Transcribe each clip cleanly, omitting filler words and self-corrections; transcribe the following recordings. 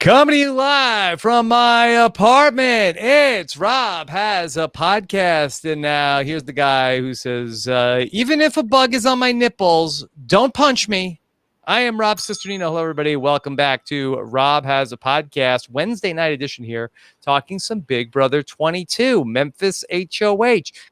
Coming to you live from my apartment. It's Rob Has a Podcast. And now here's the guy who says, even if a bug is on my nipples, don't punch me. I am Rob Cesternino. Hello, everybody. Welcome back to Rob Has a Podcast, Wednesday night edition here, talking some Big Brother 22, Memphis HOH.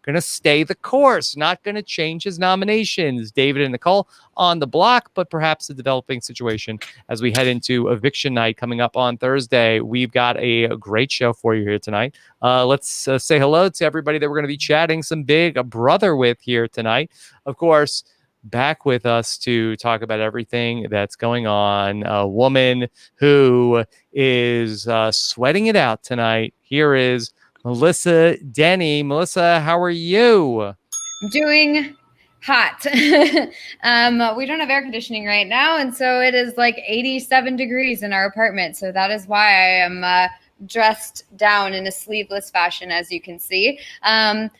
Going to stay the course, not going to change his nominations. David and Nicole on the block, but perhaps a developing situation as we head into eviction night coming up on Thursday. We've got a great show for you here tonight. Let's say hello to everybody that we're going to be chatting some Big Brother with here tonight. Of course, back with us to talk about everything that's going on. A woman who is sweating it out tonight. Here is Melissa Deni. Melissa, how are you? I'm doing hot. We don't have air conditioning right now, and so it is like 87 degrees in our apartment. So that is why I am dressed down in a sleeveless fashion, as you can see.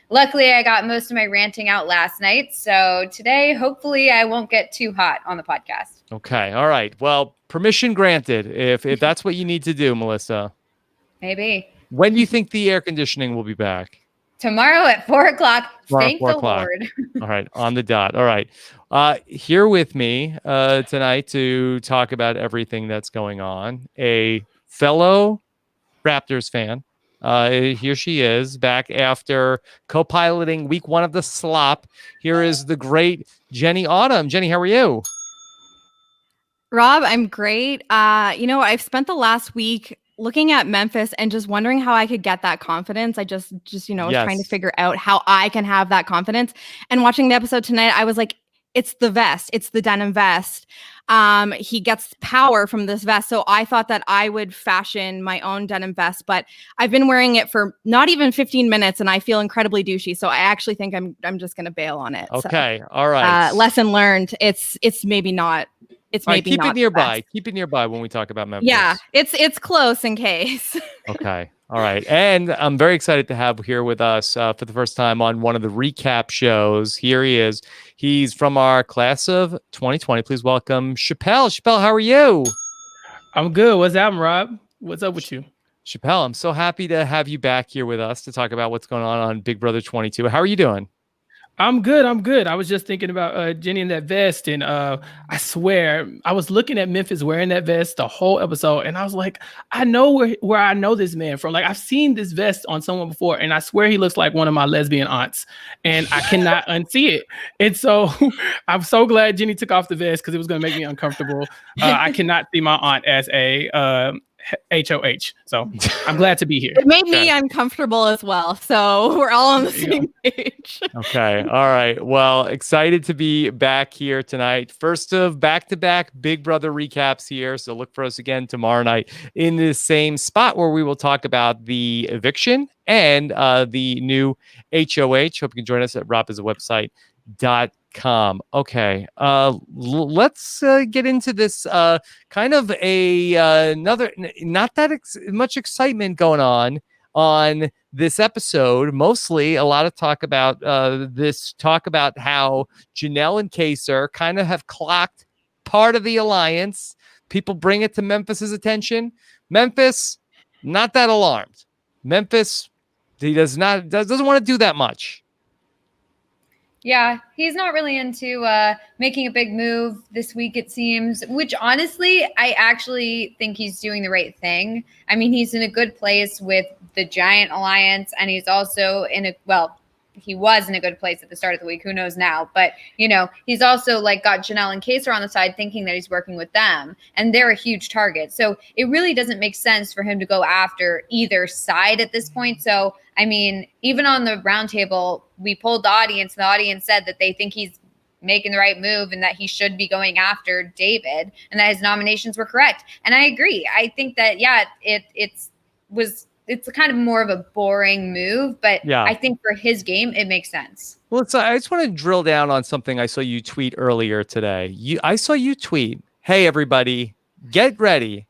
Luckily, I got most of my ranting out last night. So today, hopefully, I won't get too hot on the podcast. Okay. All right. Well, permission granted, if that's what you need to do, Melissa. Maybe. When do you think the air conditioning will be back? Tomorrow at 4 o'clock. Thank the o'clock. Lord. All right. On the dot. All right. Here with me tonight to talk about everything that's going on, a fellow Raptors fan. Here she is, back after co-piloting week 1 of the slop. Here is the great Jenny Autumn. Jenny, how are you? Rob, I'm great. I've spent the last week looking at Memphis and just wondering how I could get that confidence. I just was trying to figure out how I can have that confidence. And watching the episode tonight, I was like, it's the vest. It's the denim vest. He gets power from this vest. So I thought that I would fashion my own denim vest, but I've been wearing it for not even 15 minutes and I feel incredibly douchey. So I actually think I'm just going to bail on it. Okay. So, all right. Lesson learned. It's maybe not. It's all maybe right, keep not it nearby. Keep it nearby when we talk about Memphis. Yeah, it's close in case. Okay. All right. And I'm very excited to have here with us for the first time on one of the recap shows. Here he is. He's from our class of 2020. Please welcome Chappell. Chappell, how are you? I'm good. What's up, Rob? What's up with you? Chappell, I'm so happy to have you back here with us to talk about what's going on Big Brother 22. How are you doing? I'm good. I was just thinking about Jenny in that vest, and I swear I was looking at Memphis wearing that vest the whole episode, and I was like, I know where I know this man from. Like, I've seen this vest on someone before, and I swear he looks like one of my lesbian aunts, and I cannot unsee it. And so I'm so glad Jenny took off the vest because it was going to make me uncomfortable. I cannot see my aunt as a HOH. So I'm glad to be here. It made me uncomfortable as well. So we're all on the same page. Okay. All right. Well, excited to be back here tonight. First of back-to-back Big Brother recaps here. So look for us again tomorrow night in the same spot where we will talk about the eviction and the new HOH. Hope you can join us at rapasawebsite.com. Okay, let's get into this kind of another not that much excitement going on this episode. Mostly a lot of talk about how Janelle and Kaser kind of have clocked part of the alliance. People bring it to Memphis's attention. Memphis, not that alarmed. Memphis, he doesn't want to do that much. Yeah, he's not really into making a big move this week, it seems, which honestly, I actually think he's doing the right thing. I mean, he's in a good place with the Giant Alliance, and he's also he was in a good place at the start of the week. Who knows now? But, he's also got Janelle and Kaser on the side thinking that he's working with them, and they're a huge target. So it really doesn't make sense for him to go after either side at this point. So, I mean, even on the roundtable, we polled the audience, and the audience said that they think he's making the right move and that he should be going after David and that his nominations were correct. And I agree. I think that, it's kind of more of a boring move, but I think for his game, it makes sense. Well, I just want to drill down on something I saw you tweet earlier today. I saw you tweet, "Hey, everybody, get ready.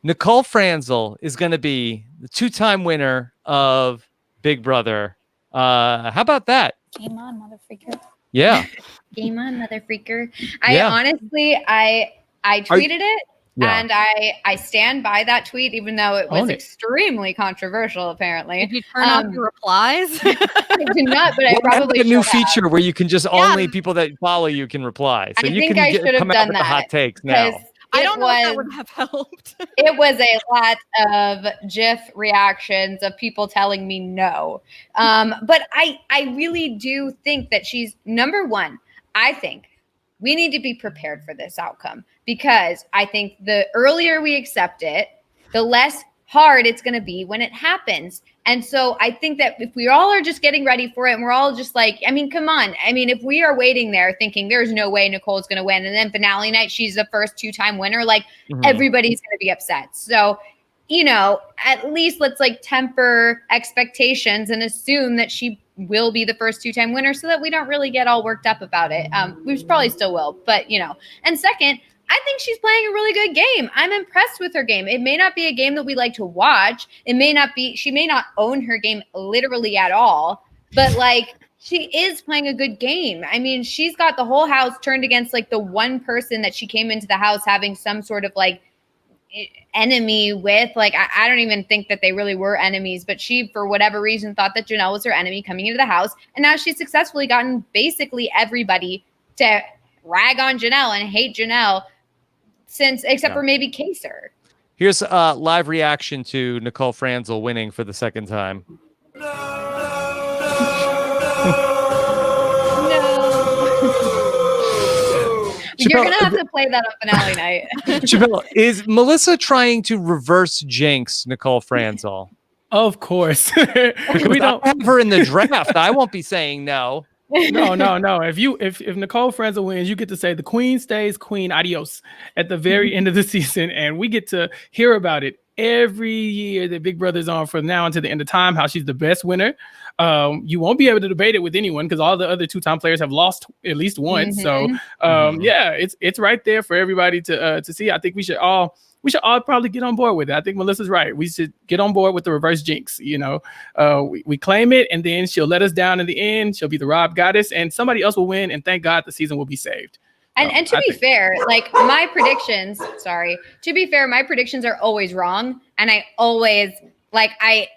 Nicole Franzel is going to be the 2-time winner of Big Brother." How about that? Game on, mother freaker. Yeah. Game on, mother freaker. Honestly, I tweeted it. Yeah. And I stand by that tweet, even though it was extremely controversial, apparently. Did you turn off your replies? I did not, but I probably a new should have. feature where you can just only people that follow you can reply. So I you think can I should have come out done with the hot that, takes now. I don't know if that would have helped. It was a lot of GIF reactions of people telling me no. But I really do think that she's number one. I think we need to be prepared for this outcome, because I think the earlier we accept it, the less hard it's going to be when it happens. And so I think that if we all are just getting ready for it and we're all just like, I mean, come on. I mean, if we are waiting there thinking there's no way Nicole's going to win, and then finale night, she's the first 2-time winner, like everybody's going to be upset. So, you know, at least let's like temper expectations and assume that she will be the first 2-time winner, so that we don't really get all worked up about it. We probably still will, but you know. And second, I think she's playing a really good game. I'm impressed with her game. It may not be a game that we like to watch. It may not be, she may not own her game literally at all, but like she is playing a good game. I mean, she's got the whole house turned against like the one person that she came into the house having some sort of like enemy with. Like, I don't even think that they really were enemies, but she, for whatever reason, thought that Janelle was her enemy coming into the house. And now she's successfully gotten basically everybody to rag on Janelle and hate Janelle, except for maybe Kaser. Here's a live reaction to Nicole Franzel winning for the second time. You're going to have to play that on finale night. Chappell, is Melissa trying to reverse jinx Nicole Franzel? Of course. We don't have her in the draft. I won't be saying no. No. If Nicole Franzel wins, you get to say the queen stays queen, adios, at the very end of the season, and we get to hear about it every year that Big Brother's on from now until the end of time, how she's the best winner. You won't be able to debate it with anyone because all the other 2-time players have lost at least once. So yeah, it's right there for everybody to see. I think we should all probably get on board with it. I think Melissa's right. We should get on board with the reverse jinx. You know, we claim it, and then she'll let us down in the end. She'll be the RHAP goddess, and somebody else will win. And thank God the season will be saved. And to be fair, like my predictions are always wrong. And I always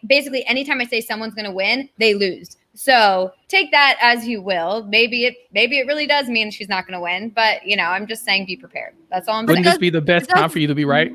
basically anytime I say someone's going to win, they lose. So take that as you will. Maybe it really does mean she's not going to win, but you know, I'm just saying be prepared. That's all I'm saying. Wouldn't this be the best time for you to be right?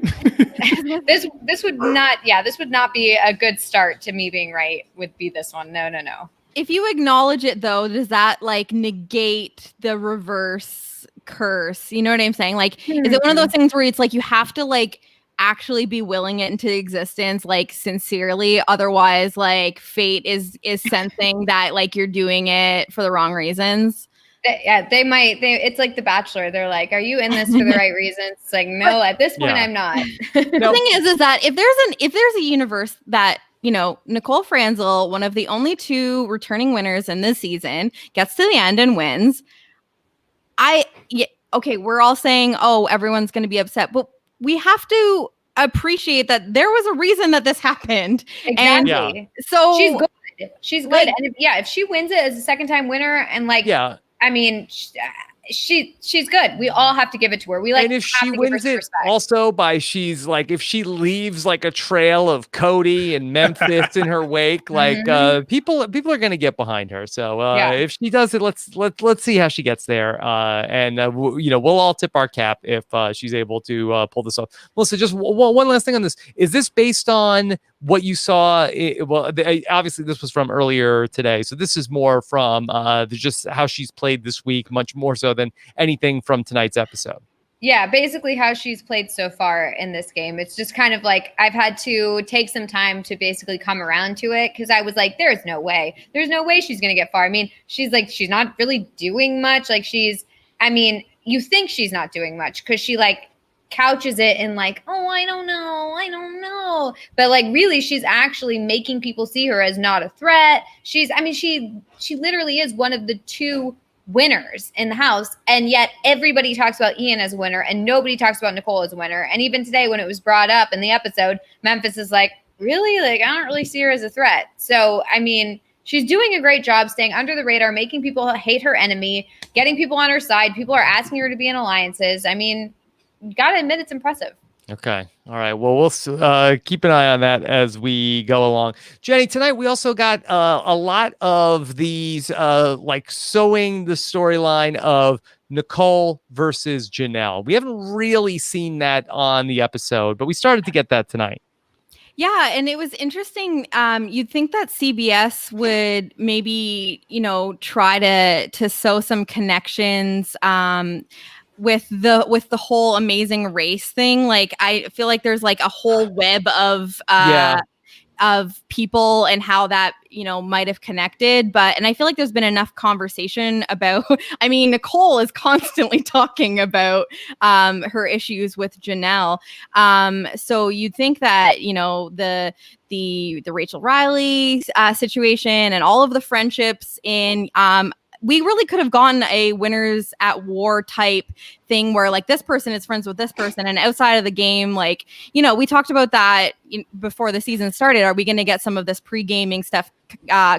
This would not be a good start to me being right. Would be this one. No. If you acknowledge it though, does that like negate the reverse curse? You know what I'm saying? Like, is it one of those things where it's like you have to like actually be willing it into existence, like sincerely, otherwise like fate is sensing that like you're doing it for the wrong reasons? Yeah, it's like The Bachelor. They're like, are you in this for the right reasons? It's like, no, at this point I'm not. The thing is that if there's a universe that, you know, Nicole Franzel, one of the only 2 returning winners in this season, gets to the end and wins, okay, we're all saying, oh, everyone's going to be upset, but we have to appreciate that there was a reason that this happened. Exactly. And so she's good. Like, and if she wins it as a second-time winner, and like, I mean, she's good. We all have to give it to her. And if she wins it also by if she leaves like a trail of Cody and Memphis in her wake, like people are going to get behind her. So if she does it, let's see how she gets there. And we'll all tip our cap if she's able to pull this off. Melissa, just one last thing on this. Is this based on what you saw? Obviously this was from earlier today. So this is more from just how she's played this week, much more so than anything from tonight's episode. Yeah, basically how she's played so far in this game. It's just kind of like I've had to take some time to basically come around to it, because I was like, there's no way she's going to get far. I mean, she's not really doing much. Like you think she's not doing much because she like couches it in like, oh, I don't know. But like really she's actually making people see her as not a threat. She literally is one of the 2 winners in the house, and yet everybody talks about Ian as a winner and nobody talks about Nicole as a winner. And even today when it was brought up in the episode, Memphis is like, really? Like, I don't really see her as a threat. So I mean, she's doing a great job staying under the radar, making people hate her enemy, getting people on her side. People are asking her to be in alliances. I mean, you gotta admit it's impressive. Okay. All right. Well, we'll keep an eye on that as we go along. Jenny, tonight we also got a lot of these, like sewing the storyline of Nicole versus Janelle. We haven't really seen that on the episode, but we started to get that tonight. Yeah, and it was interesting. You'd think that CBS would maybe, try to sew some connections with the whole Amazing Race thing. Like, I feel like there's like a whole web of people and how that might have connected, and I feel like there's been enough conversation about I mean, Nicole is constantly talking about her issues with Janelle, so you'd think that the Rachel Riley situation and all of the friendships in we really could have gone a winners at war type thing where like this person is friends with this person, and outside of the game, like, we talked about that before the season started. Are we going to get some of this pre-gaming stuff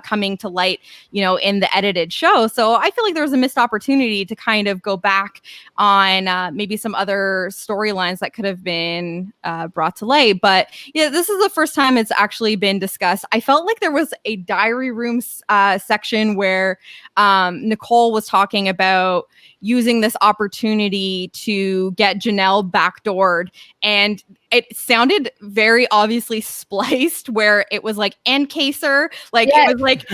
coming to light, in the edited show? So I feel like there was a missed opportunity to kind of go back on maybe some other storylines that could have been brought to light. But yeah, this is the first time it's actually been discussed. I felt like there was a diary room section where Nicole was talking about using this opportunity to get Janelle backdoored, and it sounded very obviously spliced where it was like, and Kaser, like, yes. it was like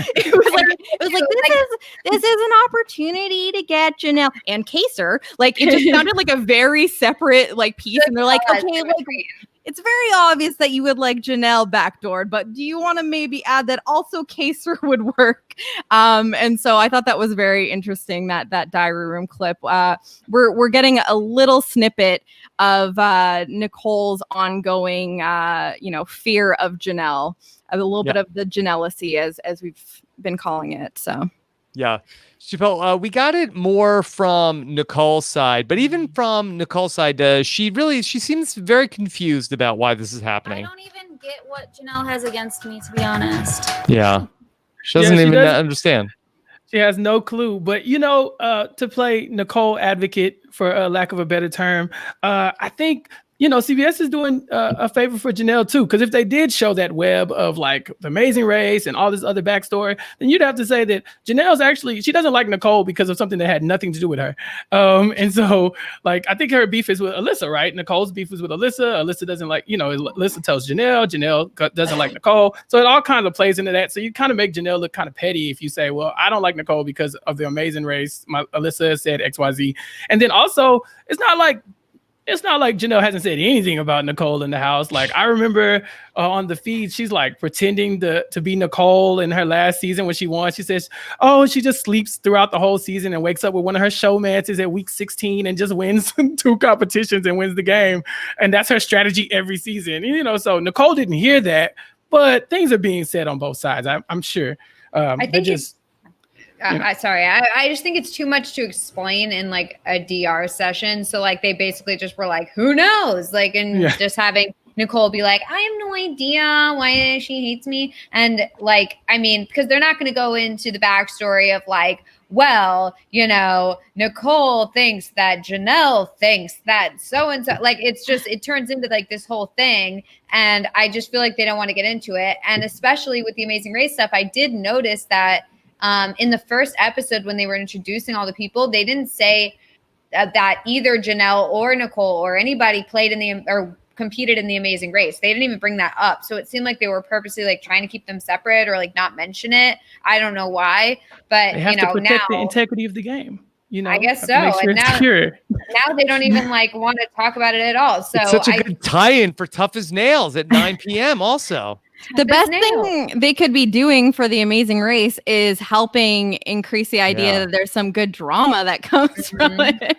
this is an opportunity to get Janelle and Kaser. Like, it just sounded like a very separate like piece, and they're like, okay, like, it's very obvious that you would like Janelle backdoored, but do you want to maybe add that also Kaser would work? And so I thought that was very interesting, that diary room clip. We're getting a little snippet of Nicole's ongoing fear of Janelle, a little bit of the Janelle-acy as we've been calling it. So yeah. Chappell, we got it more from Nicole's side, but even from Nicole's side, she seems very confused about why this is happening. I don't even get what Janelle has against me, to be honest. Yeah. She doesn't understand. She has no clue. But, to play Nicole advocate, for lack of a better term, I think, CBS is doing a favor for Janelle too. Because if they did show that web of like the Amazing Race and all this other backstory, then you'd have to say that Janelle's actually, she doesn't like Nicole because of something that had nothing to do with her. And so, like, I think her beef is with Alyssa, right? Nicole's beef is with Alyssa. Alyssa doesn't like, Alyssa tells Janelle doesn't like Nicole. So it all kind of plays into that. So you kind of make Janelle look kind of petty if you say, well, I don't like Nicole because of the Amazing Race. Alyssa said XYZ. And then also, it's not like Janelle hasn't said anything about Nicole in the house. Like, I remember on the feed, she's like pretending to be Nicole in her last season when she won. She says, oh, she just sleeps throughout the whole season and wakes up with one of her showmances at week 16 and just wins 2 competitions and wins the game. And that's her strategy every season. So Nicole didn't hear that, but things are being said on both sides, I'm sure. I think I just think it's too much to explain in like a DR session. So like they basically just were like, who knows? Like, and just having Nicole be like, I have no idea why she hates me. And like, I mean, because they're not going to go into the backstory of like, well, Nicole thinks that Janelle thinks that so-and-so, like, it turns into like this whole thing. And I just feel like they don't want to get into it. And especially with the Amazing Race stuff, I did notice that in the first episode, when they were introducing all the people, they didn't say that either Janelle or Nicole or anybody played or competed in the Amazing Race. They didn't even bring that up. So it seemed like they were purposely like trying to keep them separate or like not mention it. I don't know why, but they have to protect the integrity of the game. I guess so. And now they don't even like want to talk about it at all. So it's such a good tie-in for Tough as Nails at 9 p.m. also. The best thing they could be doing for the Amazing Race is helping increase the idea that there's some good drama that comes from it.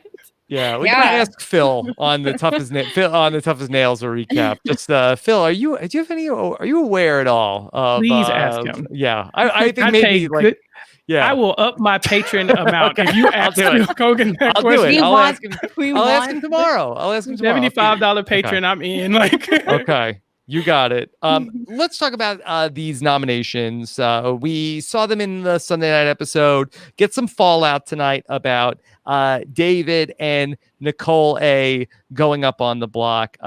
Yeah, we gotta ask Phil on the Toughest Nails or recap. Just Phil, are you aware at all of? Please ask him. Yeah, I think maybe like. Yeah, I will up my patron amount if you ask Phil Kogan that I'll question. Do it. I'll ask him tomorrow. I'll ask him tomorrow. $75 patron. Okay. I'm in. Like, okay. You got it. Let's talk about these nominations. We saw them in the Sunday night episode. Get some fallout tonight about David and Nicole A going up on the block.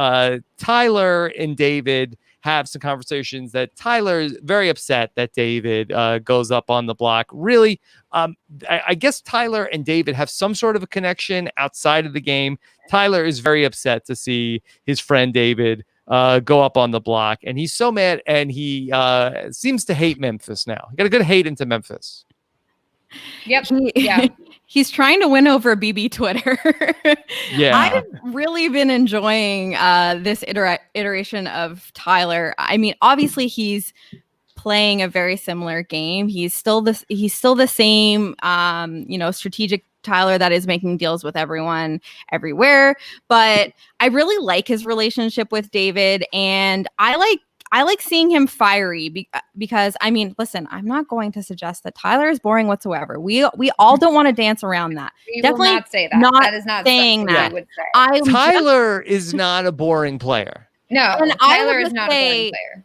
Tyler and David have some conversations that Tyler is very upset that David goes up on the block. Really, I guess Tyler and David have some sort of a connection outside of the game. Tyler is very upset to see his friend David go up on the block, and he's so mad, and he seems to hate Memphis now. He got a good hate into Memphis. Yep. Yeah. He's trying to win over BB Twitter. Yeah. I've really been enjoying this iteration of Tyler. I mean, obviously he's playing a very similar game. He's still the same strategic Tyler that is making deals with everyone everywhere. But I really like his relationship with David, and I like seeing him fiery because, I mean, listen, I'm not going to suggest that Tyler is boring whatsoever. We all don't want to dance around that. We Definitely will not say that. Not that is not saying that. We would say. Tyler is not a boring player. No, And Tyler is not a boring player.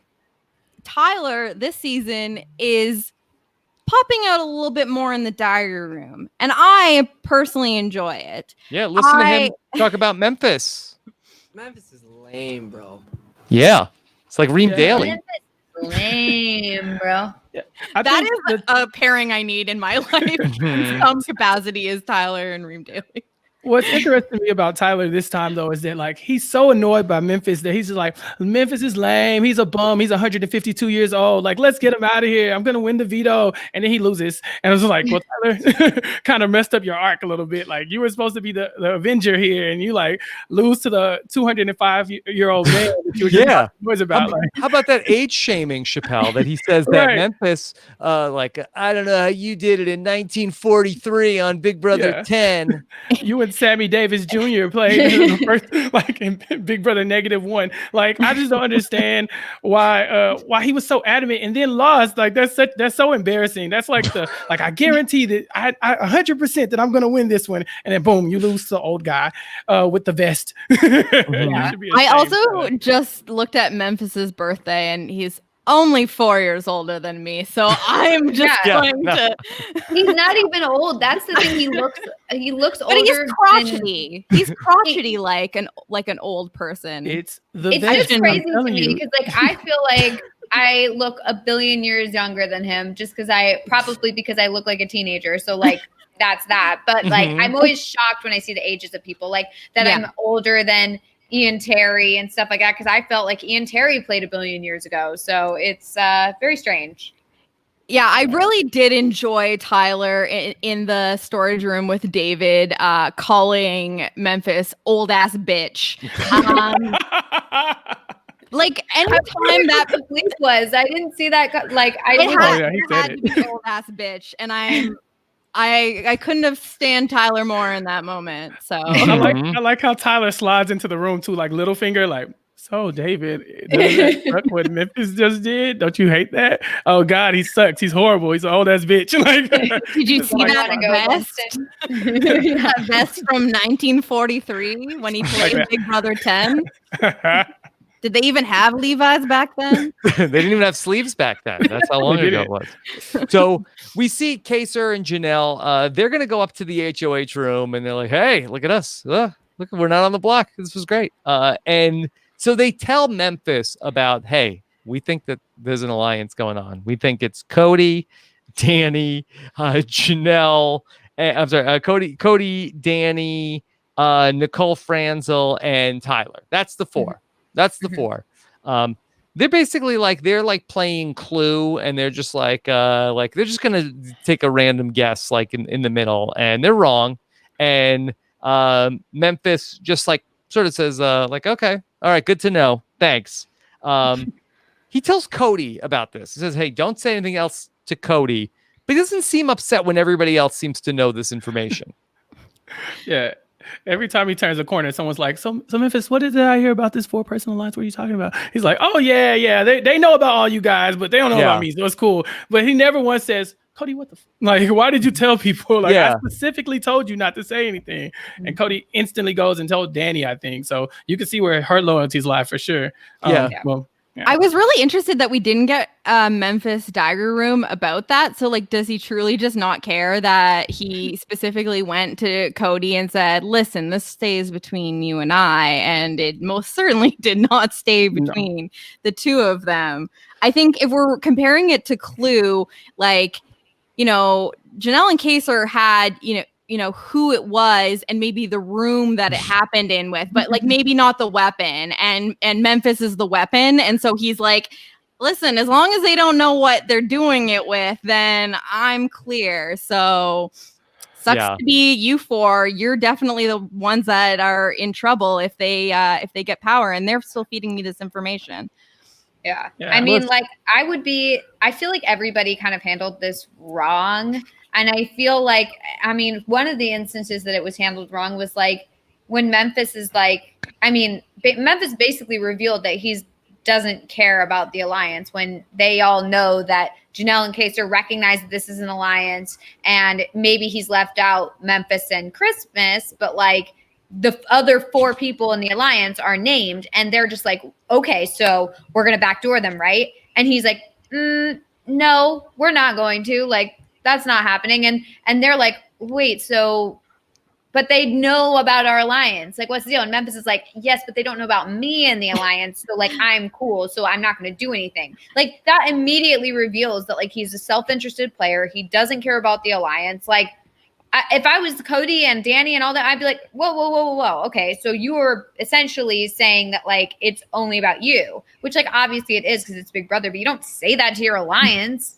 Tyler this season is popping out a little bit more in the diary room, and I personally enjoy it. Yeah, listen to him talk about Memphis. Memphis is lame, bro. Yeah. It's like Reem Daly. Lame, bro. Yeah. That is a pairing I need in my life in some capacity, is Tyler and Reem Daly. What's interesting to me about Tyler this time, though, is that like he's so annoyed by Memphis that he's just like, Memphis is lame. He's a bum. He's 152 years old. Like, let's get him out of here. I'm gonna win the veto, and then he loses. And I was like, well, Tyler kind of messed up your arc a little bit. Like, you were supposed to be the Avenger here, and you like lose to the 205-year-old man that you were just noise about. Like, how about that age shaming, Chappell? That he says that Right. Memphis, like, I don't know how you did it in 1943 on Big Brother 10. You and Sammy Davis Jr. played the first, like in Big Brother -1. Like, I just don't understand why he was so adamant and then lost. Like, that's so embarrassing. That's like I guarantee that I 100% that I'm gonna win this one, and then boom, you lose to the old guy with the vest. I also just looked at Memphis's birthday, and he's only 4 years older than me, so I'm just going to. He's not even old. That's the thing. He looks But older. he's crotchety. He's crotchety like an old person. It's the It's vest. just crazy I'm to telling me you. because, like, I feel like I look a billion years younger than him, just because I look like a teenager. So, like, that's that. But like, I'm always shocked when I see the ages of people, like that. I'm older than Ian Terry and stuff like that, because I felt like Ian Terry played a billion years ago. So it's very strange. Yeah, I really did enjoy Tyler in the storage room with David calling Memphis old ass bitch. Like, anytime that the police was, I didn't see that. Like, I it had to be old ass bitch, and I couldn't have stand Tyler more in that moment. So I like how Tyler slides into the room too, like Littlefinger, like, so David, doesn't that suck what Memphis just did? Don't you hate that? Oh God, he sucks. He's horrible. He's an old ass bitch. Like, did you see that vest? That vest from 1943 when he played Big Brother 10? Did they even have Levi's back then? They didn't even have sleeves back then. That's how long ago it was. So we see Kaser and Janelle. They're going to go up to the HOH room, and they're like, hey, look at us. Look, we're not on the block. This was great. And so they tell Memphis about, hey, we think that there's an alliance going on. We think it's Cody, Danny, Janelle. I'm sorry, Cody, Danny, Nicole Franzel, and Tyler. That's the four. That's the four. They're basically like, they're like playing Clue, and they're just like they're just gonna take a random guess like in the middle, and they're wrong. And Memphis just like sort of says like, okay, all right, good to know, thanks. He tells Cody about this. He says, hey, don't say anything else to Cody, but he doesn't seem upset when everybody else seems to know this information. Yeah. Every time he turns a corner, someone's like, so Memphis, what did I hear about this 4-person alliance? What are you talking about? He's like, oh, yeah. They know about all you guys, but they don't know about me, so it's cool. But he never once says, Cody, what the like, why did you tell people? Like, I specifically told you not to say anything. And Cody instantly goes and told Danny, I think. So you can see where her loyalties lie for sure. Well, Yeah. I was really interested that we didn't get a Memphis diary room about that. So, like, does he truly just not care that he specifically went to Cody and said, listen, this stays between you and I? And it most certainly did not stay between the two of them. I think if we're comparing it to Clue, like, Janelle and Kaser had, who it was and maybe the room that it happened in with, but like maybe not the weapon, and Memphis is the weapon. And so he's like, listen, as long as they don't know what they're doing it with, then I'm clear. So sucks to be you four. You're definitely the ones that are in trouble if they get power, and they're still feeding me this information. Yeah. I mean, like, I feel like everybody kind of handled this wrong. And I feel like, I mean, one of the instances that it was handled wrong was like when Memphis is like, I mean, Memphis basically revealed that he doesn't care about the alliance when they all know that Janelle and Kaser recognize that this is an alliance, and maybe he's left out Memphis and Christmas, but like the other 4 people in the alliance are named, and they're just like, okay, so we're going to backdoor them, right? And he's like, no, we're not going to. Like, that's not happening. And they're like, wait, so, but they know about our alliance. Like, what's the deal? And Memphis is like, yes, but they don't know about me and the alliance. So, like, I'm cool, so I'm not going to do anything. Like, that immediately reveals that, like, he's a self-interested player. He doesn't care about the alliance. Like, if I was Cody and Danny and all that, I'd be like, whoa. Okay, so you were essentially saying that, like, it's only about you, which, like, obviously it is because it's Big Brother, but you don't say that to your alliance.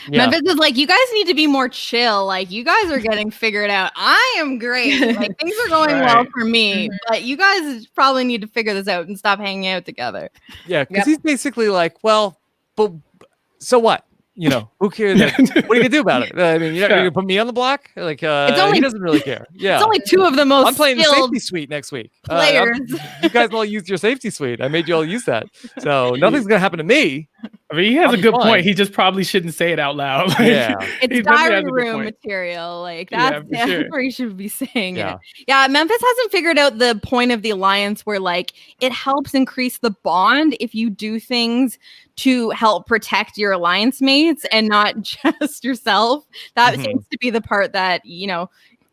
Yeah. Memphis is like, you guys need to be more chill. Like, you guys are getting figured out. I am great. Like, things are going well for me, but you guys probably need to figure this out and stop hanging out together. Yeah, because he's basically like, well, but so what? Who cares? What are you gonna do about it? I mean, you're not gonna put me on the block. Like, he doesn't really care. Yeah, it's only 2 of the most. I'm playing the safety suite next week. Players, you guys all used your safety suite. I made you all use that, so nothing's gonna happen to me. I mean, he has a good point. He just probably shouldn't say it out loud. Like, it's diary room material. Like, that's where you should be saying it. Yeah, Memphis hasn't figured out the point of the alliance where, like, it helps increase the bond if you do things to help protect your alliance mates and not just yourself. That seems to be the part that,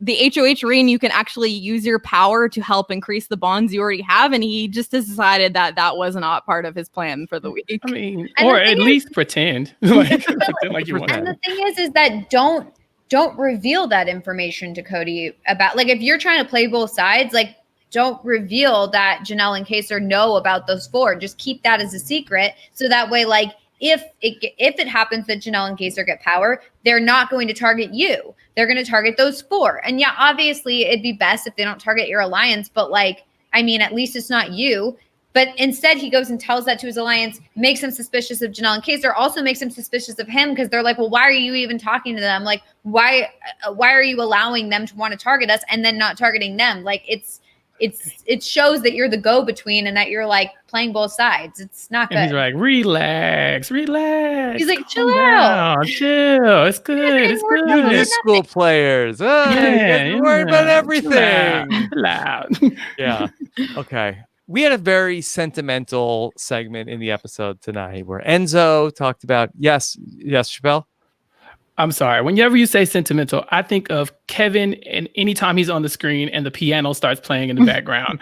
the HOH ring, you can actually use your power to help increase the bonds you already have. And he just decided that that was not part of his plan for the week. I mean, or at least pretend. Pretend like you want. And the thing is that don't reveal that information to Cody about, like, if you're trying to play both sides, like, don't reveal that Janelle and Kaser know about those 4. Just keep that as a secret. So that way, like, if it happens that Janelle and Kaser get power, they're not going to target you. They're going to target those 4. And yeah, obviously it'd be best if they don't target your alliance, but, like, I mean, at least it's not you. But instead he goes and tells that to his alliance, makes him suspicious of Janelle and Kaser, also makes him suspicious of him because they're like, well, why are you even talking to them? Like, why are you allowing them to want to target us and then not targeting them? Like, it shows that you're the go-between and that you're, like, playing both sides. It's not good. And he's like, relax. He's like, chill out. Chill. It's good. It's good. You new school players. You worry about everything. Loud. Yeah. Okay. We had a very sentimental segment in the episode tonight where Enzo talked about, yes, Chappell? I'm sorry. Whenever you say sentimental, I think of Kevin, and anytime he's on the screen and the piano starts playing in the background.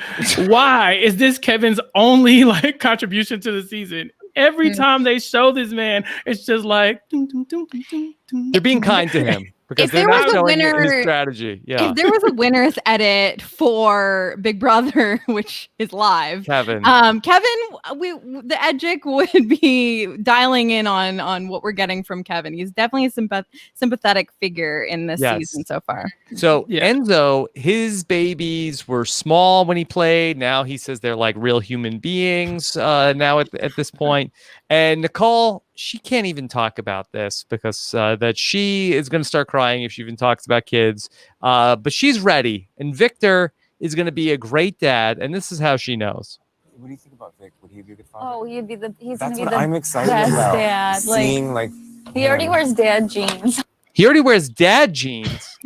Why is this Kevin's only, like, contribution to the season? Every time they show this man, it's just like they're being kind to him because they're not showing his strategy. Yeah. If there was a winner's edit for Big Brother, which is live, Kevin, the Edgic would be dialing in on what we're getting from Kevin. He's definitely a sympathetic figure in this season so far. So Enzo, his babies were small when he played. Now he says they're like real human beings now at this point. And Nicole, she can't even talk about this because that she is going to start crying if she even talks about kids. But she's ready. And Victor is going to be a great dad. And this is how she knows. What do you think about Vic? Would he be a good father? Oh, he's going to be That's the what I'm excited best about. dad. Seeing, like he already wears dad jeans. He already wears dad jeans.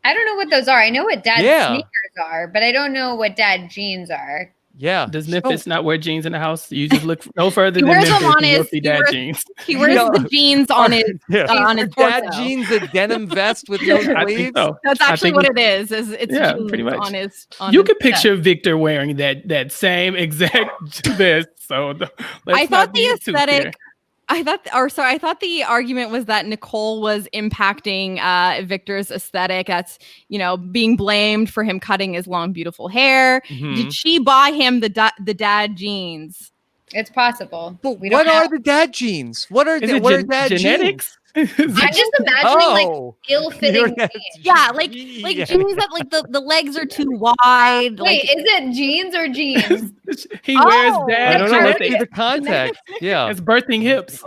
I don't know what those are. I know what dad sneakers are, but I don't know what dad jeans are. Yeah. Does Memphis not wear jeans in the house? You just look no further than wears them Memphis on and you'll his- see he dad wears- jeans. He wears the jeans on his Are torso. dad jeans a denim vest with no I think sleeves? so. That's I actually think what it is. It's yeah, jeans pretty much. on his. You could picture Victor wearing that same exact vest. So I thought the aesthetic. I thought the argument was that Nicole was impacting Victor's aesthetic. That's, being blamed for him cutting his long, beautiful hair. Mhm. Did she buy him the dad jeans? It's possible. But what are the dad jeans? What are dad genetics? I'm just imagining ill-fitting jeans. Yeah, like jeans that the legs are too wide. Wait, is it jeans or jeans? He wears I dad don't know. Let's genetics. see the context. Yeah. It's birthing hips.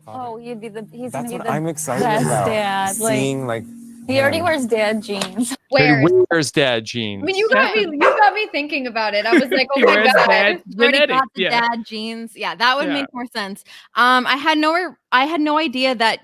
Oh, he's That's gonna be what the I'm excited best about. dad. Seeing He already wears dad jeans. Where's dad jeans? I mean, you got me thinking about it. I was like, oh He my wears god. dad Already genetics. got the Yeah. dad jeans. Yeah, that would Yeah. make more sense. I had no idea that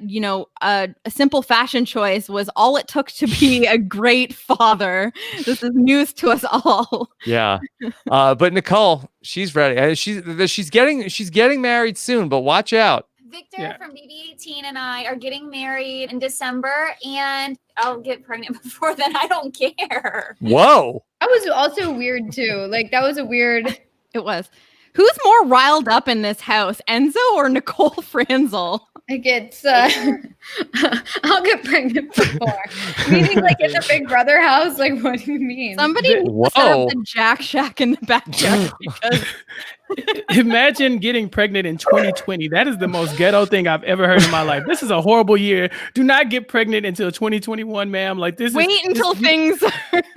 a simple fashion choice was all it took to be a great father. This is news to us all. Yeah. But Nicole, she's ready. She's getting married soon, but watch out. Victor from BB18 and I are getting married in December, and I'll get pregnant before then. I don't care. Whoa. That was also weird too. Like that was a weird. It was. Who's more riled up in this house, Enzo or Nicole Franzel? Like it's I'll get pregnant before. Meaning like in the Big Brother house. Like what do you mean? Somebody needs to set up the Jack Shack in the backyard because Imagine getting pregnant in 2020. That is the most ghetto thing I've ever heard in my life. This is a horrible year. Do not get pregnant until 2021, ma'am. Like this. Wait until things.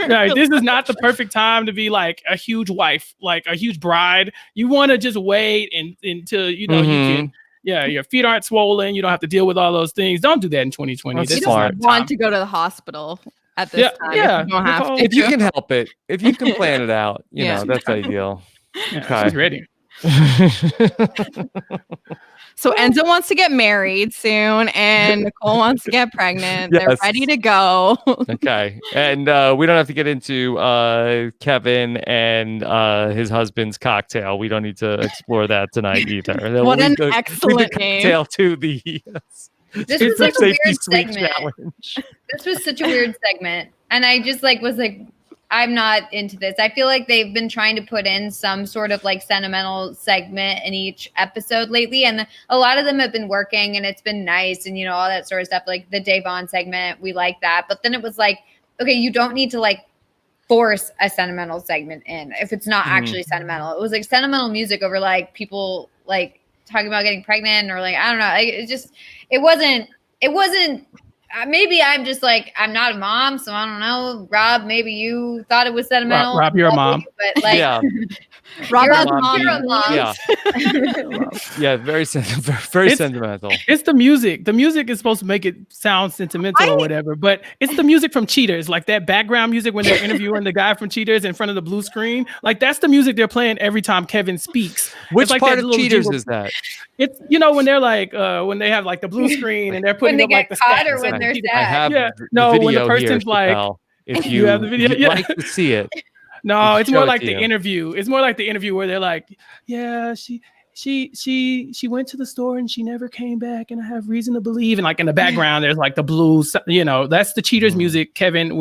Right, this is not the perfect time to be like a huge wife, like a huge bride. You want to just wait until you can. Yeah, your feet aren't swollen. You don't have to deal with all those things. Don't do that in 2020. That's You don't want to go to the hospital at this time. Yeah, if you don't have to. If you can help it, if you can plan it out, you know, that's ideal. Yeah, she's ready. So Enzo wants to get married soon, and Nicole wants to get pregnant. Yes. They're ready to go. Okay, and we don't have to get into Kevin and his husband's cocktail. We don't need to explore that tonight either. What an leave excellent the name. cocktail to the This was like a safety weird suite segment. challenge. This was such a weird segment. And I just was like, I'm not into this. I feel like they've been trying to put in some sort of like sentimental segment in each episode lately. And a lot of them have been working and it's been nice and, all that sort of stuff. Like the Davon segment, we like that. But then it was like, okay, you don't need to like force a sentimental segment in if it's not actually sentimental. It was like sentimental music over like people like talking about getting pregnant or like, I don't know. It wasn't. Maybe I'm just like, I'm not a mom, so I don't know. Rob, maybe you thought it was sentimental. Rob, you're a mom. But like, Yeah. Rob you're has a mom. you're a mom. Yeah. Yeah, very sentimental. It's the music. The music is supposed to make it sound sentimental or whatever, but it's the music from Cheaters, like that background music when they're interviewing the guy from Cheaters in front of the blue screen. Like that's the music they're playing every time Kevin speaks. Which like part that of little Cheaters jingle. is that? It's when they're like when they have like the blue screen and they're putting When they up like the get caught stats or when and they're Cheaters. I sad. have Yeah. the No, when the video person's here, like- Chappelle, if You have the video, you'd yeah. like to see it. No, it's show more it like to the you. interview. It's more like the interview where they're like, yeah, she went to the store and she never came back, and I have reason to believe. And like in the background, there's like the blues. That's the Cheaters music, Kevin.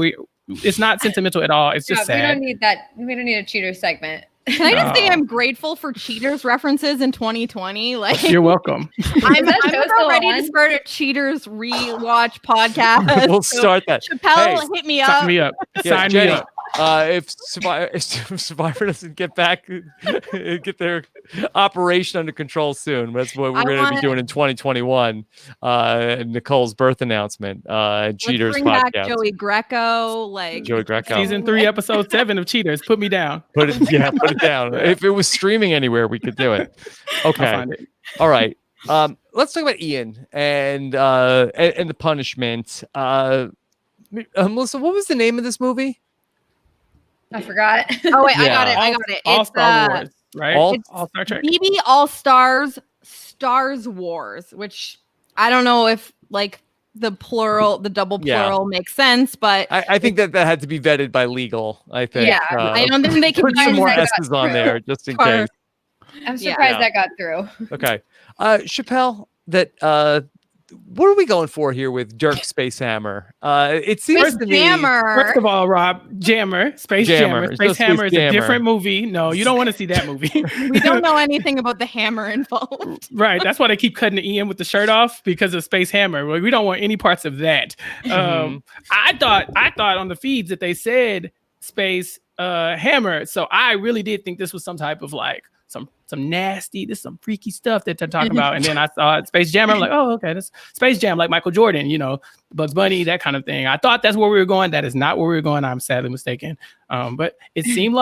It's not sentimental at all. It's just We sad. don't need that. We don't need a cheater segment. Can I just say I'm grateful for Cheaters references in 2020? Like You're welcome. I'm that show about still ready on? to start a Cheaters rewatch podcast. We'll So start that. Chappelle, Hey, hit me up. Sign me up. Yeah, Sign Jenny, me up. if Survivor doesn't get their operation under control soon, that's what we're going to be doing in 2021. Nicole's birth announcement, Cheaters Let's bring podcast. back Joey Greco, like Joey Greco. Season 3, episode 7 of Cheaters. Put me down. Put it down. If it was streaming anywhere, we could do it. I'll Okay. find it. All right. Let's talk about Ian and the punishment. Melissa, what was the name of this movie? I forgot. Oh wait, Yeah. I got it. All It's Star Wars, right? All- All Star Trek. BB All Stars Stars Wars, which I don't know if like the double plural makes sense, but I think that had to be vetted by legal. I think. Yeah, I don't think they can put some more S's on there just in case. I'm surprised that got through. Okay, Chappelle, what are we going for here with Dirk Space Hammer? It seems to me. First of all, Rob, Space Jammer. Space Hammer is a different movie. No, you don't want to see that movie. We don't know anything about the hammer involved. Right. That's why they keep cutting the Ian with the shirt off, because of Space Hammer. We don't want any parts of that. I thought on the feeds that they said Space Hammer. So I really did think this was some type of like some nasty, some freaky stuff that they're talking about. And then I saw Space Jam. I'm like, oh, okay, that's Space Jam, like Michael Jordan, Bugs Bunny, that kind of thing. I thought that's where we were going. That is not where we were going. I'm sadly mistaken. But it seemed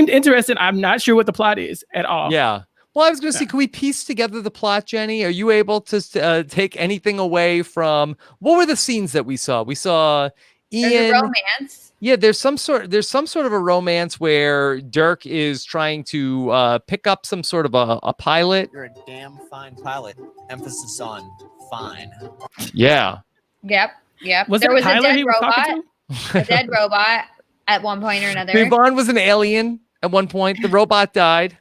interesting. I'm not sure what the plot is at all. Yeah. Well, I was going to say, can we piece together the plot, Jenny? Are you able to take anything away from what were the scenes that we saw? We saw Ian. There's a romance. Yeah, there's some sort of a romance where Dirk is trying to pick up some sort of a pilot. You're a damn fine pilot. Emphasis on fine. Yeah. Yep. Was there it was Tyler a dead he was robot. talking to? A dead robot at one point or another. Devon was an alien at one point. The robot died.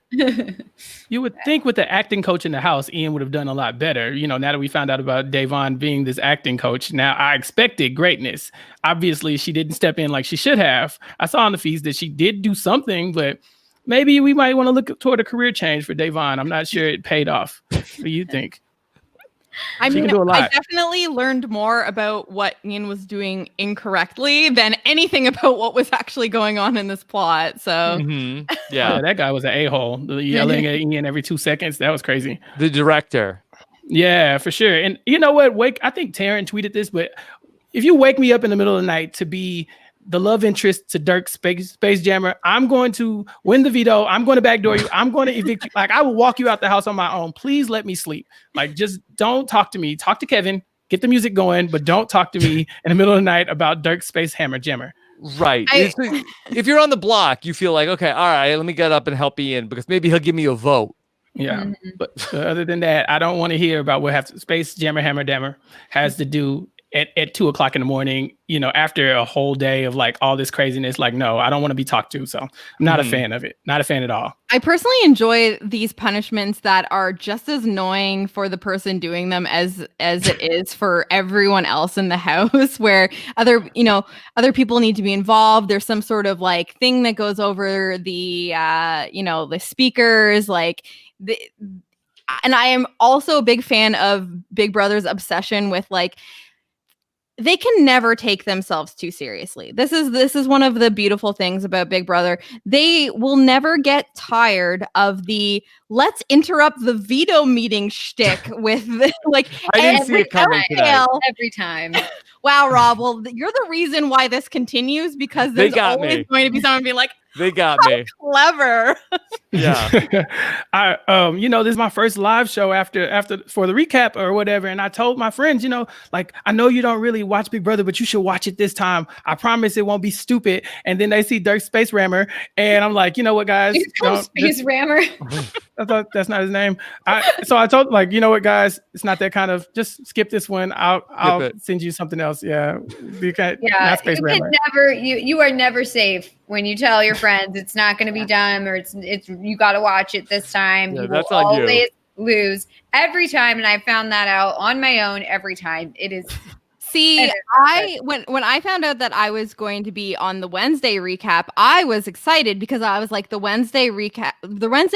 You would think with the acting coach in the house, Ian would have done a lot better. Now that we found out about Devon being this acting coach, now I expected greatness. Obviously, she didn't step in like she should have. I saw on the feeds that she did do something, but maybe we might want to look toward a career change for Devon. I'm not sure it paid off. What do you think? I mean, I definitely learned more about what Ian was doing incorrectly than anything about what was actually going on in this plot. So, yeah, that guy was an a-hole, yelling at Ian every 2 seconds. That was crazy. The director. Yeah, for sure. And you know what? I think Taryn tweeted this, but if you wake me up in the middle of the night to be the love interest to Dirk Space Jammer, I'm going to win the veto. I'm going to backdoor you. I'm going to evict you. Like, I will walk you out the house on my own. Please let me sleep. Like, just don't talk to me. Talk to Kevin. Get the music going, but don't talk to me in the middle of the night about Dirk Space Hammer Jammer. Right. If you're on the block, you feel like, okay, all right, let me get up and help Ian because maybe he'll give me a vote. Yeah. But other than that, I don't want to hear about what Space Jammer Hammer Dammer has to do at 2 o'clock in the morning, after a whole day of like all this craziness. Like, no, I don't want to be talked to. So I'm not a fan of it. Not a fan at all. I personally enjoy these punishments that are just as annoying for the person doing them as it is for everyone else in the house, where other people need to be involved. There's some sort of like thing that goes over the, the speakers, and I am also a big fan of Big Brother's obsession with like, they can never take themselves too seriously. This is one of the beautiful things about Big Brother. They will never get tired of the let's interrupt the veto meeting shtick with like I didn't see it coming today. Every time. Wow, Rob. Well, you're the reason why this continues, because there's always going to be someone being like, they got me. Clever. Yeah. This is my first live show after for the recap or whatever. And I told my friends, I know you don't really watch Big Brother, but you should watch it this time. I promise it won't be stupid. And then they see Dirk Space Rammer. And I'm like, you know what, guys? Space Rammer. I thought that's not his name. So I told you know what, guys? It's not that kind of, just skip this one. I'll send you something else. Yeah. Not Space Rammer. You are never safe when you tell your friends it's not going to be done, or it's you got to watch it this time. Yeah, you will always lose every time, and I found that out on my own every time. It is. See, when I found out that I was going to be on the Wednesday recap, I was excited because I was like, the Wednesday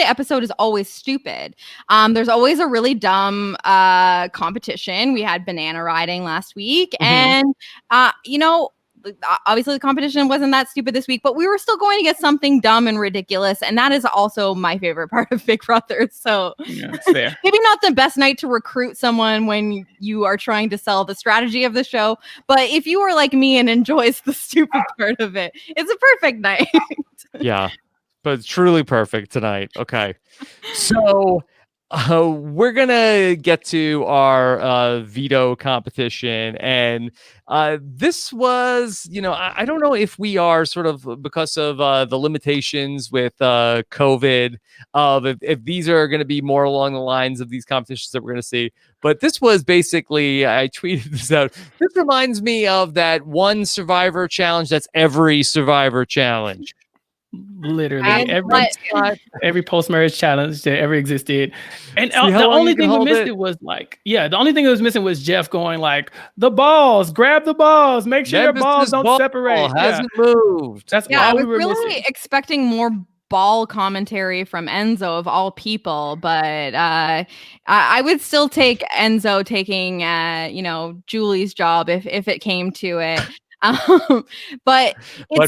episode is always stupid. There's always a really dumb competition. We had banana riding last week, and obviously the competition wasn't that stupid this week, but we were still going to get something dumb and ridiculous. And that is also my favorite part of Big Brother. So fair. Maybe not the best night to recruit someone when you are trying to sell the strategy of the show. But if you are like me and enjoys the stupid part of it, it's a perfect night. Yeah, but it's truly perfect tonight. Okay. So we're gonna get to our veto competition, and this was, I don't know if we are sort of because of the limitations with COVID, of if these are going to be more along the lines of these competitions that we're going to see. But this was basically, I tweeted this out. This reminds me of that one Survivor challenge that's every Survivor challenge. Literally every post-marriage challenge that ever existed. And the only thing we missed was the only thing that was missing was Jeff going like, the balls, grab the balls, make sure your balls don't separate. Hasn't moved. That's all we were really missing. Expecting more ball commentary from Enzo of all people, but I would still take Enzo taking Julie's job if it came to it. But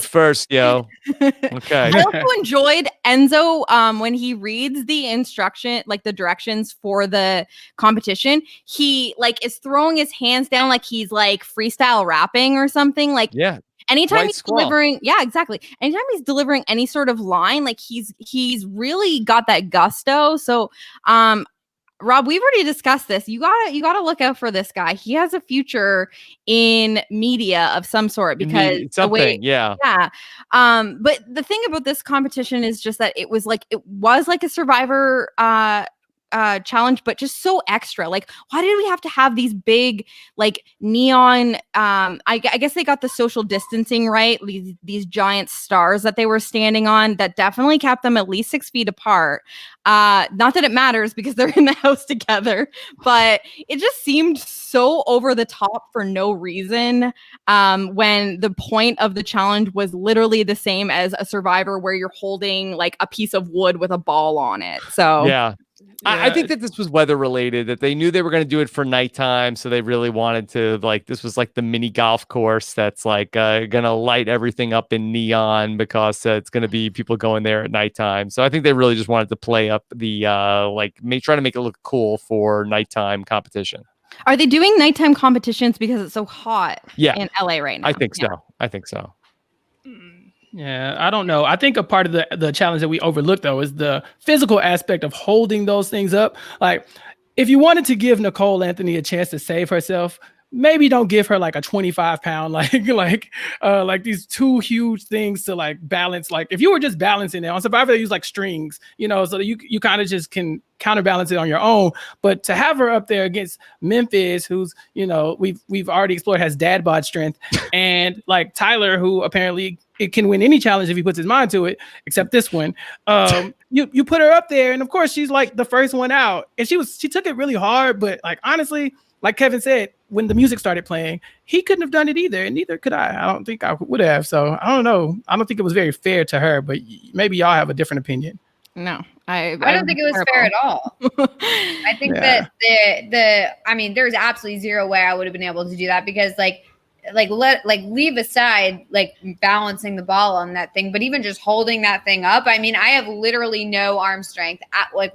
first, okay. I also enjoyed Enzo when he reads the instruction, like the directions for the competition. He is throwing his hands down like he's like freestyle rapping or something. Anytime he's delivering, exactly. Anytime he's delivering any sort of line, like he's really got that gusto. So, Rob, we've already discussed this. You gotta look out for this guy. He has a future in media of some sort because But the thing about this competition is just that it was like a Survivor challenge, but just so extra. Like, why did we have to have these big neon I guess they got the social distancing right, these giant stars that they were standing on that definitely kept them at least 6 feet apart. Not that it matters because they're in the house together, but it just seemed so over the top for no reason, when the point of the challenge was literally the same as a Survivor where you're holding like a piece of wood with a ball on it. So I think that this was weather related, that they knew they were going to do it for nighttime. So they really wanted to this was like the mini golf course that's going to light everything up in neon because it's going to be people going there at nighttime. So I think they really just wanted to play up the try to make it look cool for nighttime competition. Are they doing nighttime competitions because it's so hot in LA right now? I think so. Yeah, I don't know. I think a part of the challenge that we overlooked, though, is the physical aspect of holding those things up. Like, if you wanted to give Nicole Anthony a chance to save herself, maybe don't give her like a 25-pound, like these two huge things to balance. Like, if you were just balancing it on Survivor, they use like strings, so that you kind of just can counterbalance it on your own. But to have her up there against Memphis, who's we've already explored has dad bod strength, and like Tyler, who apparently it can win any challenge if he puts his mind to it, except this one. You put her up there, and of course she's like the first one out, and she took it really hard. But honestly, like Kevin said, when the music started playing, he couldn't have done it either, and neither could I. I don't think I would have. So I don't know. I don't think it was very fair to her, but maybe y'all have a different opinion. No, I don't think it was fair at all. I think that there's absolutely zero way I would have been able to do that because leave aside balancing the ball on that thing, but even just holding that thing up. I mean, I have literally no arm strength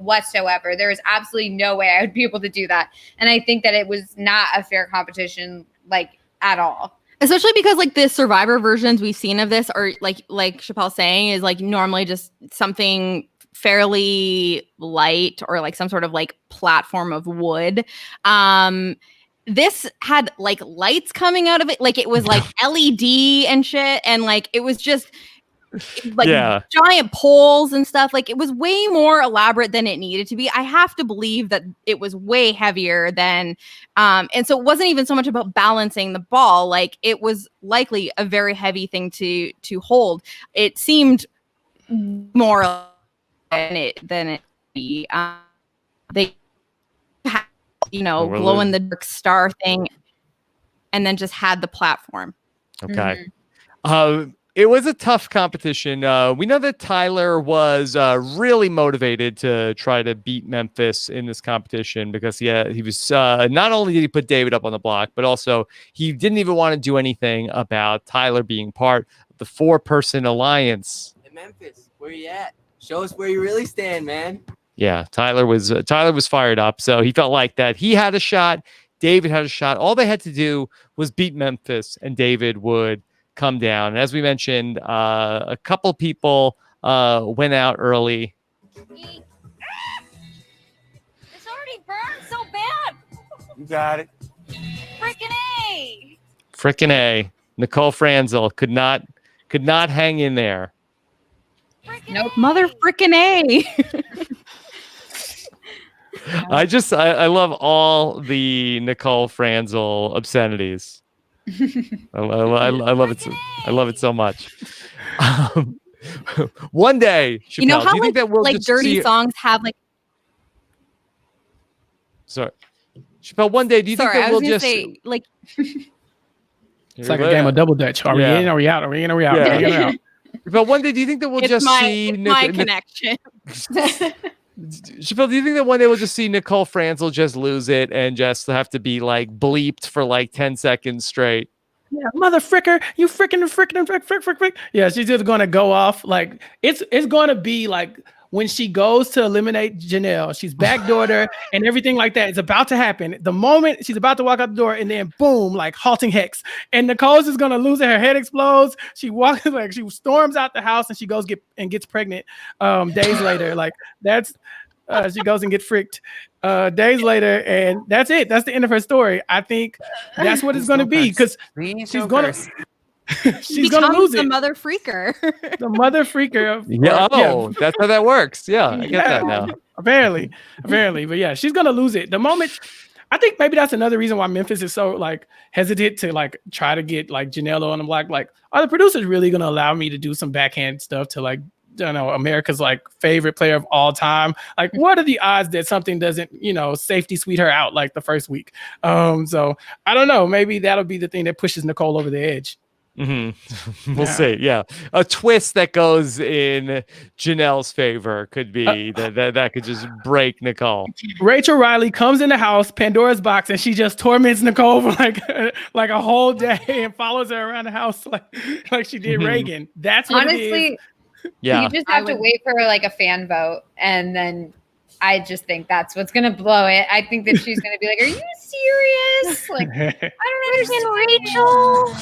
whatsoever. There is absolutely no way I would be able to do that. And I think that it was not a fair competition at all. Especially because the Survivor versions we've seen of this are like Chappell's saying is normally just something fairly light or some sort of platform of wood. This had lights coming out of it, it was LED and shit, and it was just giant poles and stuff. It was way more elaborate than it needed to be. I have to believe that it was way heavier than and so it wasn't even so much about balancing the ball. It was likely a very heavy thing to hold. It seemed more than it they had, glow in the dark star thing, and then just had the platform. Okay. It was a tough competition. We know that Tyler was really motivated to try to beat Memphis in this competition because he was not only did he put David up on the block, but also he didn't even want to do anything about Tyler being part of the 4-person alliance. Hey, Memphis, where you at? Show us where you really stand, man. Yeah, Tyler was fired up, so he felt like that he had a shot. David had a shot. All they had to do was beat Memphis, and David would come down. And as we mentioned, a couple people went out early. burns so bad. You got it. Freaking A. Frickin' A. Nicole Franzel could not hang in there. Nope. Mother frickin' A. I love all the Nicole Franzel obscenities. I love it. I love it so much. One day, Chappelle, You know how do you think that we'll like just dirty see... songs have like? Sorry, Chappelle. One day, do you think that we'll just say like? It's like a game of double dutch. Are we in? Are we out? Are we in? Are we out? Yeah. Are we in or out? But one day, do you think that we'll just see my connection? Chappelle, do you think that one day we'll just see Nicole Franzel just lose it and just have to be like bleeped for like 10 seconds straight? Yeah, mother fricker, you frick. Yeah, she's just gonna go off. Like it's gonna be like when she goes to eliminate Janelle, she's backdoored her and everything like that. It's about to happen. The moment she's about to walk out the door, and then boom, like halting hex. And Nicole's is gonna lose it. Her head explodes. She walks like she storms out the house and she goes gets pregnant days later. Like that's she goes and gets fricked days later, and that's it. That's the end of her story. I think that's what it's gonna be because she's gonna. She's gonna lose it. The mother freaker. The mother freaker. That's how that works. Yeah, I get that now. Apparently, but yeah, she's gonna lose it. The moment, I think maybe that's another reason why Memphis is so like hesitant to like try to get like Janelle on the block. Like, are the producers really gonna allow me to do some backhand stuff to like, I don't know, America's like favorite player of all time? Like, what are the odds that something doesn't, safety sweet her out like the first week? So I don't know. Maybe that'll be the thing that pushes Nicole over the edge. Mm-hmm. We'll see. Yeah, a twist that goes in Janelle's favor could be that could just break Nicole. Rachel Riley comes in the house, Pandora's box, and she just torments Nicole for like a whole day and follows her around the house like she did Reagan. That's what honestly. It is. Yeah, you just have to wait for like a fan vote, and then I just think that's what's gonna blow it. I think that she's gonna be like, "Are you serious? Like, I don't understand, Rachel."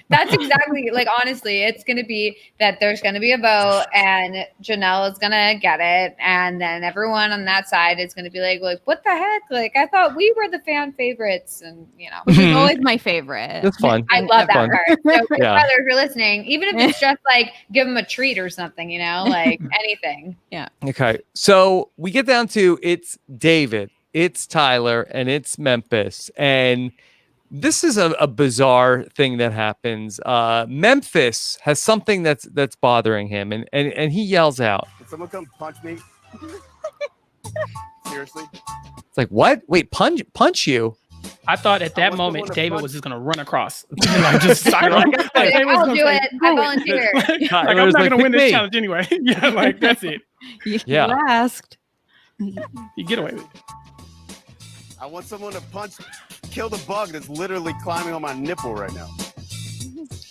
That's exactly like honestly, it's gonna be that there's gonna be a vote, and Janelle is gonna get it, and then everyone on that side is gonna be like, "What the heck? Like, I thought we were the fan favorites," and which is always my favorite. That's fun. I love that part. So, brother, if you're listening, even if it's just like give them a treat or something, like anything. Yeah. Okay, so we get down to it's David, it's Tyler, and it's Memphis, and this is a bizarre thing that happens. Memphis has something that's bothering him, and he yells out. Did someone come punch me? Seriously? It's like, what? Wait, punch you? I thought at that moment David was just gonna run across, like just I'll do it. I volunteer. Like, I'm not gonna win this challenge anyway. Yeah, like that's it. You asked. You get away with it. I want someone to kill the bug that's literally climbing on my nipple right now.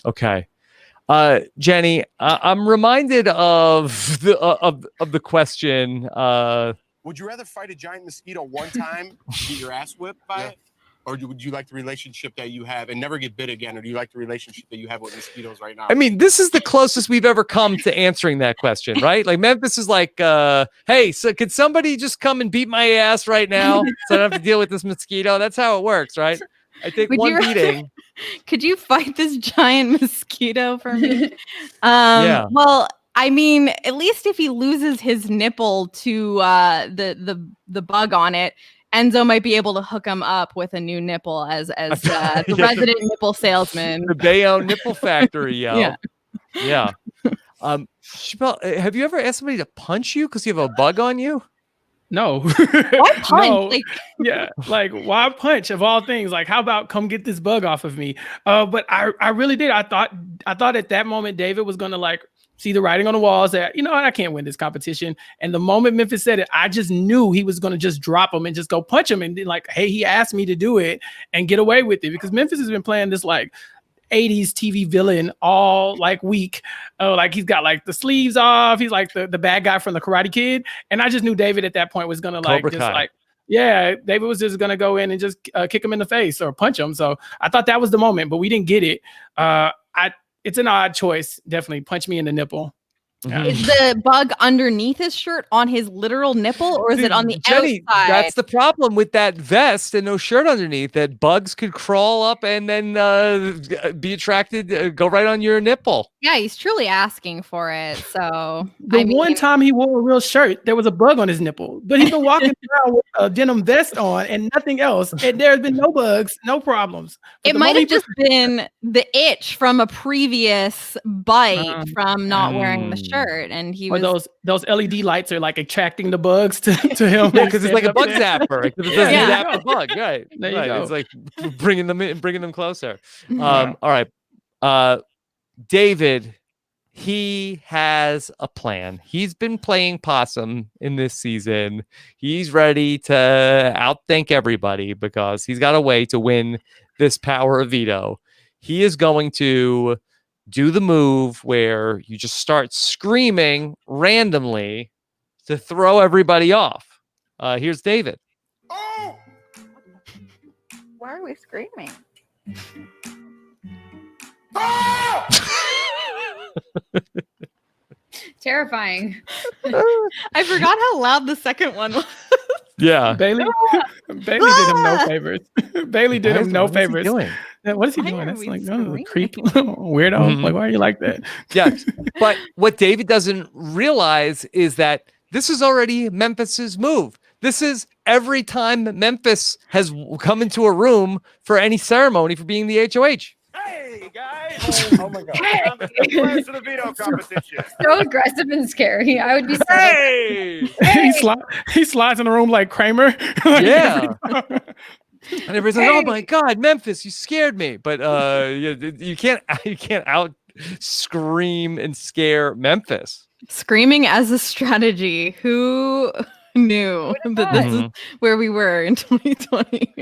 Okay. Jenny, I'm reminded of the question. Would you rather fight a giant mosquito one time, get your ass whipped by it? Or would you like the relationship that you have and never get bit again? Or do you like the relationship that you have with mosquitoes right now? I mean, this is the closest we've ever come to answering that question, right? Like Memphis is like, hey, so could somebody just come and beat my ass right now so I don't have to deal with this mosquito? That's how it works, right? I think one beating. Could you fight this giant mosquito for me? Yeah. Well, I mean, at least if he loses his nipple to the bug on it, Enzo might be able to hook him up with a new nipple as the resident nipple salesman. The Bayonne Nipple Factory, yo. Yeah. Chappelle, have you ever asked somebody to punch you because you have a bug on you? No. Why punch? No. Like why punch of all things? Like, how about come get this bug off of me? But I really did. I thought at that moment David was gonna like see the writing on the walls that, I can't win this competition. And the moment Memphis said it, I just knew he was going to just drop him and just go punch him. And like, hey, he asked me to do it and get away with it, because Memphis has been playing this like 80s TV villain all like week. Like he's got like the sleeves off. He's like the bad guy from the Karate Kid. And I just knew David at that point was going to like, just like, yeah, David was just going to go in and just kick him in the face or punch him. So I thought that was the moment, but we didn't get it. It's an odd choice. Definitely punch me in the nipple. Is the bug underneath his shirt on his literal nipple, or is it on the outside? That's the problem with that vest and no shirt underneath. That bugs could crawl up and then be attracted, go right on your nipple. Yeah, he's truly asking for it. So one time he wore a real shirt, there was a bug on his nipple, but he's been walking around with a denim vest on and nothing else, and there's been no bugs, no problems. It might have just been the itch from a previous bite from not wearing the shirt, and he was those LED lights are like attracting the bugs to him. Yeah, because it's like a bug zapper. It doesn't zap the bug, right? There you go. It's like bringing them closer. All right, David. He has a plan. He's been playing possum in this season. He's ready to outthink everybody because he's got a way to win this power of veto. He is going to do the move where you just start screaming randomly to throw everybody off. Here's David. Oh! Why are we screaming? Oh! Terrifying. I forgot how loud the second one was. Yeah. Bailey did him no favors. Bailey did him no favors. What is he doing? That's like, creep, weirdo. Like, why are you like that? Yeah. But what David doesn't realize is that this is already Memphis's move. This is every time Memphis has come into a room for any ceremony for being the HOH. Hey guys! Oh my god! I'm the first of the veto competition. So aggressive and scary. I would be. Hey! He slides in the room like Kramer. Yeah. And everybody's like, "Oh my god, Memphis, you scared me!" But you can't out scream and scare Memphis. Screaming as a strategy. Who knew that this is where we were in 2020?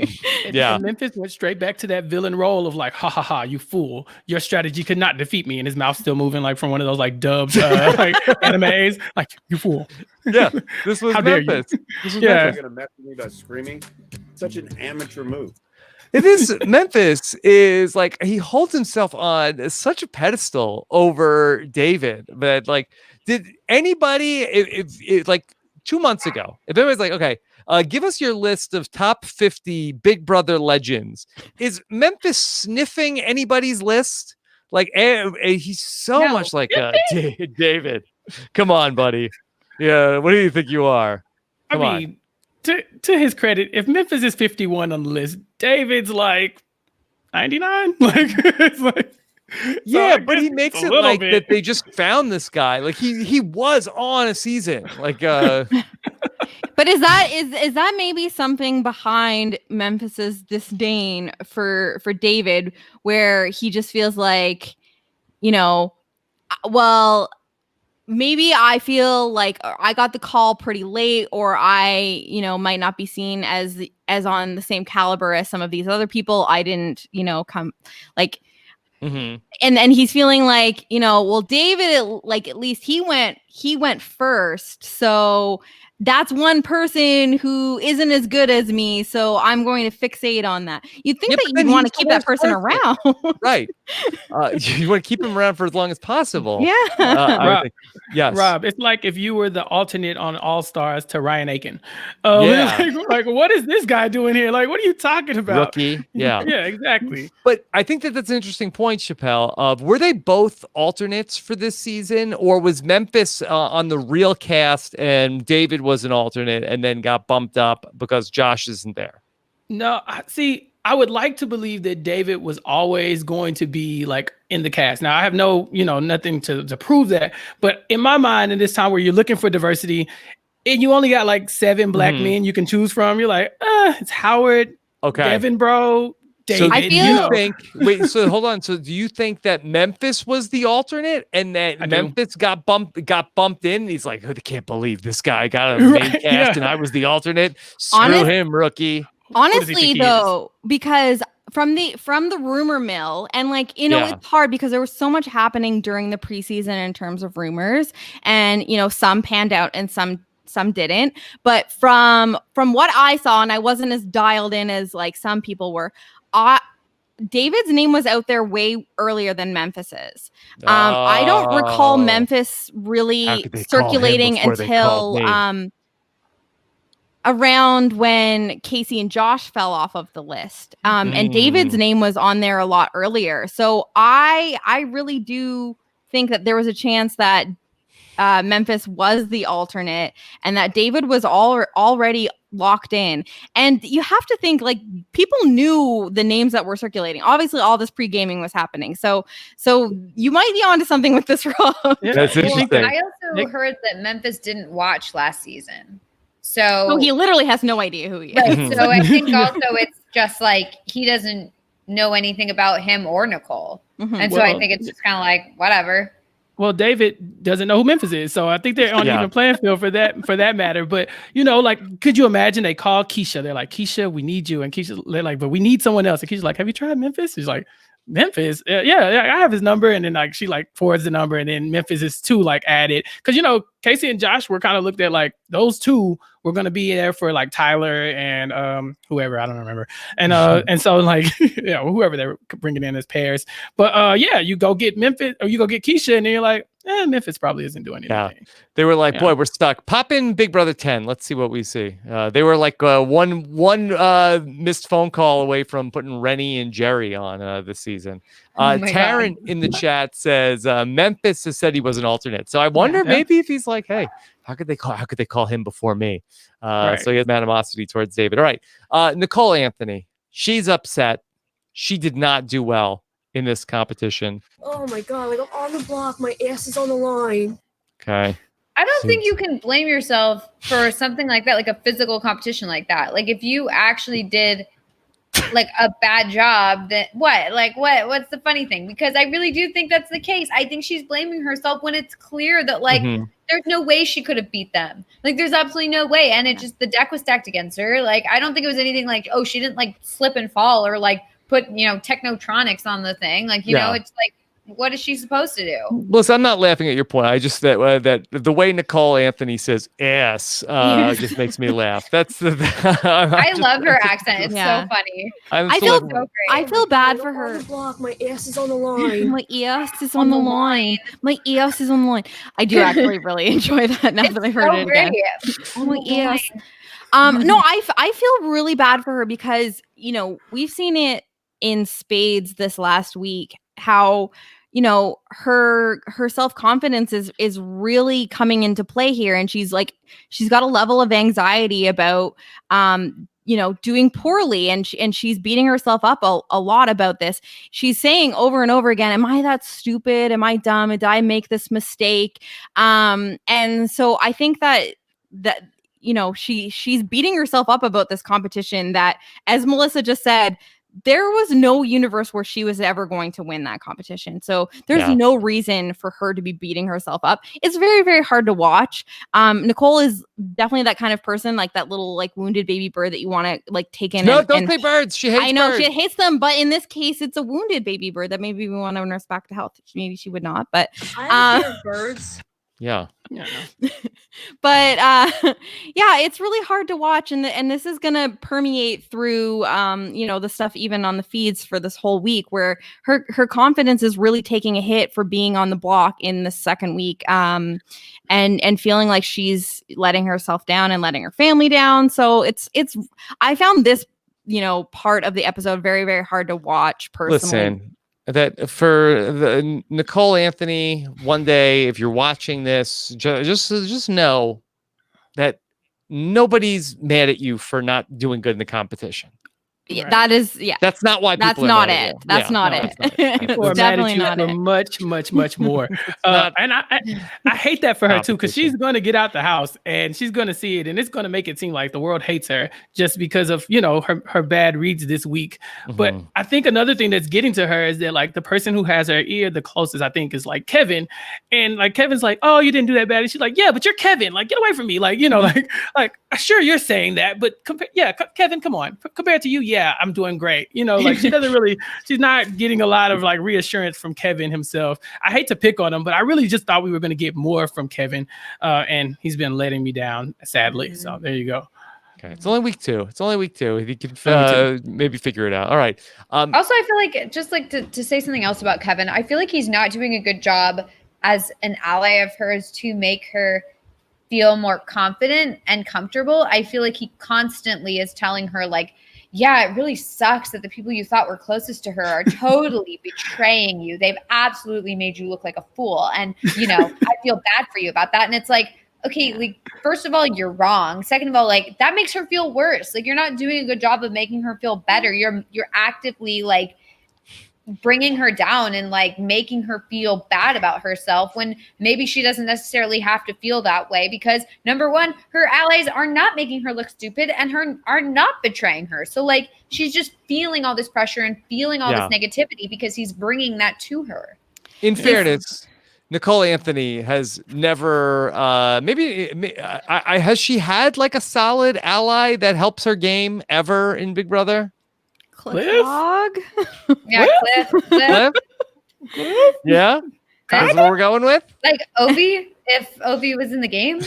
Yeah. And Memphis went straight back to that villain role of like, ha ha ha, you fool. Your strategy could not defeat me. And his mouth still moving like from one of those like dubbed like animes. Like, you fool. Yeah. This was Memphis. This was Memphis. Gonna mess with me by screaming. Such an amateur move. It is. Memphis is like, he holds himself on such a pedestal over David. But like, did anybody, if like 2 months ago, if anybody's like, okay, give us your list of top 50 Big Brother legends, is Memphis sniffing anybody's list? Like, he's so much like David. Come on, buddy. Yeah, what do you think you are? Come on. To his credit, if Memphis is 51 on the list, David's like 99. Like, it's like. Yeah, but he makes it like that they just found this guy. Like he was on a season. Like But is that maybe something behind Memphis's disdain for David, where he just feels like, well, maybe I feel like I got the call pretty late, or I, might not be seen as on the same caliber as some of these other people. I didn't, come like. Mm-hmm. And he's feeling like, well, David, like, at least he went first. So that's one person who isn't as good as me. So I'm going to fixate on that. You'd think that you want to keep that person around. Right. You want to keep him around for as long as possible. Yeah. Yes. Rob, it's like if you were the alternate on All Stars to Ryan Aiken. Like, what is this guy doing here? Like, what are you talking about? Rookie. Yeah. Yeah, exactly. But I think that's an interesting point, Chappelle. Were they both alternates for this season, or was Memphis on the real cast and David was an alternate and then got bumped up because Josh isn't there? No, I would like to believe that David was always going to be like in the cast. Now I have nothing to prove that, but in my mind, in this time where you're looking for diversity and you only got like 7 black men you can choose from, you're like, it's Howard, Devin, bro, David. So hold on. So do you think that Memphis was the alternate and that Memphis got bumped in? And he's like, I can't believe this guy got a main cast and I was the alternate. Screw him, rookie. Honestly, though, because from the rumor mill, and like, it's hard because there was so much happening during the preseason in terms of rumors, and some panned out and some didn't. But from what I saw, and I wasn't as dialed in as like some people were, David's name was out there way earlier than Memphis's. I don't recall Memphis really circulating until around when Casey and Josh fell off of the list. And David's name was on there a lot earlier. So I really do think that there was a chance that Memphis was the alternate and that David was already locked in. And you have to think, like, people knew the names that were circulating. Obviously, all this pre-gaming was happening. So you might be onto something with this role. That's interesting. I also heard that Memphis didn't watch last season. So he literally has no idea who he is. Right. So I think also it's just like he doesn't know anything about him or Nicole. And so I think it's just kind of like, whatever. Well, David doesn't know who Memphis is, so I think they're on even playing field for that matter. But like, could you imagine they call Keisha? They're like, Keisha, we need you, and Keisha, they're like, but we need someone else. And Keisha's like, have you tried Memphis? He's like, Memphis, yeah, I have his number, and then like she like forwards the number, and then Memphis is too like added because Casey and Josh were kind of looked at like those two were going to be there for like Tyler and whoever, I don't remember, and so like whoever they were bringing in as pairs, but you go get Memphis or you go get Keisha, and then you're like, Memphis probably isn't doing anything. Yeah. They were like, boy, we're stuck. Pop in Big Brother 10. Let's see what we see. They were like one missed phone call away from putting Rennie and Jerry on this season. Taryn in the chat says Memphis has said he was an alternate. So I wonder maybe if he's like, hey, how could they call him before me? So he has animosity towards David. All right. Nicole Anthony, she's upset. She did not do well in this competition. Oh my God, like I'm on the block, my ass is on the line. Okay. I don't think you can blame yourself for something like that, like a physical competition like that. Like if you actually did like a bad job, then what's the funny thing? Because I really do think that's the case. I think she's blaming herself when it's clear that like there's no way she could have beat them. Like there's absolutely no way. And it just, the deck was stacked against her. Like, I don't think it was anything like, oh, she didn't like slip and fall or like put, technotronics on the thing. Like, you know, it's like, what is she supposed to do? Listen, I'm not laughing at your point. I just that the way Nicole Anthony says "ass" just makes me laugh. That's the. I love her accent. It's so funny. I feel bad for her. Block, my ass is on the line. My ass is on the line. My ass is on the line. I do actually really enjoy that now that I've heard it again. Oh my ass. No, I feel really bad for her because we've seen it in spades this last week. How her self-confidence is really coming into play here, and she's got a level of anxiety about doing poorly, and she's beating herself up a lot about this. She's saying over and over again, am I that stupid? Am I dumb? Did I make this mistake? And so I think that she's beating herself up about this competition that, as Melissa just said, there was no universe where she was ever going to win that competition. So there's no reason for her to be beating herself up. It's very, very hard to watch. Nicole is definitely that kind of person, like that little like wounded baby bird that you want to like take in. No, don't say birds. She hates birds. I know she hates them, but in this case, it's a wounded baby bird that maybe we want to nurse back to health. Maybe she would not, but I don't care birds. Yeah. But it's really hard to watch, and this is gonna permeate through the stuff even on the feeds for this whole week, where her confidence is really taking a hit for being on the block in the second week, and feeling like she's letting herself down and letting her family down. So it's I found this part of the episode very, very hard to watch personally. Listen, that for the Nicole Anthony, one day, if you're watching this, just know that nobody's mad at you for not doing good in the competition. Yeah, that is, that's not why people that's not it. That's not it. People are mad at you for much more. And I hate that for her too, because she's going to get out the house and she's going to see it, and it's going to make it seem like the world hates her just because of her bad reads this week. But I think another thing that's getting to her is that like the person who has her ear the closest, I think, is like Kevin, and like Kevin's like, oh, you didn't do that bad, and she's like, yeah, but you're Kevin, like get away from me, like like sure you're saying that, but Kevin, come on, compared to you, yeah, I'm doing great. Like she's not getting a lot of like reassurance from Kevin himself. I hate to pick on him, but I really just thought we were going to get more from Kevin. And he's been letting me down, sadly. So there you go. Okay, it's only week 2. It's only week 2. If you can maybe figure it out. All right. Also, I feel like just like to say something else about Kevin, I feel like he's not doing a good job as an ally of hers to make her feel more confident and comfortable. I feel like he constantly is telling her like, yeah, it really sucks that the people you thought were closest to her are totally betraying you. They've absolutely made you look like a fool. And, you know, I feel bad for you about that. And it's like, okay, like, first of all, you're wrong. Second of all, like, that makes her feel worse. Like, you're not doing a good job of making her feel better. You're actively like bringing her down and like making her feel bad about herself when maybe she doesn't necessarily have to feel that way, because number one, her allies are not making her look stupid and are not betraying her. So like, she's just feeling all this pressure and feeling all this negativity because he's bringing that to her. In fairness, Nicole Anthony has never has she had like a solid ally that helps her game ever in Big Brother? Cliff? Yeah, Cliff. Yeah, that's what we're going with. Like Ovi, if Ovi was in the game.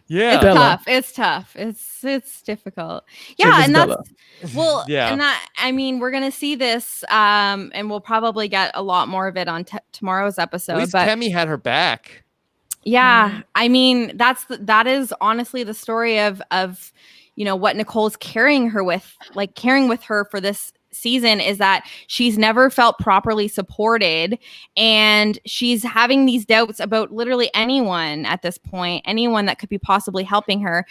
Yeah, it's tough. It's difficult. Yeah, and that's and that, I mean, we're gonna see this, and we'll probably get a lot more of it on tomorrow's episode. At least but Kemi had her back. Yeah, I mean, that is honestly the story of you know what Nicole's carrying with her for this season, is that she's never felt properly supported, and she's having these doubts about literally anyone at this point, anyone that could be possibly helping her.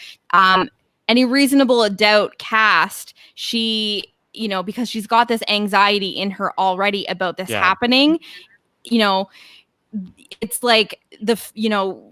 Any reasonable doubt cast, she, you know, because she's got this anxiety in her already about this happening, you know. It's like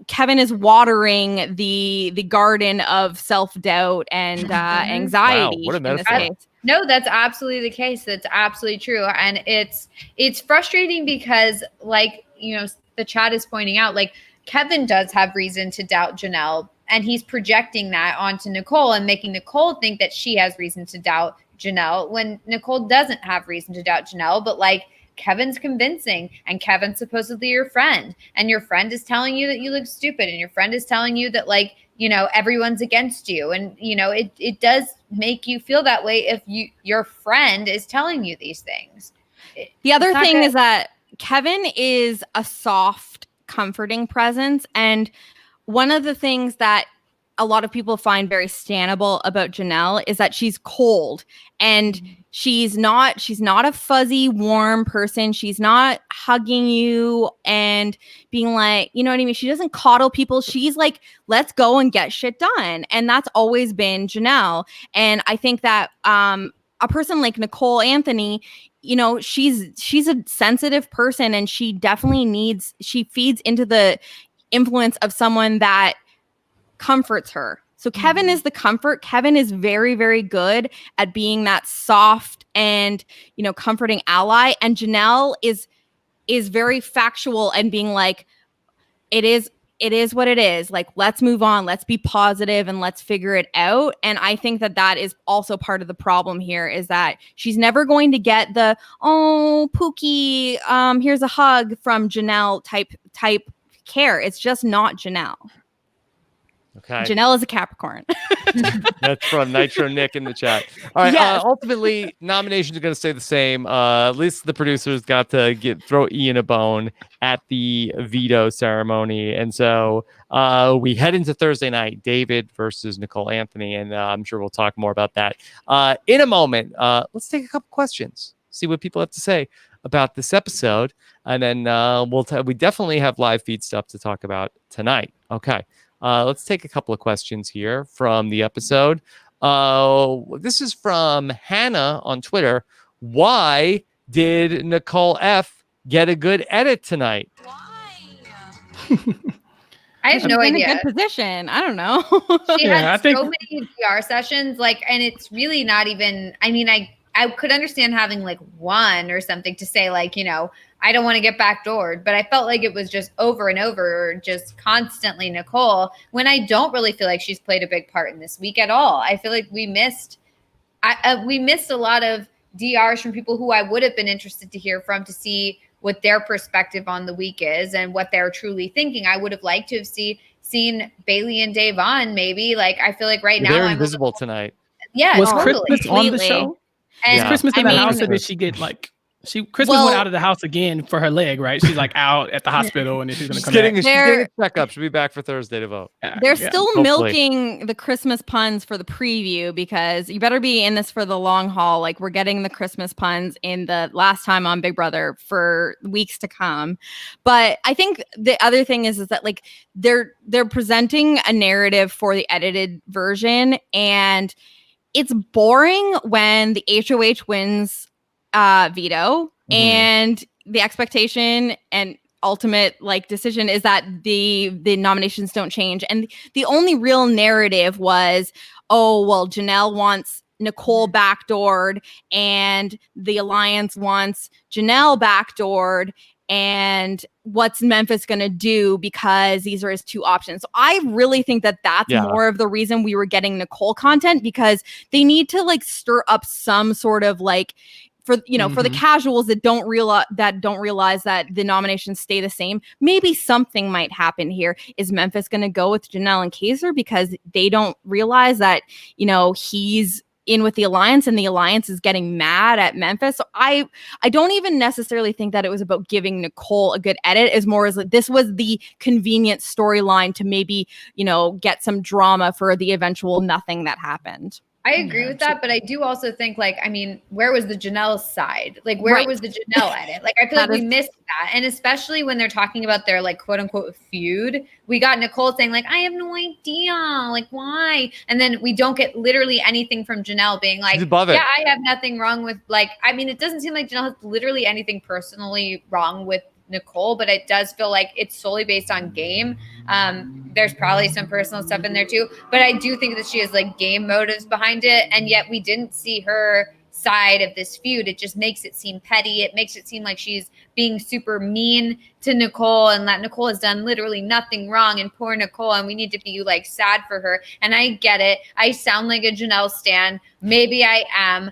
Kevin is watering the garden of self-doubt and anxiety. Wow, what a metaphor. No, that's absolutely the case. That's absolutely true. And it's frustrating because, like, you know, the chat is pointing out, like, Kevin does have reason to doubt Janelle, and he's projecting that onto Nicole and making Nicole think that she has reason to doubt Janelle when Nicole doesn't have reason to doubt Janelle. But like, Kevin's convincing, and Kevin's supposedly your friend, and your friend is telling you that you look stupid, and your friend is telling you that, like, you know, everyone's against you. And, you know, it does make you feel that way if your friend is telling you these things. The other thing is that Kevin is a soft, comforting presence. And one of the things that a lot of people find very standable about Janelle is that she's cold, and she's not a fuzzy, warm person. She's not hugging you and being like, you know what I mean? She doesn't coddle people. She's like, let's go and get shit done. And that's always been Janelle. And I think that a person like Nicole Anthony, you know, she's a sensitive person, and she feeds into the influence of someone that comforts her. So Kevin is the comfort. Kevin is very, very good at being that soft and, you know, comforting ally. And Janelle is very factual and being like, it is what it is. Like, let's move on. Let's be positive and let's figure it out. And I think that is also part of the problem here, is that she's never going to get the, oh, Pookie, here's a hug from Janelle type care. It's just not Janelle. Okay. Janelle is a Capricorn. That's from Nitro Nick in the chat. All right. Yes. Ultimately, nominations are going to stay the same. At least the producers got to throw Ian a bone at the veto ceremony. And so we head into Thursday night, David versus Nicole Anthony. And I'm sure we'll talk more about that in a moment. Let's take a couple questions, see what people have to say about this episode. And then we definitely have live feed stuff to talk about tonight. Okay. Let's take a couple of questions here from the episode. This is from Hannah on Twitter. Why did Nicole F get a good edit tonight? Why? I have no idea. In a good position. I don't know. She had so many PR sessions, like, and it's really not even. I mean, I could understand having like one or something to say, like, you know, I don't want to get backdoored, but I felt like it was just over and over, just constantly Nicole, when I don't really feel like she's played a big part in this week at all. I feel like we missed a lot of DRs from people who I would have been interested to hear from, to see what their perspective on the week is and what they're truly thinking. I would have liked to have seen seen Bailey and Dave on. Maybe like I feel like right now they're I'm invisible tonight. Yeah, Was totally. Christmas on the show? And Is Christmas in I the mean- house, or did she get like? Christmas went out of the house again for her leg, right? She's like out at the hospital, and then she's gonna come back. She's getting a checkup. She'll be back for Thursday to vote. They're still milking the Christmas puns for the preview because you better be in this for the long haul. Like we're getting the Christmas puns in the last time on Big Brother for weeks to come. But I think the other thing is that like they're presenting a narrative for the edited version, and it's boring when the HOH wins Veto, and the expectation and ultimate like decision is that the nominations don't change. And the only real narrative was, oh well, Janelle wants Nicole backdoored and the alliance wants Janelle backdoored, and what's Memphis going to do because these are his two options. So I really think that that's more of the reason we were getting Nicole content, because they need to like stir up some sort of like, for for the casuals that don't realize that the nominations stay the same, maybe something might happen here. Is Memphis going to go with Janelle and Kaiser because they don't realize that he's in with the alliance and the alliance is getting mad at Memphis? So I don't even necessarily think that it was about giving Nicole a good edit, as more as like this was the convenient storyline to maybe get some drama for the eventual nothing that happened. I agree with that, but I do also think, like, I mean, where was the Janelle side? Like, where was the Janelle edit? Like, I feel like we missed that. And especially when they're talking about their, like, quote unquote feud, we got Nicole saying, like, I have no idea. Like, why? And then we don't get literally anything from Janelle being like, yeah, I have nothing wrong with, like, I mean, it doesn't seem like Janelle has literally anything personally wrong with Nicole, but it does feel like it's solely based on game. There's probably some personal stuff in there too, but I do think that she has like game motives behind it, and yet we didn't see her side of this feud. It just makes it seem petty. It makes it seem like she's being super mean to Nicole, and that Nicole has done literally nothing wrong, and poor Nicole, and we need to be like sad for her. And I get it. I sound like a Janelle stan. Maybe I am.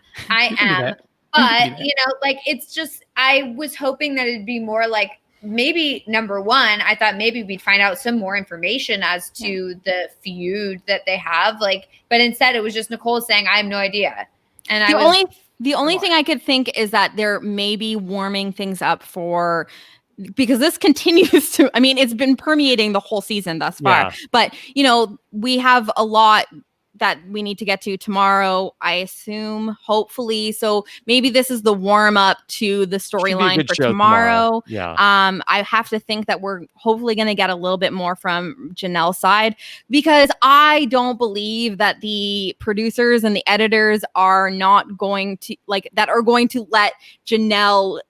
But, like, it's just, I was hoping that it'd be more like, maybe number one, I thought maybe we'd find out some more information as to the feud that they have. Like, but instead it was just Nicole saying, I have no idea. And the only thing I could think is that they're maybe warming things up because this continues to, I mean, it's been permeating the whole season thus far, but we have a lot that we need to get to tomorrow, I assume, hopefully. So maybe this is the warm up to the storyline for tomorrow. Yeah. I have to think that we're hopefully going to get a little bit more from Janelle's side, because I don't believe that the producers and the editors are not going to let Janelle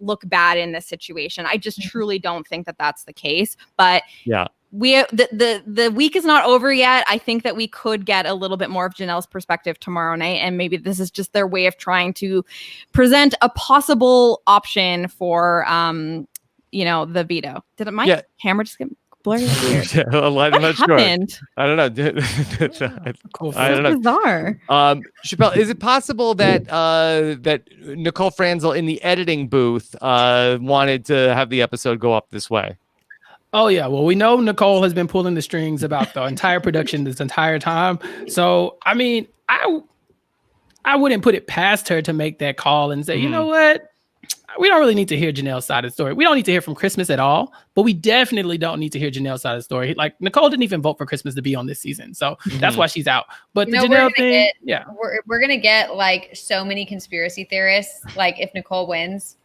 look bad in this situation. I just truly don't think that that's the case. But yeah. The week is not over yet. I think that we could get a little bit more of Janelle's perspective tomorrow night, and maybe this is just their way of trying to present a possible option for the veto. Did my camera just get blurry? I'm not sure. I don't know. I don't know. Bizarre. Chappell, is it possible that that Nicole Franzel in the editing booth wanted to have the episode go up this way? Oh, yeah. Well, we know Nicole has been pulling the strings about the entire production this entire time. So, I mean, I wouldn't put it past her to make that call and say, you know what? We don't really need to hear Janelle's side of the story. We don't need to hear from Christmas at all, but we definitely don't need to hear Janelle's side of the story. Like, Nicole didn't even vote for Christmas to be on this season. So that's why she's out. But the Janelle thing, we're going to get like so many conspiracy theorists. Like if Nicole wins,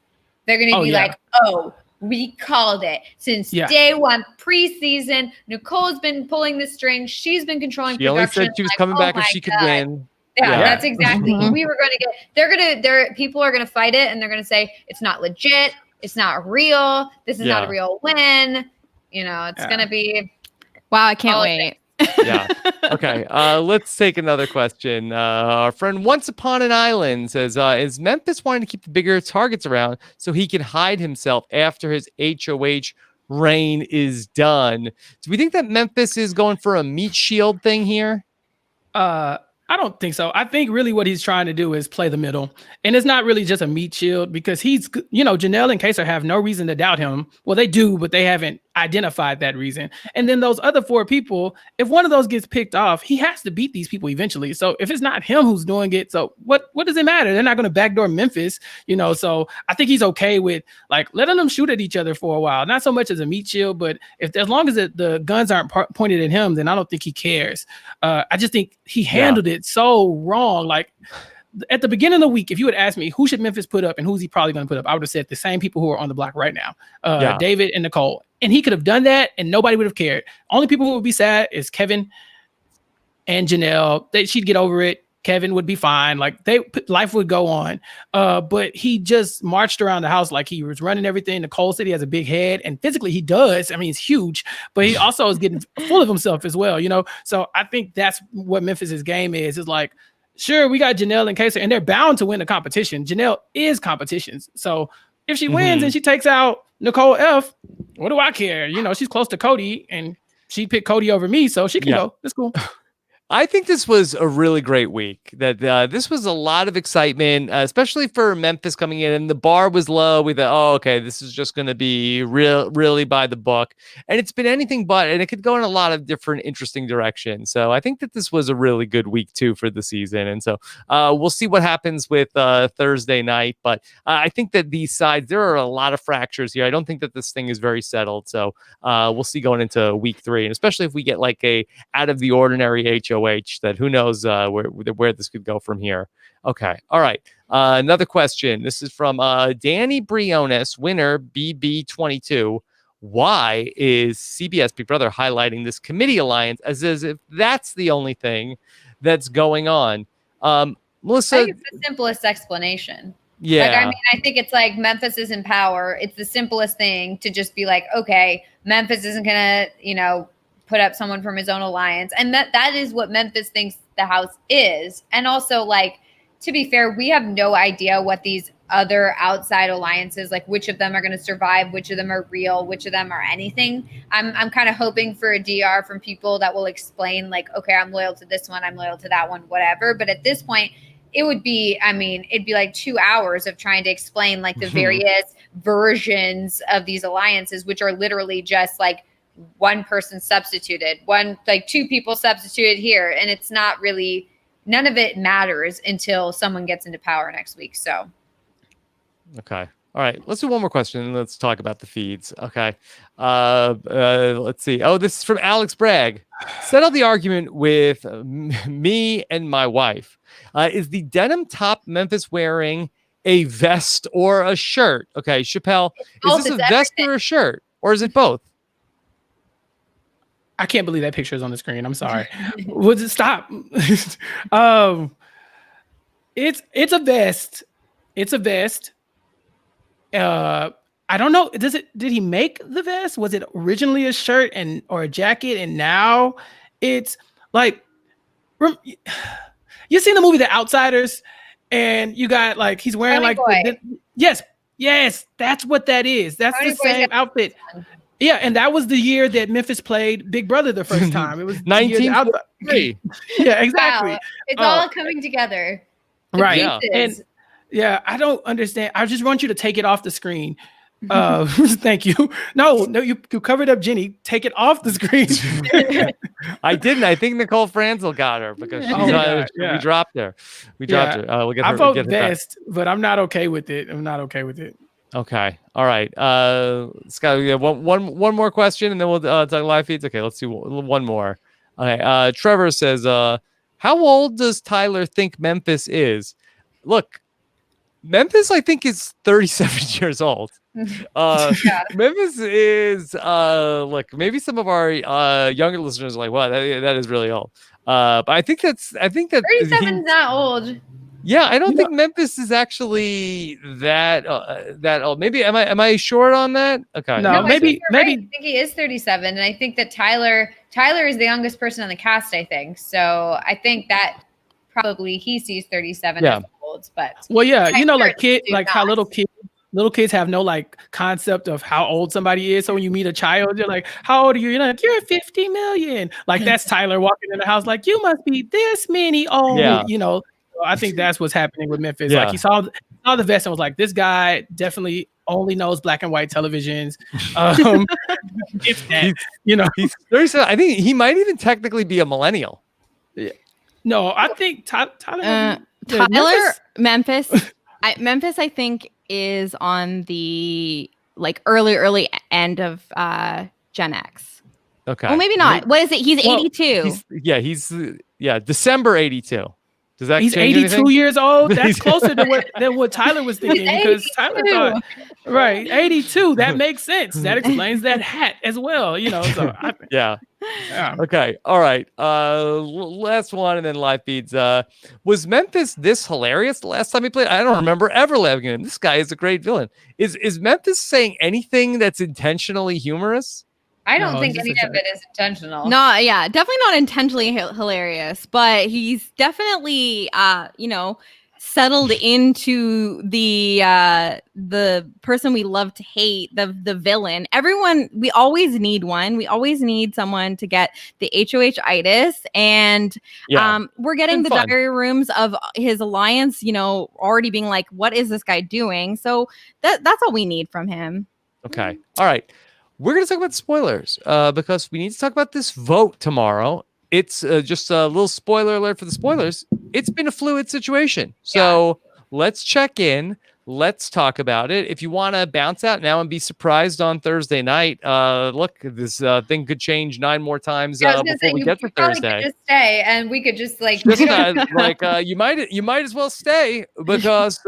they're going to be like, oh, we called it since day one, preseason. Nicole's been pulling the strings. She's been controlling production. She only said she was coming back if she could win. Yeah, that's exactly. We were going to get. People are going to fight it, and they're going to say it's not legit. It's not real. This is not a real win. It's going to be. Wow, I can't wait. Yeah. Okay. Let's take another question. Our friend Once Upon an Island says, is Memphis wanting to keep the bigger targets around so he can hide himself after his HOH reign is done? Do we think that Memphis is going for a meat shield thing here? I don't think so. I think really what he's trying to do is play the middle. And it's not really just a meat shield, because he's, Janelle and Kaiser have no reason to doubt him. Well, they do, but they haven't identified that reason. And then those other 4 people, if one of those gets picked off, he has to beat these people eventually. So if it's not him who's doing it, so what does it matter? They're not going to backdoor Memphis, so I think he's okay with like letting them shoot at each other for a while. Not so much as a meat shield, but as long as the guns aren't pointed at him, then I don't think he cares. I just think he handled it so wrong. Like at the beginning of the week, if you had asked me who should Memphis put up and who's he probably going to put up, I would have said the same people who are on the block right now, David and Nicole. And he could have done that and nobody would have cared. Only people who would be sad is Kevin and Janelle. She'd get over it. Kevin would be fine. Like life would go on. But he just marched around the house like he was running everything. Nicole said he has a big head, and physically he does. I mean, he's huge, but he also is getting full of himself as well, So I think that's what Memphis's game is like, sure, we got Janelle and Kayser, and they're bound to win the competition. Janelle is competitions. So if she wins and she takes out Nicole F, what do I care? She's close to Cody, and she picked Cody over me, so she can go. That's cool. I think this was a really great week. That this was a lot of excitement, especially for Memphis coming in. And the bar was low. We thought, oh, okay, this is just going to be really by the book. And it's been anything but. And it could go in a lot of different interesting directions. So I think that this was a really good week too for the season. And so we'll see what happens with Thursday night. But I think that these sides, there are a lot of fractures here. I don't think that this thing is very settled. So we'll see going into week 3, and especially if we get like a out of the ordinary HOH, that who knows where this could go from here. Okay. All right. Another question. This is from Danny Briones, winner BB22. Why is CBS Big Brother highlighting this committee alliance as if that's the only thing that's going on? Melissa, I think it's the simplest explanation. Yeah. I think it's like Memphis is in power. It's the simplest thing to just be like, okay, Memphis isn't going to, put up someone from his own alliance. And that is what Memphis thinks the house is. And also, like, to be fair, we have no idea what these other outside alliances, like which of them are going to survive, which of them are real, which of them are anything. I'm kind of hoping for a DR from people that will explain like, okay, I'm loyal to this one, I'm loyal to that one, whatever. But at this point, it would be, it'd be like 2 hours of trying to explain like the various versions of these alliances, which are literally just like one person substituted, 2 people substituted here. And it's not really, none of it matters until someone gets into power next week. So. Okay. All right. Let's do one more question and let's talk about the feeds. Okay. Let's see. Oh, this is from Alex Bragg. Settle the argument with me and my wife. Is the denim top Memphis wearing a vest or a shirt? Okay, Chappelle, is this a vest or a shirt? Or is it both? I can't believe that picture is on the screen. I'm sorry. Would it stop? It's a vest. It's a vest. I don't know. Did he make the vest? Was it originally a shirt or a jacket? And now it's like, you seen the movie The Outsiders, and you got like, he's wearing yes, that's what that is. That's the same outfit. Yeah, and that was the year that Memphis played Big Brother the first time. It was 1943. Yeah, exactly. Wow. It's all coming together. Right. Yeah. And yeah, I don't understand. I just want you to take it off the screen. Thank you. No, you covered up Jenny. Take it off the screen. I didn't. I think Nicole Franzel got her because we dropped her. We dropped her. We'll get her. I vote best, but I'm not okay with it. Okay. All right. Scott, one more question, and then we'll talk live feeds. Okay, let's do one more. Okay. Trevor says, how old does Tyler think Memphis is? Look, Memphis, I think, is 37 years old. Memphis is look, maybe some of our younger listeners are like, wow, that is really old. But I think that 37 is not old. Yeah, I don't think Memphis is actually that old. Maybe am I short on that? Okay. No, maybe. I think he is 37, and I think that Tyler is the youngest person on the cast, I think. So I think that probably he sees 37 as old, but like kids, like how little kids have no like concept of how old somebody is. So when you meet a child, you're like, how old are you? You're like, you're 50 million. Like that's Tyler walking in the house like, you must be this many old, I think that's what's happening with Memphis. Like he saw the vest and was like, this guy definitely only knows black and white televisions. It's that, I think he might even technically be a millennial. Yeah. No, I think Tyler. Memphis. Memphis, I think, is on the early end of Gen X. Okay. Oh, maybe not. What is it? He's 82. He's December 82. Does that He's change 82 anything? years old. That's closer than what Tyler was thinking, because Tyler thought, right, 82. That makes sense. That explains that hat as well. So yeah. Okay. All right. Last one, and then live feeds. Was Memphis this hilarious the last time he played? I don't remember ever laughing at him. This guy is a great villain. Is Memphis saying anything that's intentionally humorous? I don't think any of it is intentional. No, yeah, definitely not intentionally hilarious, but he's definitely, settled into the person we love to hate, the villain. Everyone, we always need one. We always need someone to get the HOH-itis, and we're getting the diary rooms of his alliance, already being like, what is this guy doing? So that's all we need from him. Okay. All right. We're going to talk about spoilers because we need to talk about this vote tomorrow. It's just a little spoiler alert for the spoilers. It's been a fluid situation. So let's check in. Let's talk about it. If you want to bounce out now and be surprised on Thursday night, look, this thing could change 9 more times before we get to Thursday. Could just stay, and we could just you might as well stay, because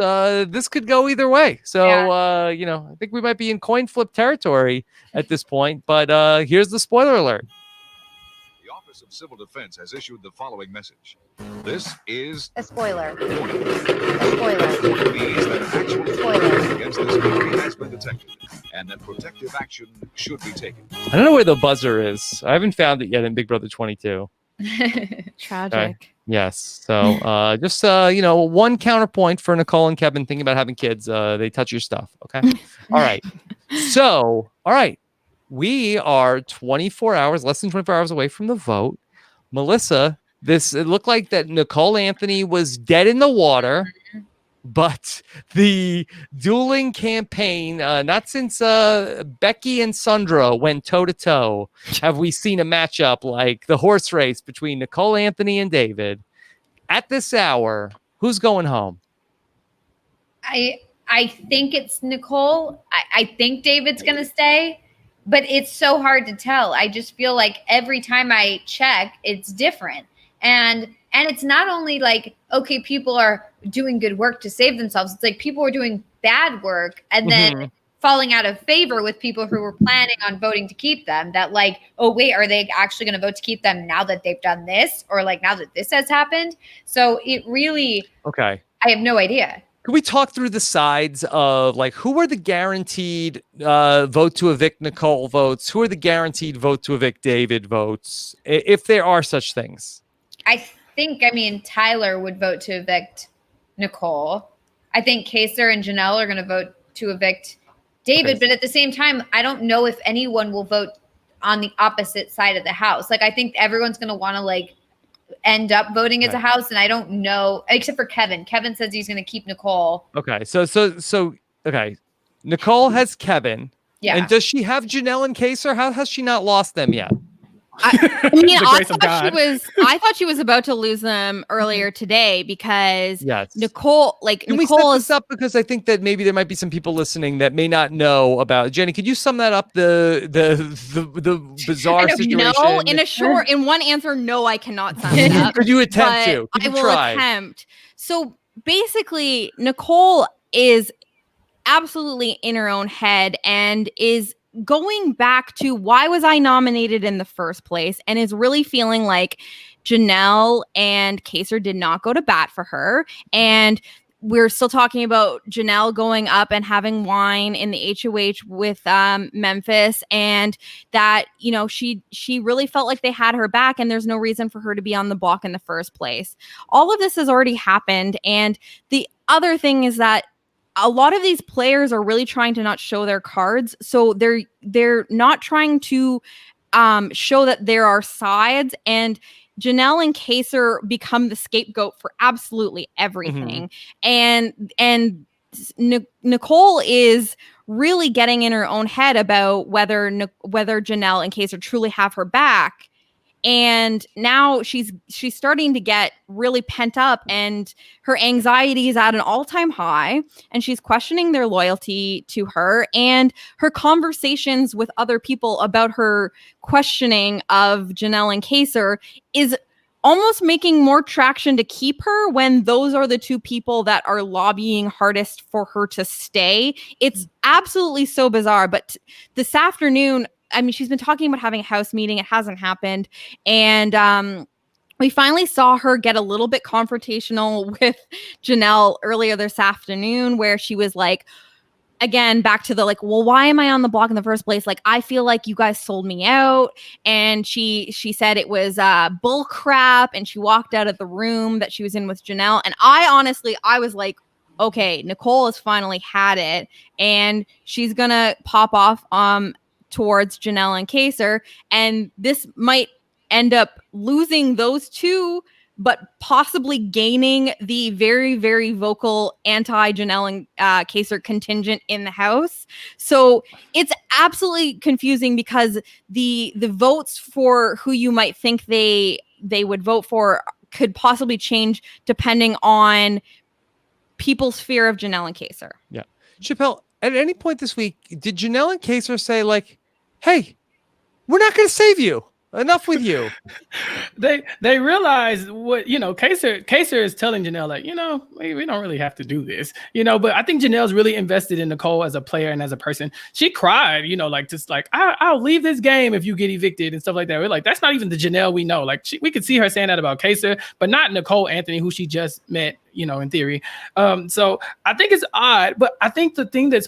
this could go either way. So I think we might be in coin flip territory at this point. But here's the spoiler alert. The Office of Civil Defense has issued the following message. This is a spoiler. Warning. A spoiler. Warning means that an actual spoiler against this country has been detected, and that protective action should be taken. I don't know where the buzzer is. I haven't found it yet in Big Brother 22. Tragic. Okay. Yes. So just one counterpoint for Nicole and Kevin thinking about having kids. They touch your stuff. Okay. All right. So, all right. We are less than 24 hours away from the vote. Melissa, it looked like that Nicole Anthony was dead in the water, but the dueling campaign, not since Becky and Sandra went toe-to-toe, have we seen a matchup like the horse race between Nicole Anthony and David. At this hour, who's going home? I think it's Nicole. I think David's going to stay. But it's so hard to tell. I just feel like every time I check, it's different. And it's not only like, okay, people are doing good work to save themselves. It's like people are doing bad work and then falling out of favor with people who were planning on voting to keep them. That like, oh, wait, are they actually going to vote to keep them now that they've done this? Or like now that this has happened? So it really, I have no idea. Can we talk through the sides of like who are the guaranteed vote to evict Nicole votes? Who are the guaranteed vote to evict David votes? If there are such things. I mean, Tyler would vote to evict Nicole. I think Kaser and Janelle are going to vote to evict David. But at the same time, I don't know if anyone will vote on the opposite side of the house. Like, I think everyone's going to want to end up voting as a house, and I don't know, except for Kevin. Kevin says he's going to keep Nicole. Okay, so Nicole has Kevin. Yeah. And does she have Janelle and Kaser? How has she not lost them yet? I thought she was about to lose them earlier today because Nicole, Can we set this up, because I think that maybe there might be some people listening that may not know about Jenny. Could you sum that up? The bizarre situation. No, in one answer, no, I cannot sum it up. Could you attempt to? I will attempt. So basically, Nicole is absolutely in her own head and is going back to why was I nominated in the first place, and is really feeling like Janelle and Kaser did not go to bat for her. And we're still talking about Janelle going up and having wine in the HOH with Memphis, and that, she really felt like they had her back and there's no reason for her to be on the block in the first place. All of this has already happened. And the other thing is that a lot of these players are really trying to not show their cards. So they're not trying to show that there are sides, and Janelle and Kaser become the scapegoat for absolutely everything. And Nicole is really getting in her own head about whether Janelle and Kaser truly have her back. And now she's starting to get really pent up, and her anxiety is at an all-time high, and she's questioning their loyalty to her, and her conversations with other people about her questioning of Janelle and Kaser is almost making more traction to keep her when those are the two people that are lobbying hardest for her to stay. It's absolutely so bizarre. But this afternoon, I mean, she's been talking about having a house meeting. It hasn't happened. And we finally saw her get a little bit confrontational with Janelle earlier this afternoon, where she was like, again, back to the like, well, why am I on the block in the first place? Like, I feel like you guys sold me out. And she said it was bull crap. And she walked out of the room that she was in with Janelle. And I was like, okay, Nicole has finally had it. And she's going to pop off towards Janelle and Kaser. And this might end up losing those two, but possibly gaining the very, very vocal anti-Janelle and Kaser contingent in the House. So it's absolutely confusing, because the votes for who you might think they would vote for could possibly change depending on people's fear of Janelle and Kaser. Yeah. Chappell, at any point this week, did Janelle and Kaser say, like, hey, we're not going to save you? Enough with you. They realize what, Kaser is telling Janelle, like, we don't really have to do this, but I think Janelle's really invested in Nicole as a player and as a person. She cried, I'll leave this game if you get evicted and stuff like that. We're like, that's not even the Janelle we know. Like, we could see her saying that about Kaser, but not Nicole Anthony, who she just met, in theory. So I think it's odd, but I think the thing that's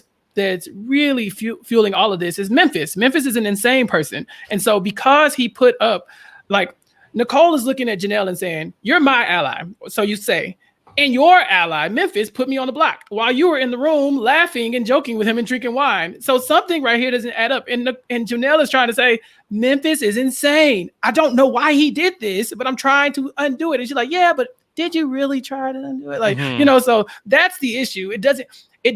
really fueling all of this is Memphis. Memphis is an insane person. And so because he put up, like, Nicole is looking at Janelle and saying, you're my ally. So you say, and your ally, Memphis, put me on the block while you were in the room laughing and joking with him and drinking wine. So something right here doesn't add up. And Janelle is trying to say, Memphis is insane. I don't know why he did this, but I'm trying to undo it. And she's like, yeah, but did you really try to undo it? Like, so that's the issue. It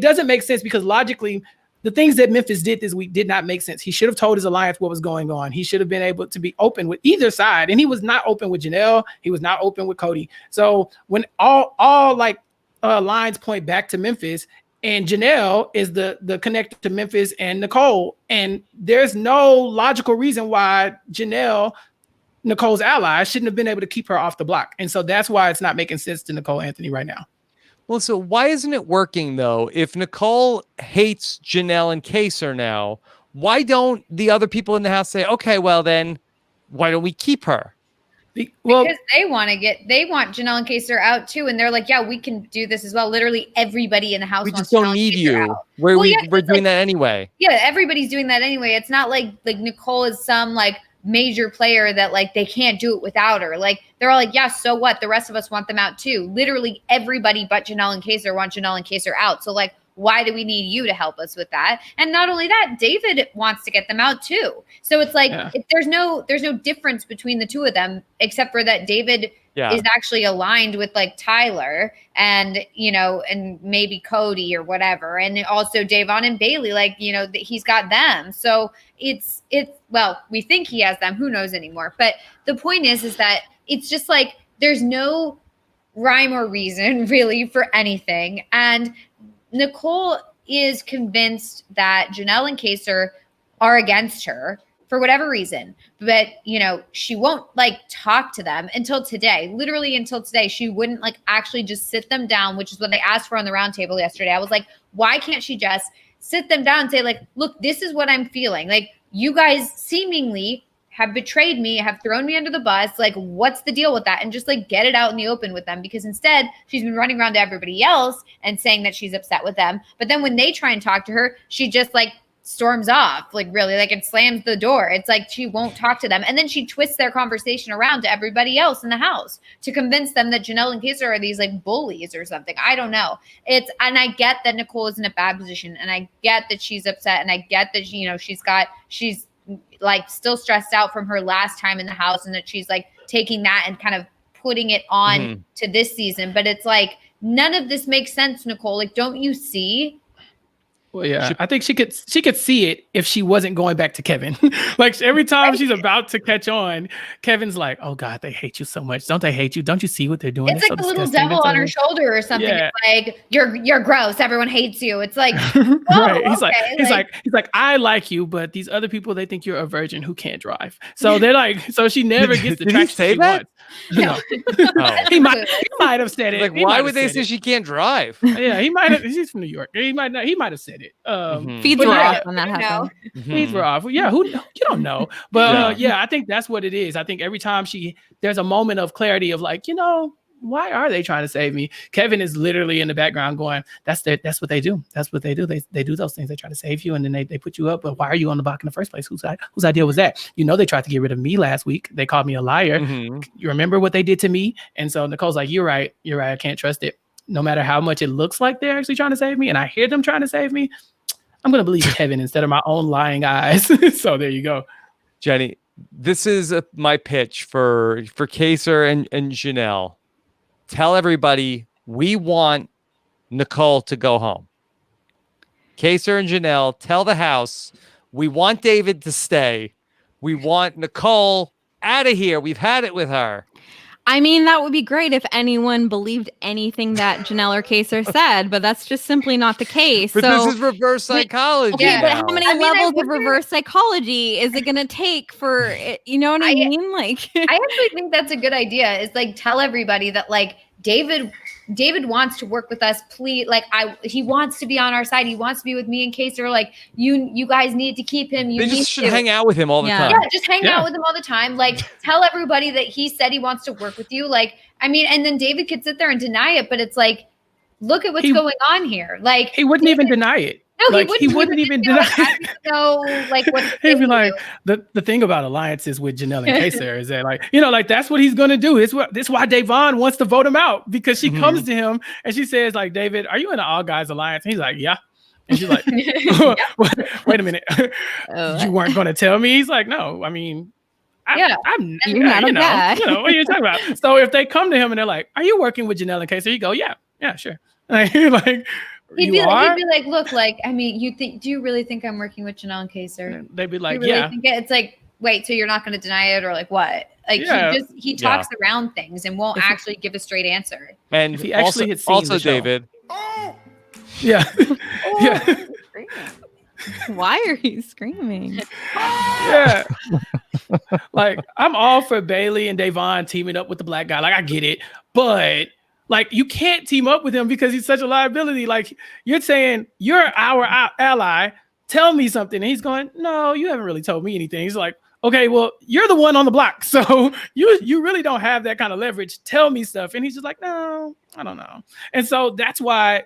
doesn't make sense, because logically, the things that Memphis did this week did not make sense. He should have told his alliance what was going on. He should have been able to be open with either side. And he was not open with Janelle. He was not open with Cody. So when all lines point back to Memphis, and Janelle is the connector to Memphis and Nicole, and there's no logical reason why Janelle, Nicole's ally, shouldn't have been able to keep her off the block. And so that's why it's not making sense to Nicole Anthony right now. Well, so why isn't it working, though? If Nicole hates Janelle and Kaser now, why don't the other people in the House say, okay, well, then why don't we keep her? Because they want Janelle and Kaser out too. And they're like, yeah, we can do this as well. Literally everybody in the House we wants just don't need you. We're doing that anyway. Yeah, everybody's doing that anyway. It's not like Nicole is some like major player that like they can't do it without her. Like, they're all like, yeah, so what? The rest of us want them out too. Literally everybody but Janelle and Kaser want Janelle and Kaser out. So like, why do we need you to help us with that? And not only that, David wants to get them out too. So it's like, there's no difference between the two of them, except for that David is actually aligned with like Tyler and, and maybe Cody or whatever. And also Davon and Bailey, like, he's got them. So it's well, we think he has them. Who knows anymore? But the point is that it's just like, there's no rhyme or reason really for anything. And Nicole is convinced that Janelle and Kaser are against her for whatever reason, but she won't like talk to them until today. Literally until today, she wouldn't like actually just sit them down, which is what they asked for on the roundtable yesterday. I was like, why can't she just sit them down and say like, look, this is what I'm feeling. Like, you guys seemingly have betrayed me, have thrown me under the bus. Like, what's the deal with that? And just like get it out in the open with them, because instead she's been running around to everybody else and saying that she's upset with them. But then when they try and talk to her, she just like storms off, like really, like it slams the door. It's like she won't talk to them. And then she twists their conversation around to everybody else in the House to convince them that Janelle and Kaser are these like bullies or something. I don't know. And I get that Nicole is in a bad position, and I get that she's upset, and I get that, she's like still stressed out from her last time in the House, and that she's like taking that and kind of putting it on to this season. But it's like, none of this makes sense, Nicole. Like, don't you see? Well, yeah, I think she could see it if she wasn't going back to Kevin. Like every time she's about to catch on, Kevin's like, "Oh God, they hate you so much. Don't they hate you? Don't you see what they're doing? It's like so a little disgusting. devil on her shoulder or something. Yeah. It's like you're gross. Everyone hates you. It's like right. He's okay. like, I like you, but these other people, they think you're a virgin who can't drive. So they're like, so she never gets the traction she wants. No. No. He might have said it. Like, why would they say she can't drive? Yeah, he might have. She's from New York. He might have said it. Feeds were off when that happened. Feeds were off. Yeah, you don't know. But I think that's what it is. I think every time there's a moment of clarity of like, why are they trying to save me? Kevin is literally in the background going, that's what they do. That's what they do. They do those things. They try to save you and then they put you up. But why are you on the block in the first place? Whose idea was that? They tried to get rid of me last week. They called me a liar. You remember what they did to me? And so Nicole's like, you're right. I can't trust it. No matter how much it looks like they're actually trying to save me and I hear them trying to save me, I'm going to believe Kevin instead of my own lying eyes. So there you go. Jenny, this is my pitch for Kaser and Janelle. Tell everybody we want Nicole to go home. Kaser and Janelle, tell the house we want David to stay. We want Nicole out of here. We've had it with her. I mean, that would be great if anyone believed anything that Janelle or Kaser said, but that's just simply not the case. But this is reverse psychology. Okay, but how many levels of reverse psychology is it going to take for it? You know what I mean? Like, I actually think that's a good idea. Is like tell everybody that like David wants to work with us. Please, like he wants to be on our side. He wants to be with me and Kaser. Like you guys need to keep him. They just should hang out with him all the time. Yeah, just hang out with him all the time. Like tell everybody that he said he wants to work with you. Like, I mean, and then David could sit there and deny it, but it's like, look at what's going on here. Like he wouldn't even deny it. No, like, he wouldn't even deny it. So, like, what he'd be like, the thing about alliances with Janelle and Kaser is that, like, like that's what he's gonna do. This why Davon wants to vote him out, because she comes to him and she says, like, David, are you in an all guys alliance? And he's like, yeah. And she's like, wait a minute, you weren't gonna tell me? He's like, no, I mean, I'm you're not a guy. What are you talking about? So if they come to him and they're like, are you working with Janelle and Kaser? You go, yeah, sure. Like, He'd be like, look, like, I mean, do you really think I'm working with Janelle and Kaser? They'd be like, really think it? It's like, wait, so you're not going to deny it, or like what? Like he talks around things and won't actually give a straight answer. And if he actually had seen also David. Yeah. Yeah. Why are you screaming? Yeah. Like, I'm all for Bailey and Davon teaming up with the black guy. Like, I get it, but like, you can't team up with him because he's such a liability. Like, you're saying, you're our ally. Tell me something. And he's going, no, you haven't really told me anything. He's like, okay, well, you're the one on the block. So you really don't have that kind of leverage. Tell me stuff. And he's just like, no, I don't know. And so that's why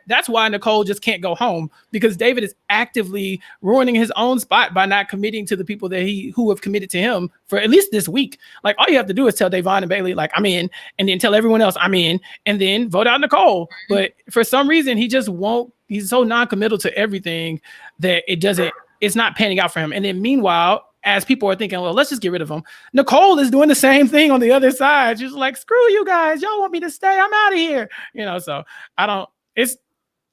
Nicole just can't go home, because David is actively ruining his own spot by not committing to the people who have committed to him for at least this week. Like, all you have to do is tell Davon and Bailey, like, I'm in, and then tell everyone else I'm in, and then vote out Nicole. But for some reason, he just won't. He's so non-committal to everything that it's not panning out for him. And then meanwhile, as people are thinking, well, let's just get rid of him, Nicole is doing the same thing on the other side. She's like, screw you guys. Y'all want me to stay? I'm out of here. So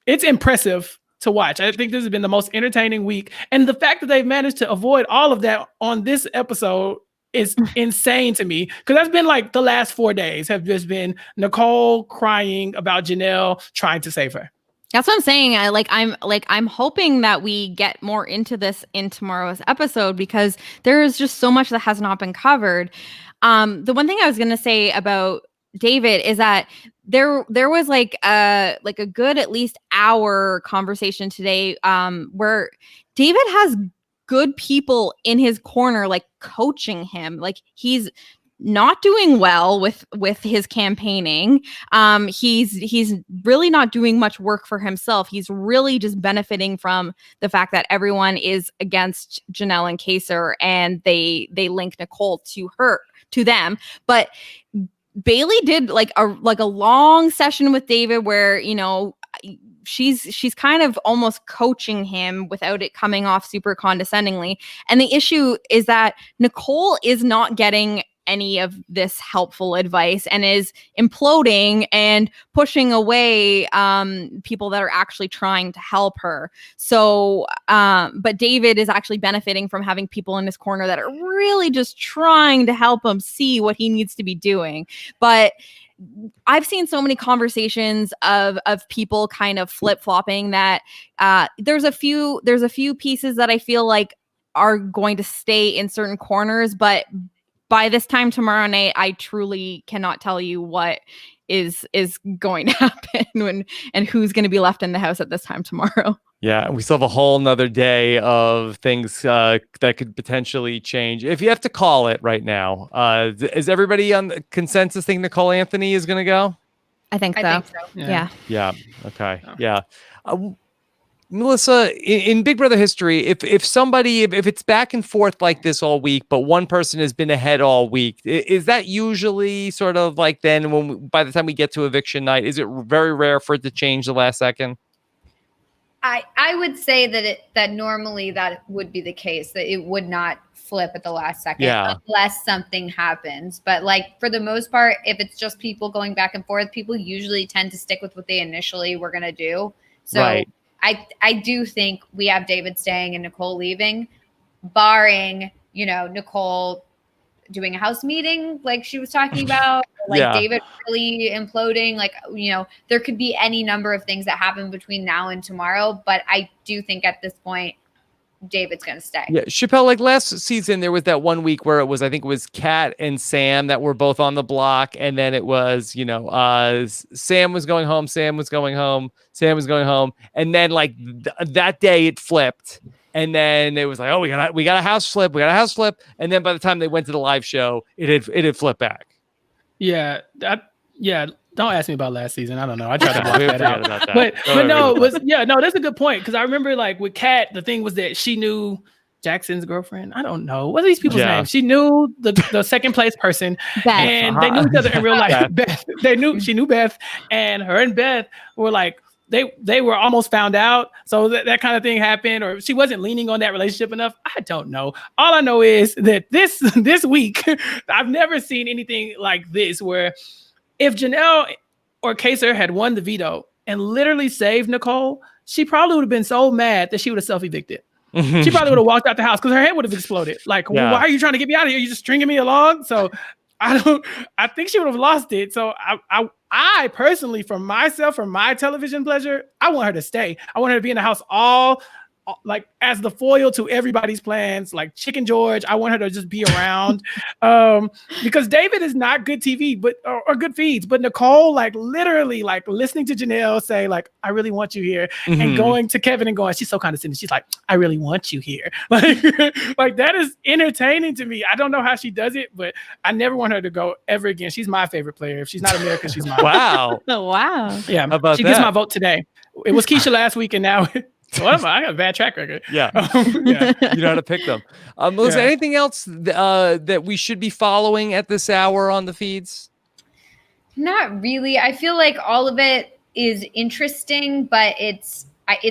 it's impressive to watch. I think this has been the most entertaining week. And the fact that they've managed to avoid all of that on this episode is insane to me, because that's been like the last 4 days have just been Nicole crying about Janelle trying to save her. That's what I'm saying. I'm hoping that we get more into this in tomorrow's episode, because there is just so much that has not been covered. The one thing I was going to say about David is that there was like a good at least hour conversation today where David has good people in his corner, like coaching him. Like, he's not doing well with his campaigning. He's really not doing much work for himself. He's really just benefiting from the fact that everyone is against Janelle and Kaser, and they link Nicole to them. But Bailey did like a long session with David where, she's kind of almost coaching him without it coming off super condescendingly. And the issue is that Nicole is not getting any of this helpful advice and is imploding and pushing away people that are actually trying to help her. So, but David is actually benefiting from having people in his corner that are really just trying to help him see what he needs to be doing. But I've seen so many conversations of people kind of flip-flopping that there's a few pieces that I feel like are going to stay in certain corners, but by this time tomorrow night, I truly cannot tell you what is going to happen and who's going to be left in the house at this time tomorrow. Yeah, we still have a whole nother day of things that could potentially change. If you have to call it right now, is everybody on the consensus think Nicole Anthony is going to go? I think so. Yeah. Yeah. Okay. Yeah. Melissa, in Big Brother history, if it's back and forth like this all week, but one person has been ahead all week, is that usually sort of like then by the time we get to eviction night, is it very rare for it to change the last second? I would say that normally that would be the case, that it would not flip at the last second unless something happens. But like for the most part, if it's just people going back and forth, people usually tend to stick with what they initially were going to do. So I do think we have David staying and Nicole leaving, barring, Nicole doing a house meeting like she was talking about, David really imploding, there could be any number of things that happen between now and tomorrow, but I do think at this point David's gonna stay. Yeah, Chappell, like last season there was that 1 week where I think it was Kat and Sam that were both on the block, and then it was Sam was going home, and then like that day it flipped. And then it was like, oh, we got a house flip. And then by the time they went to the live show, it had flipped back. Yeah. Don't ask me about last season. I don't know. I tried to block that out. But that's a good point. Because I remember like with Kat, the thing was that she knew Jackson's girlfriend. I don't know. What are these people's names? She knew the second place person. Beth. And they knew each other in real life. Beth. She knew Beth. And her and Beth were like, they were almost found out. So that kind of thing happened, or she wasn't leaning on that relationship enough. I don't know. All I know is that this week, I've never seen anything like this, where if Janelle or Kaser had won the veto and literally saved Nicole, she probably would have been so mad that she would have self-evicted. She probably would have walked out the house because her head would have exploded. Like, why are you trying to get me out of here? You're just stringing me along. So I think she would have lost it. So I personally, for myself, for my television pleasure, I want her to stay. I want her to be in the house all like as the foil to everybody's plans, like Chicken George. I want her to just be around because David is not good TV, or good feeds. But Nicole, like literally, like listening to Janelle say, like, I really want you here, and going to Kevin and going, she's so condescending. She's like, I really want you here. Like that is entertaining to me. I don't know how she does it, but I never want her to go ever again. She's my favorite player. If she's not America, she's mine. Wow. Wow. Yeah. She gets my vote today. It was Keisha last week, and now. What am I? I got a bad track record. Yeah. You know how to pick them. Melissa, anything else that we should be following at this hour on the feeds? Not really. I feel like all of it is interesting, but it's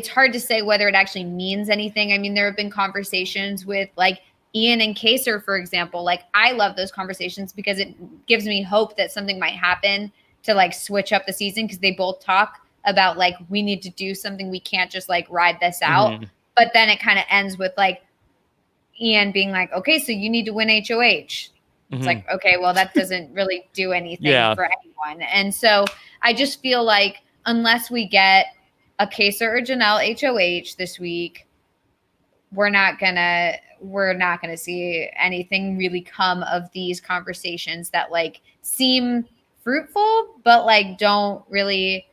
hard to say whether it actually means anything. I mean, there have been conversations with like Ian and Kaser, for example. Like, I love those conversations because it gives me hope that something might happen to like switch up the season, because they both talk about like, we need to do something. We can't just like ride this out. But then it kind of ends with like Ian being like, okay, so you need to win HOH. It's like, okay, well, that doesn't really do anything for anyone. And so I just feel like unless we get a Kaser or Janelle HOH this week, we're not gonna see anything really come of these conversations that like seem fruitful, but like don't really.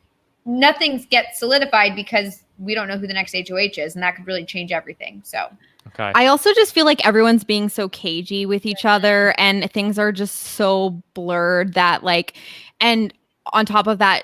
Nothing gets solidified because we don't know who the next HOH is, and that could really change everything. So, okay. I also just feel like everyone's being so cagey with each other, and things are just so blurred that like, and on top of that,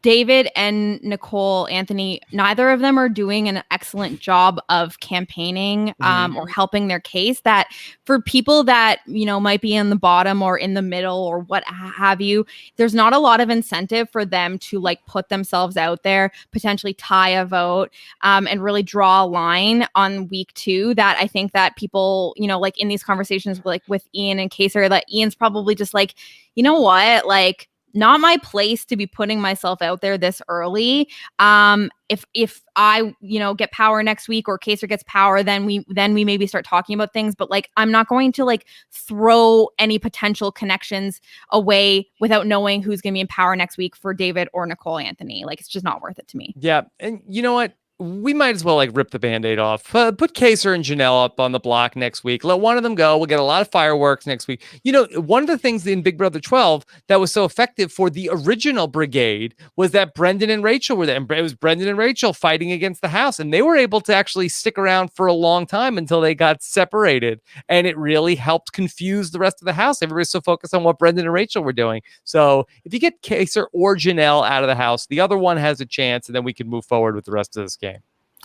David and Nicole Anthony, neither of them are doing an excellent job of campaigning or helping their case. That for people that, you know, might be in the bottom or in the middle or what have you, there's not a lot of incentive for them to like put themselves out there, potentially tie a vote, and really draw a line on week 2. That I think that people, you know, like in these conversations like with Ian and Kaser, that Ian's probably just like, you know what, like, not my place to be putting myself out there this early. If I, you know, get power next week or Kaser gets power, then we maybe start talking about things. But like, I'm not going to like throw any potential connections away without knowing who's going to be in power next week for David or Nicole Anthony. Like, it's just not worth it to me. Yeah. And you know what? We might as well like rip the Band-Aid off. Put Kaser and Janelle up on the block next week. Let one of them go. We'll get a lot of fireworks next week. You know, one of the things in Big Brother 12 that was so effective for the original brigade was that Brendan and Rachel were there. And it was Brendan and Rachel fighting against the house. And they were able to actually stick around for a long time until they got separated. And it really helped confuse the rest of the house. Everybody's so focused on what Brendan and Rachel were doing. So if you get Kaser or Janelle out of the house, the other one has a chance, and then we can move forward with the rest of this game.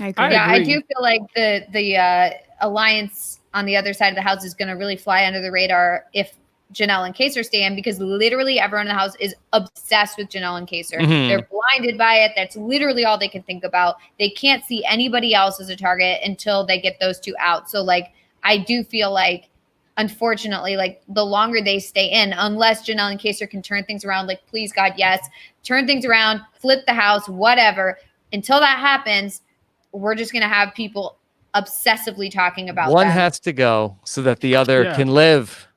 I agree. Yeah, I do feel like the alliance on the other side of the house is going to really fly under the radar if Janelle and Kaser stay in, because literally everyone in the house is obsessed with Janelle and Kaser. They're blinded by it. That's literally all they can think about. They can't see anybody else as a target until they get those two out. So like, I do feel like, unfortunately, like the longer they stay in, unless Janelle and Kaser can turn things around, like please God, yes, turn things around, flip the house, whatever. Until that happens, we're just going to have people obsessively talking about one them. has to go so that the other can live.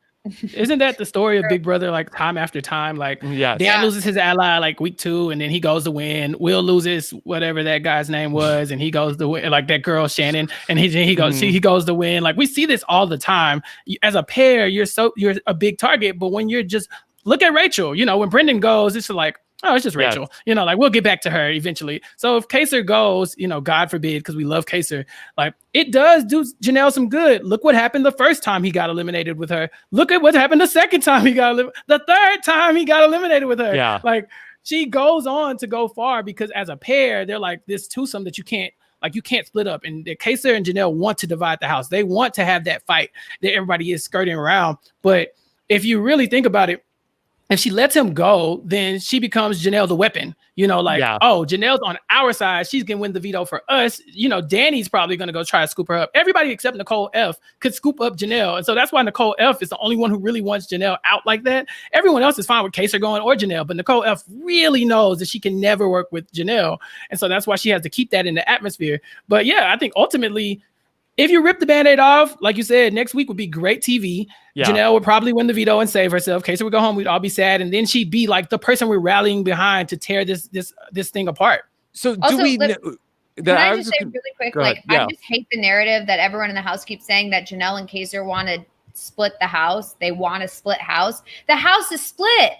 Isn't that the story of Big Brother, like time after time? Like Dan loses his ally like week 2, and then he goes to win. Will loses whatever that guy's name was, and he goes to win, like that girl Shannon, and he goes he goes to win. Like we see this all the time. As a pair, you're a big target, but when you're just look at Rachel, you know, when Brendan goes, it's like, oh, it's just Rachel. You know, like we'll get back to her eventually. So if Kaser goes, you know, God forbid, because we love Kaser, like it does do Janelle some good. Look what happened the first time he got eliminated with her. Look at what happened the second time he got the third time he got eliminated with her. Yeah. Like she goes on to go far because as a pair, they're like this twosome that you can't split up. And Kaser and Janelle want to divide the house. They want to have that fight that everybody is skirting around. But if you really think about it, if she lets him go, then she becomes Janelle the weapon. You know, like, oh, Janelle's on our side. She's going to win the veto for us. You know, Danny's probably going to go try to scoop her up. Everybody except Nicole F could scoop up Janelle. And so that's why Nicole F is the only one who really wants Janelle out like that. Everyone else is fine with Kaser going or Janelle, but Nicole F really knows that she can never work with Janelle. And so that's why she has to keep that in the atmosphere. But yeah, I think ultimately, if you rip the Band-Aid off, like you said, next week would be great TV. Janelle would probably win the veto and save herself. Kaser would go home. We'd all be sad. And then she'd be like the person we're rallying behind to tear this thing apart. So also, can I just say really quick, like, I just hate the narrative that everyone in the house keeps saying that Janelle and Kaser want to split the house. They want to split house. The house is split.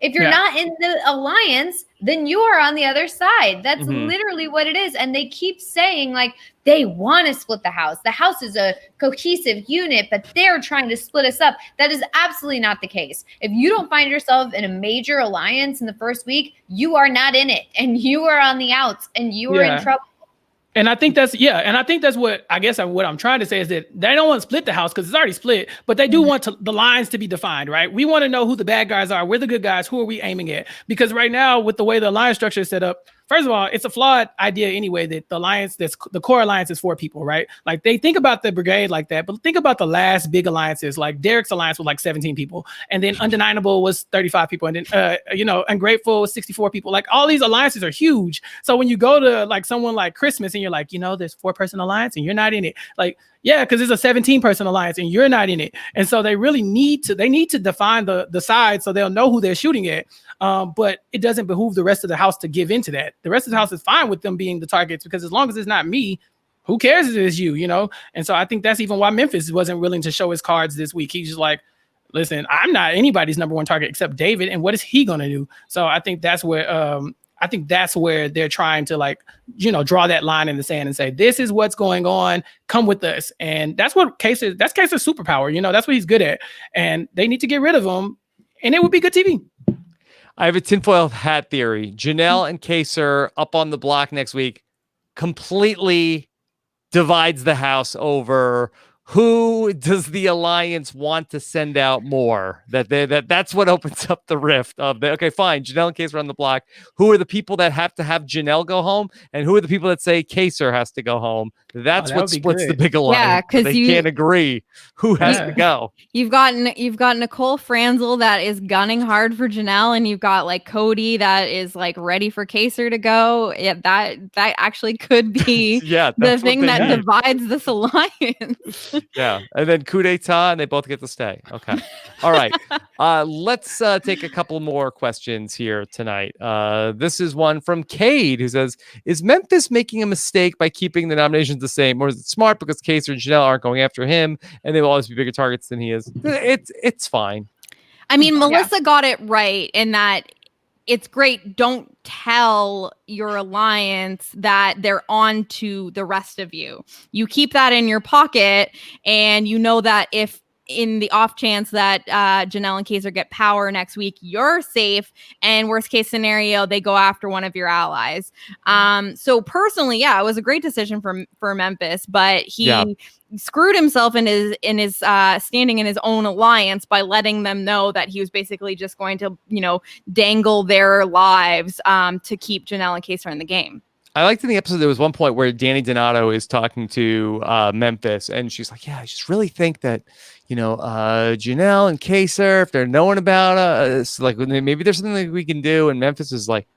If you're not in the alliance, then you are on the other side. That's literally what it is. And they keep saying like they want to split the house. The house is a cohesive unit, but they're trying to split us up. That is absolutely not the case. If you don't find yourself in a major alliance in the first week, you are not in it and you are on the outs and you are in trouble. And I think that's what I'm trying to say is that they don't want to split the house because it's already split, but they do want the lines to be defined, right? We want to know who the bad guys are. We're the good guys. Who are we aiming at? Because right now, with the way the alliance structure is set up, first of all, it's a flawed idea anyway that the core alliance is 4 people, right? Like they think about the brigade like that, but think about the last big alliances. Like Derek's alliance was like 17 people, and then Undeniable was 35 people, and then Ungrateful was 64 people. Like all these alliances are huge. So when you go to like someone like Christmas and you're like, there's 4-person alliance and you're not in it, like. Yeah, because it's a 17-person alliance and you're not in it. And so they really need to define the sides so they'll know who they're shooting at. But it doesn't behoove the rest of the house to give into that. The rest of the house is fine with them being the targets because as long as it's not me, who cares if it's you, And so I think that's even why Memphis wasn't willing to show his cards this week. He's just like, listen, I'm not anybody's number one target except David. And what is he going to do? So I think that's where they're trying to draw that line in the sand and say, this is what's going on. Come with us. And that's Kaser's superpower. That's what he's good at. And they need to get rid of him and it would be good TV. I have a tinfoil hat theory. Janelle and Kaser up on the block next week completely divides the house over who does the alliance want to send out more. That's what opens up the rift of okay, fine. Janelle and Kaser on the block. Who are the people that have to have Janelle go home, and who are the people that say Kaser has to go home? That's that what would be splits the good. big alliance. Yeah, 'cause they can't agree who has to go. You've got Nicole Franzel that is gunning hard for Janelle, and you've got like Cody that is like ready for Kaser to go. Yeah, that actually could be the thing that divides this alliance. Yeah, and then coup d'etat, and they both get to stay. Okay, all right. Let's take a couple more questions here tonight. This is one from Cade who says, "Is Memphis making a mistake by keeping the nominations the same, or is it smart because Kaser and Janelle aren't going after him, and they will always be bigger targets than he is?" It's fine. I mean, Melissa got it right in that it's great. Don't tell your alliance that they're on to the rest of you. You keep that in your pocket, and you know that if in the off chance that Janelle and Kaser get power next week, you're safe. And worst case scenario, they go after one of your allies. So personally, it was a great decision for Memphis, but he screwed himself in his standing in his own alliance by letting them know that he was basically just going to, dangle their lives to keep Janelle and Kaser in the game. I liked in the episode, there was one point where Danny Donato is talking to Memphis, and she's like, "Yeah, I just really think that, Janelle and Kaser, if they're knowing about us, like maybe there's something that we can do." And Memphis is like,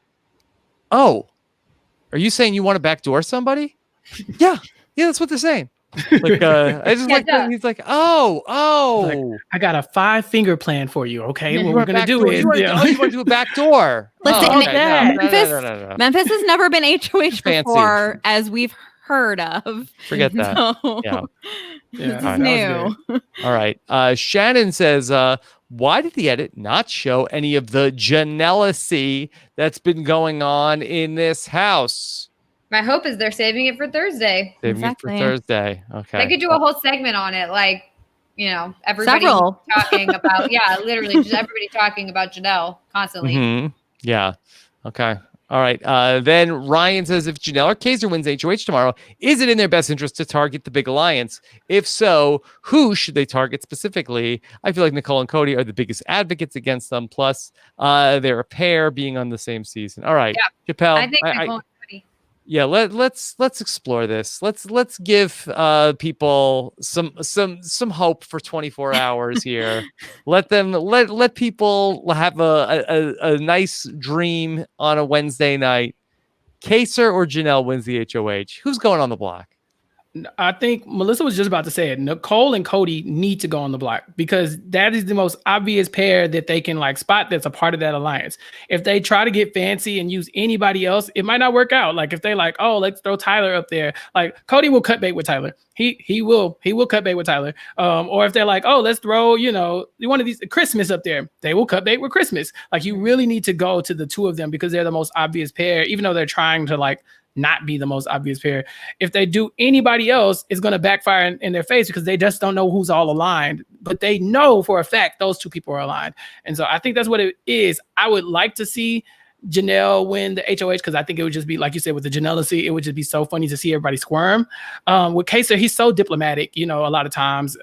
"Oh, are you saying you want to backdoor somebody?" yeah, that's what they're saying. Like, I just like that. He's like, oh, like, I got a 5-finger plan for you. Okay, what we're gonna do is you want to do a backdoor. Listen, No. Memphis has never been HOH before, as we've heard of. Forget that. So, this is new. All right. Shannon says, "Why did the edit not show any of the Janelle-y that's been going on in this house?" My hope is they're saving it for Thursday. Saving it for Thursday. Okay. They could do a whole segment on it, like, everybody talking about, literally just everybody talking about Janelle constantly. Mm-hmm. Yeah. Okay. All right. Then Ryan says, "If Janelle or Kaser wins HOH tomorrow, is it in their best interest to target the big alliance? If so, who should they target specifically? I feel like Nicole and Cody are the biggest advocates against them. Plus, they're a pair being on the same season." All right. Yeah. Chappell, I think Nicole and Cody. Yeah, let's explore this. Let's give people some hope for 24 hours here. Let people have a nice dream on a Wednesday night. Kaser or Janelle wins the HOH. Who's going on the block? I think Melissa was just about to say it. Nicole and Cody need to go on the block because that is the most obvious pair that they can spot that's a part of that alliance. If they try to get fancy and use anybody else, it might not work out. Like if they let's throw Tyler up there. Like Cody will cut bait with Tyler. He will cut bait with Tyler. Or if they're like, "Oh, let's throw, one of these Christmas up there," they will cut bait with Christmas. Like you really need to go to the two of them because they're the most obvious pair, even though they're trying to not be the most obvious pair. If they do anybody else, it's going to backfire in their face because they just don't know who's all aligned, but they know for a fact those two people are aligned. And so I think that's what it is. I would like to see Janelle win the HOH because I think it would just be, like you said, with the Janelle-y, it would just be so funny to see everybody squirm. With Kaser, he's so diplomatic, a lot of times.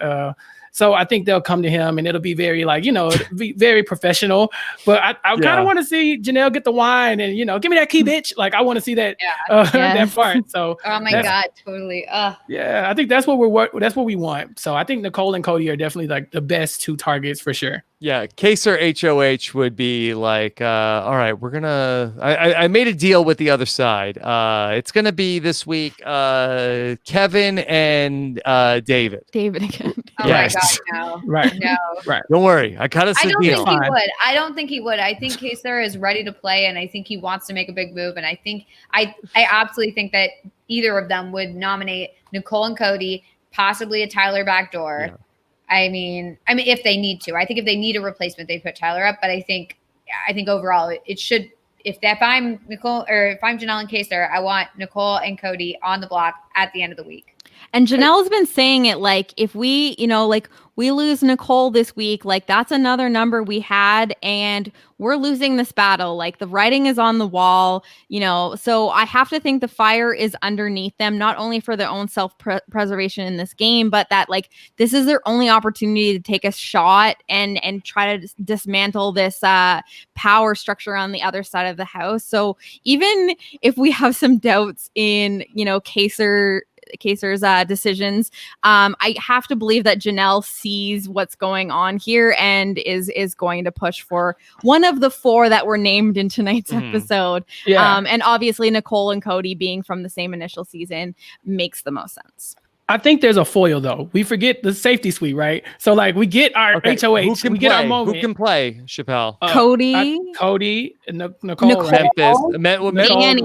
So I think they'll come to him and it'll be very it'll be very professional. But I kind of want to see Janelle get the wine and, give me that key, bitch. I want to see that that part. So oh my God, totally. Yeah, I think that's what we want. So I think Nicole and Cody are definitely the best two targets for sure. Yeah, Kaser HOH would be all right, we're gonna. I made a deal with the other side. It's gonna be this week. Kevin and David. David again. Oh my God, no. Right. No. Right. Don't worry, I kind of. I don't think he would. I don't think he would. I think Kaser is ready to play, and I think he wants to make a big move. And I think I absolutely think that either of them would nominate Nicole and Cody, possibly a Tyler backdoor. Yeah. I mean, if they need to, I think if they need a replacement, they put Tyler up. But I think overall, it should. If I'm Nicole or if I'm Janelle and Kaser, I want Nicole and Cody on the block at the end of the week. And Janelle has been saying it like, if we, like we lose Nicole this week, like that's another number we had, and we're losing this battle. Like the writing is on the wall, so I have to think the fire is underneath them, not only for their own self-preservation in this game, but that like this is their only opportunity to take a shot and try to dismantle this power structure on the other side of the house. So even if we have some doubts in, Kaser's decisions, I have to believe that Janelle sees what's going on here and is going to push for one of the 4 that were named in tonight's episode. Yeah. And obviously Nicole and Cody being from the same initial season makes the most sense. I think there's a foil though. We forget the safety suite, right? So like we get our HOH, we get our moment. Who can play, Chappelle? Cody, Nicole, Memphis,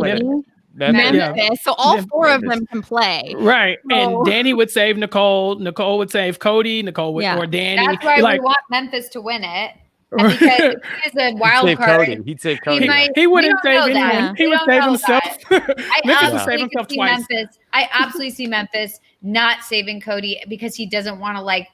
Memphis. So all 4 of them can play. Right. And Danny would save Nicole. Nicole would save Cody. Nicole would, or Danny. That's why we want Memphis to win it. And because he's a wild card. He'd save Cody. He wouldn't save anyone. That. He would save himself. I Memphis would save himself twice. I absolutely see Memphis not saving Cody because he doesn't want to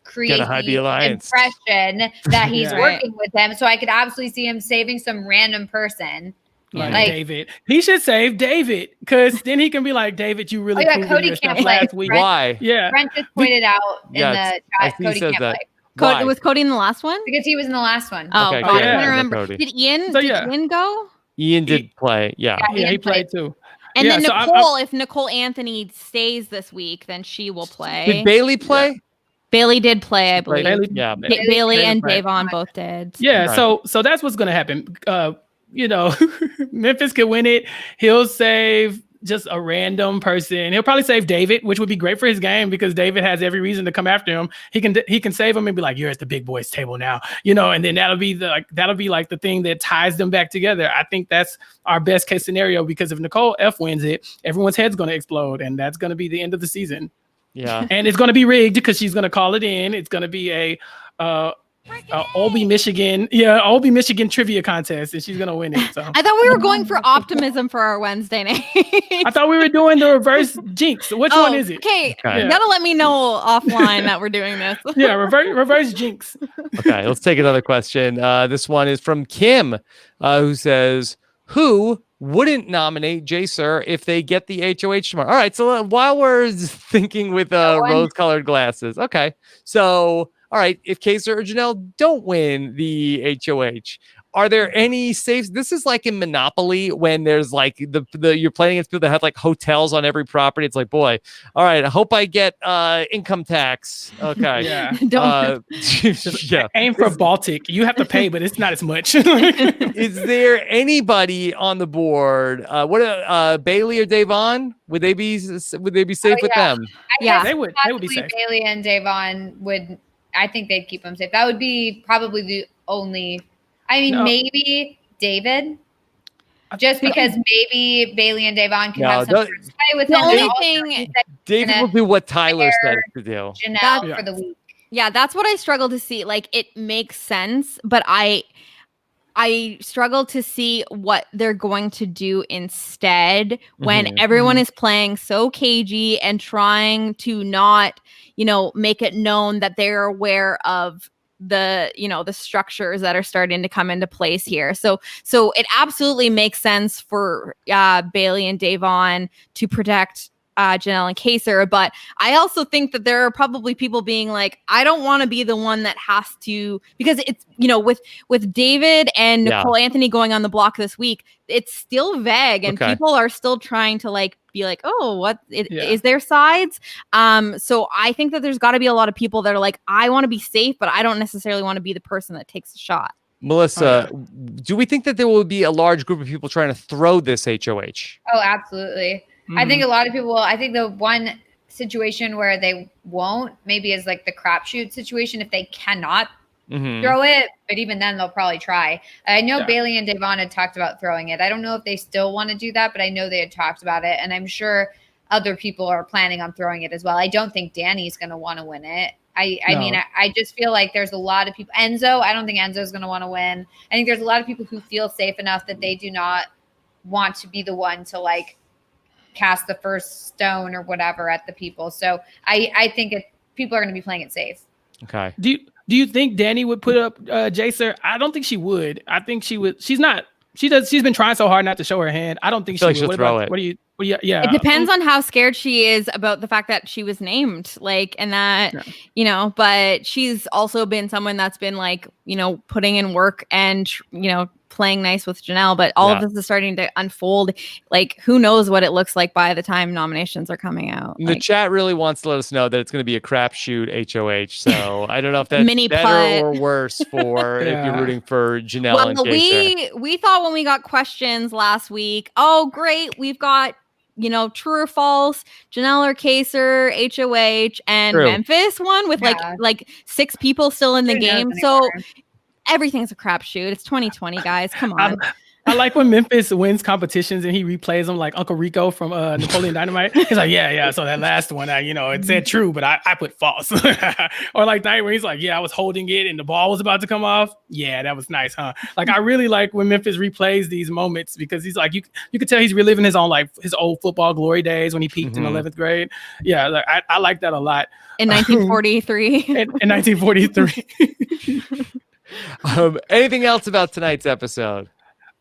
create the impression that he's working with them. So I could absolutely see him saving some random person. Like David. He should save David because then he can be like, David, you really Cody can't play last week. Why? Yeah. Brent just pointed out in the chat, Cody can't play. Was Cody in the last one? Because he was in the last one. Oh, okay, I can't remember. Did Ian go? Ian did play. Yeah, he played too. And then Nicole, if Nicole Anthony stays this week, then she will play. Did Bailey play? Yeah. Bailey did play, I believe. Bailey and Davon both did. Yeah, right. So that's what's gonna happen. Memphis could win it. He'll save just a random person. He'll probably save David, which would be great for his game because David has every reason to come after him. He can save him and be like, "You're at the big boys table now," and then that'll be the thing that ties them back together. I think that's our best case scenario because if Nicole F wins it, everyone's head's going to explode, and that's going to be the end of the season. Yeah, and it's going to be rigged because she's going to call it in. It's going to be a Olby, Michigan trivia contest, and she's gonna win it. So I thought we were going for optimism for our Wednesday night. I thought we were doing the reverse jinx. Which one is it? Okay, you gotta let me know offline that we're doing this. Yeah, reverse jinx. Okay, let's take another question. This one is from Kim, who says, "Who wouldn't nominate Jaser if they get the HOH tomorrow?" All right, so while we're thinking with rose-colored glasses, okay, so. All right, if Kaser or Janelle don't win the HOH, are there any safe? This is like in Monopoly when there's like the you're playing against people that have like hotels on every property. It's like, boy, all right, I hope I get income tax. Okay, yeah, aim for Baltic. You have to pay, but it's not as much. Is there anybody on the board? What Bailey or Davon? Would they be safe with them? They would be safe. Bailey and Davon would. I think they'd keep him safe. That would be probably the only. Maybe David, just because maybe Bailey and Davon can have some sort of play with him. The only thing David will do what Tyler says to do. Janelle for the week. Yeah, that's what I struggle to see. Like, it makes sense, but I struggle to see what they're going to do instead when everyone is playing so cagey and trying to not, make it known that they're aware of the structures that are starting to come into place here. So it absolutely makes sense for Bailey and Davon to protect Janelle and Kaser, but I also think that there are probably people being like, I don't want to be the one that has to, because it's, with David and Nicole Anthony going on the block this week, it's still vague and people are still trying to be like, oh, is there sides? So I think that there's got to be a lot of people that are like, I want to be safe, but I don't necessarily want to be the person that takes the shot. Melissa, do we think that there will be a large group of people trying to throw this HOH? Oh, absolutely. I think a lot of people, I think the one situation where they won't maybe is like the crapshoot situation if they cannot throw it, but even then they'll probably try. I know Bailey and Davon had talked about throwing it. I don't know if they still want to do that, but I know they had talked about it, and I'm sure other people are planning on throwing it as well. I don't think Danny's going to want to win it. I just feel like there's a lot of people. Enzo, I don't think Enzo's going to want to win. I think there's a lot of people who feel safe enough that they do not want to be the one to cast the first stone or whatever at the people. So I think people are going to be playing it safe. Okay. Do you think Dani would put up Jacer? I don't think she would. I think she would. She's not. She's been trying so hard not to show her hand. I don't think she like would. She'll throw it. What do you? Yeah. It depends on how scared she is about the fact that she was named, like, and that, you know, but she's also been someone that's been like, you know, putting in work and, you know, playing nice with Janelle, but all of this is starting to unfold. Like, who knows what it looks like by the time nominations are coming out. The chat really wants to let us know that it's going to be a crapshoot HOH. So I don't know if that's Mini better putt. or worse for if you're rooting for Janelle and Jacer. We thought when we got questions last week, oh, great, we've got, you know, true or false, Janelle or Kaser, HOH, and Memphis one with like 6 people still in the game. So everything's a crapshoot. It's 2020, guys. Come on. I like when Memphis wins competitions and he replays them like Uncle Rico from Napoleon Dynamite. He's like, yeah. So that last one, you know, it said true, but I put false. Or like that where he's like, yeah, I was holding it and the ball was about to come off. Yeah, that was nice, huh? Like, I really like when Memphis replays these moments because he's like, you could tell he's reliving his own, like, his old football glory days when he peaked in 11th grade. Yeah, like, I like that a lot. In 1943. in 1943. Anything else about tonight's episode?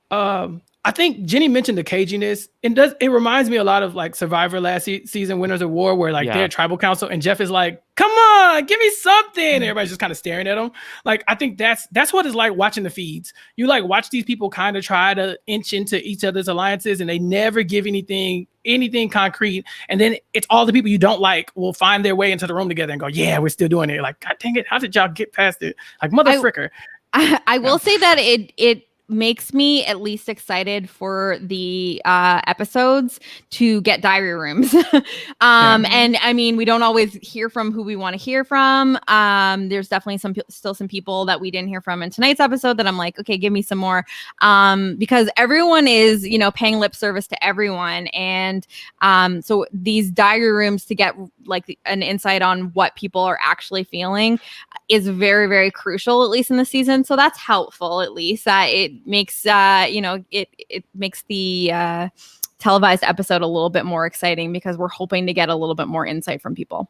I think Jenny mentioned the caginess. It reminds me a lot of like Survivor last season, Winners of War, where like they're at tribal council and Jeff is like, "Come on, give me something." And everybody's just kind of staring at him. Like, I think that's what it's like watching the feeds. You like watch these people kind of try to inch into each other's alliances, and they never give anything concrete. And then it's all the people you don't like will find their way into the room together and go, "Yeah, we're still doing it." Like, God dang it, how did y'all get past it? Like, mother fricker. I will say that it makes me at least excited for the episodes to get diary rooms. And I mean, we don't always hear from who we want to hear from. There's definitely still some people that we didn't hear from in tonight's episode that I'm like, okay, give me some more. Because everyone is, you know, paying lip service to everyone. And so these diary rooms to get like an insight on what people are actually feeling is very, very crucial, at least in the season. So that's helpful, at least that it makes it makes the televised episode a little bit more exciting because we're hoping to get a little bit more insight from people.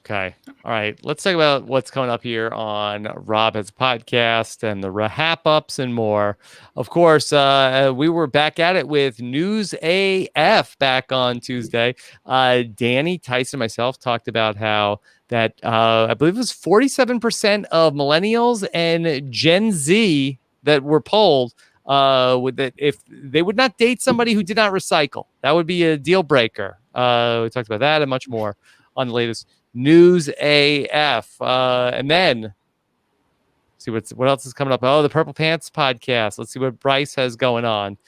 Okay. All right. Let's talk about what's coming up here on RHAP Has a Podcast and the RHAP ups and more. Of course, we were back at it with News AF back on Tuesday. Dani, Tyson, myself talked about how that I believe it was 47% of millennials and Gen Z that were polled with that if they would not date somebody who did not recycle. That would be a deal breaker. We talked about that and much more on the latest News AF. And then see what else is coming up. Oh, the Purple Pants podcast. Let's see what Bryce has going on.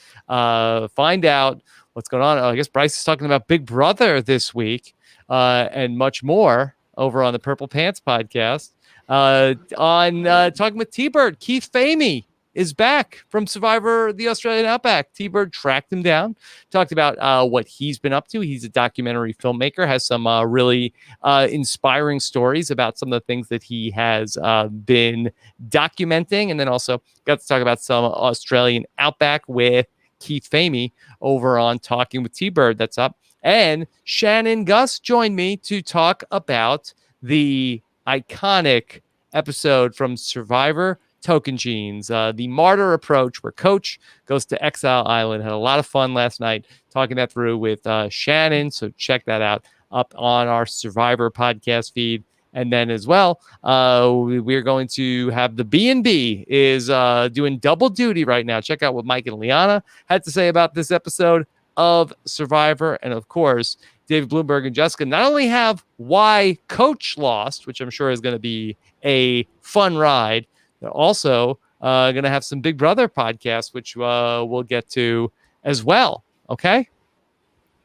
Find out what's going on. I guess Bryce is talking about Big Brother this week and much more over on the Purple Pants podcast. On talking with T-Bird, Keith Famey is back from Survivor the Australian Outback. T-Bird tracked him down, talked about what he's been up to. He's a documentary filmmaker, has some really inspiring stories about some of the things that he has been documenting, and then also got to talk about some Australian Outback with Keith Famey over on Talking with T-Bird. That's up. And Shannon Gus joined me to talk about the iconic episode from Survivor Token Jeans, the martyr approach where Coach goes to Exile Island. Had a lot of fun last night talking that through with Shannon. So check that out up on our Survivor podcast feed. And then as well, we're going to have the B&B is doing double duty right now. Check out what Mike and Liana had to say about this episode of Survivor. And of course, David Bloomberg and Jessica not only have why Coach lost, which I'm sure is going to be a fun ride, they're also going to have some Big Brother podcasts, which we'll get to as well. Okay.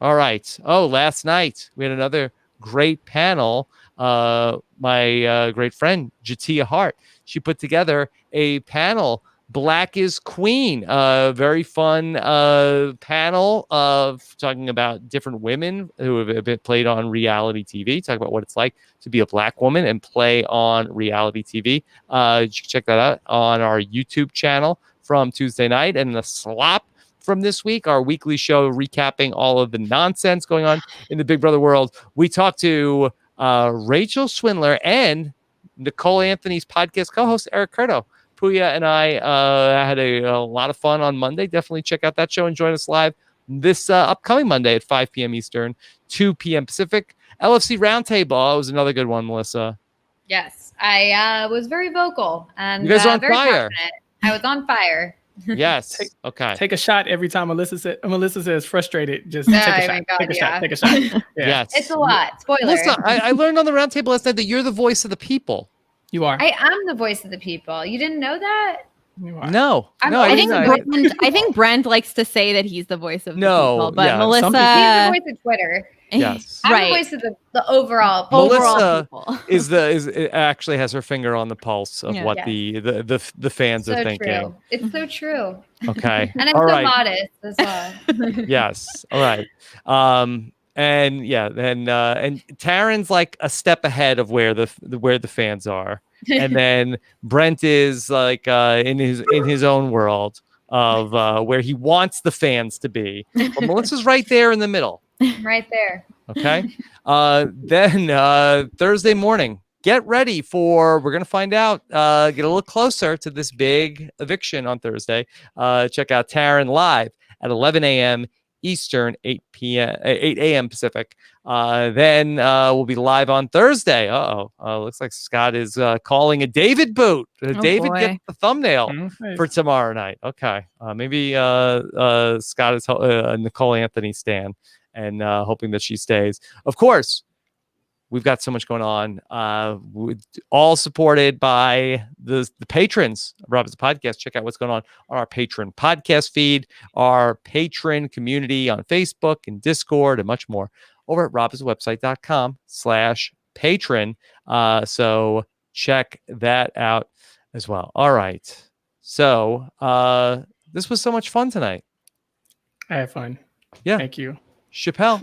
All right. Oh, last night we had another great panel. My great friend, Jatia Hart, she put together a panel, Black is Queen, a very fun panel of talking about different women who have been played on reality TV, talk about what it's like to be a Black woman and play on reality TV. You can check that out on our YouTube channel from Tuesday night. And the slop from this week, our weekly show recapping all of the nonsense going on in the Big Brother world. We talked to Rachel Swindler and Nicole Anthony's podcast co-host, Eric Curto. Puya and I had a lot of fun on Monday. Definitely check out that show and join us live this upcoming Monday at 5 p.m. Eastern, 2 p.m. Pacific. LFC Roundtable was another good one, Melissa. Yes, I was very vocal and you guys are on very fire. confident. I was on fire. Yes. Okay. Take a shot every time Melissa says frustrated. Just take a shot. God, take a yeah. shot. Take a shot. Yeah. Yes. It's a lot. Spoiler. Melissa, I learned on the roundtable last night that you're the voice of the people. You are. I am the voice of the people. You didn't know that? You are. No. I'm I think didn't know. I think Brent likes to say that he's the voice of the No, people, but yeah. Melissa, He's the voice of Twitter. Yes. I'm right. the voice of the overall. Melissa people. is actually has her finger on the pulse of Yeah. what Yes. the fans So are thinking. true. It's so true. Okay. And I'm All so right. modest as well. Yes. All right. And yeah, and Taryn's like a step ahead of where the fans are, and then Brent is like in his own world of where he wants the fans to be. But Melissa's right there in the middle. Right there. Okay. Then Thursday morning, get ready for, we're going to find out, get a little closer to this big eviction on Thursday. Check out Taryn live at 11 a.m. Eastern, 8 a.m. Pacific. Then we'll be live on Thursday. Looks like Scott is calling a David boot. David boy. gets the thumbnail Nice. for tomorrow night. Okay. Maybe Scott is Nicole Anthony stan and hoping that she stays. Of course, we've got so much going on, all supported by the patrons of Rob's Podcast. Check out what's going on our patron podcast feed, our patron community on Facebook and Discord, and much more over at robhasawebsite.com/patron. So check that out as well. All right. So this was so much fun tonight. I had fun. Yeah. Thank you. Chappell,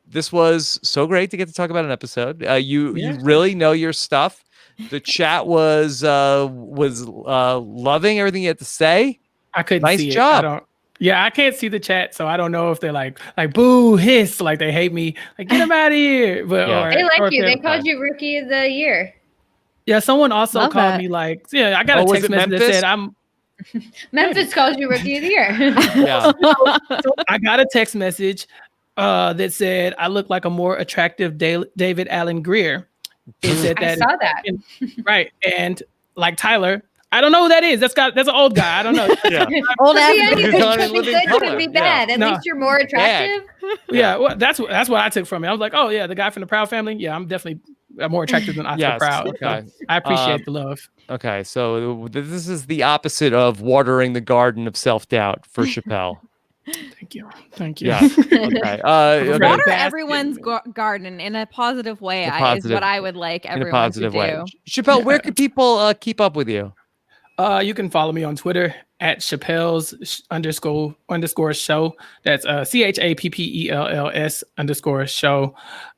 this was so great to get to talk about an episode. You really know your stuff. The chat was loving everything you had to say. I couldn't nice see job. it. I can't see the chat, so I don't know if they're like boo, hiss, like they hate me, like get them out of here. But They like you. They called you Rookie of the Year. Yeah, someone also Love called that. me I got a was text it message that Memphis? said I'm. Memphis called you Rookie of the Year. Yeah. So I got a text message that said I look like a more attractive David Allen Greer. It said I that, saw that. right, and like Tyler, I don't know who that is. That's an old guy. I don't know. Yeah. Old See, ass. anything He's on could be Living good, Color. could be Yeah. bad. At No. least you're more attractive. Yeah, well, that's what I took from it. I was like, oh yeah, the guy from the Proud family. Yeah, I'm definitely more attractive than Oscar Yes, Proud. okay. So I appreciate the love. Okay. So this is the opposite of watering the garden of self-doubt for Chappelle. Thank you. Yeah. Okay. Water Water basket. everyone's garden in a positive way A is positive- what I would like In a everyone positive to way. do. Chappelle, where can people keep up with you? You can follow me on Twitter at Chappell's __ show. That's CHAPPELLS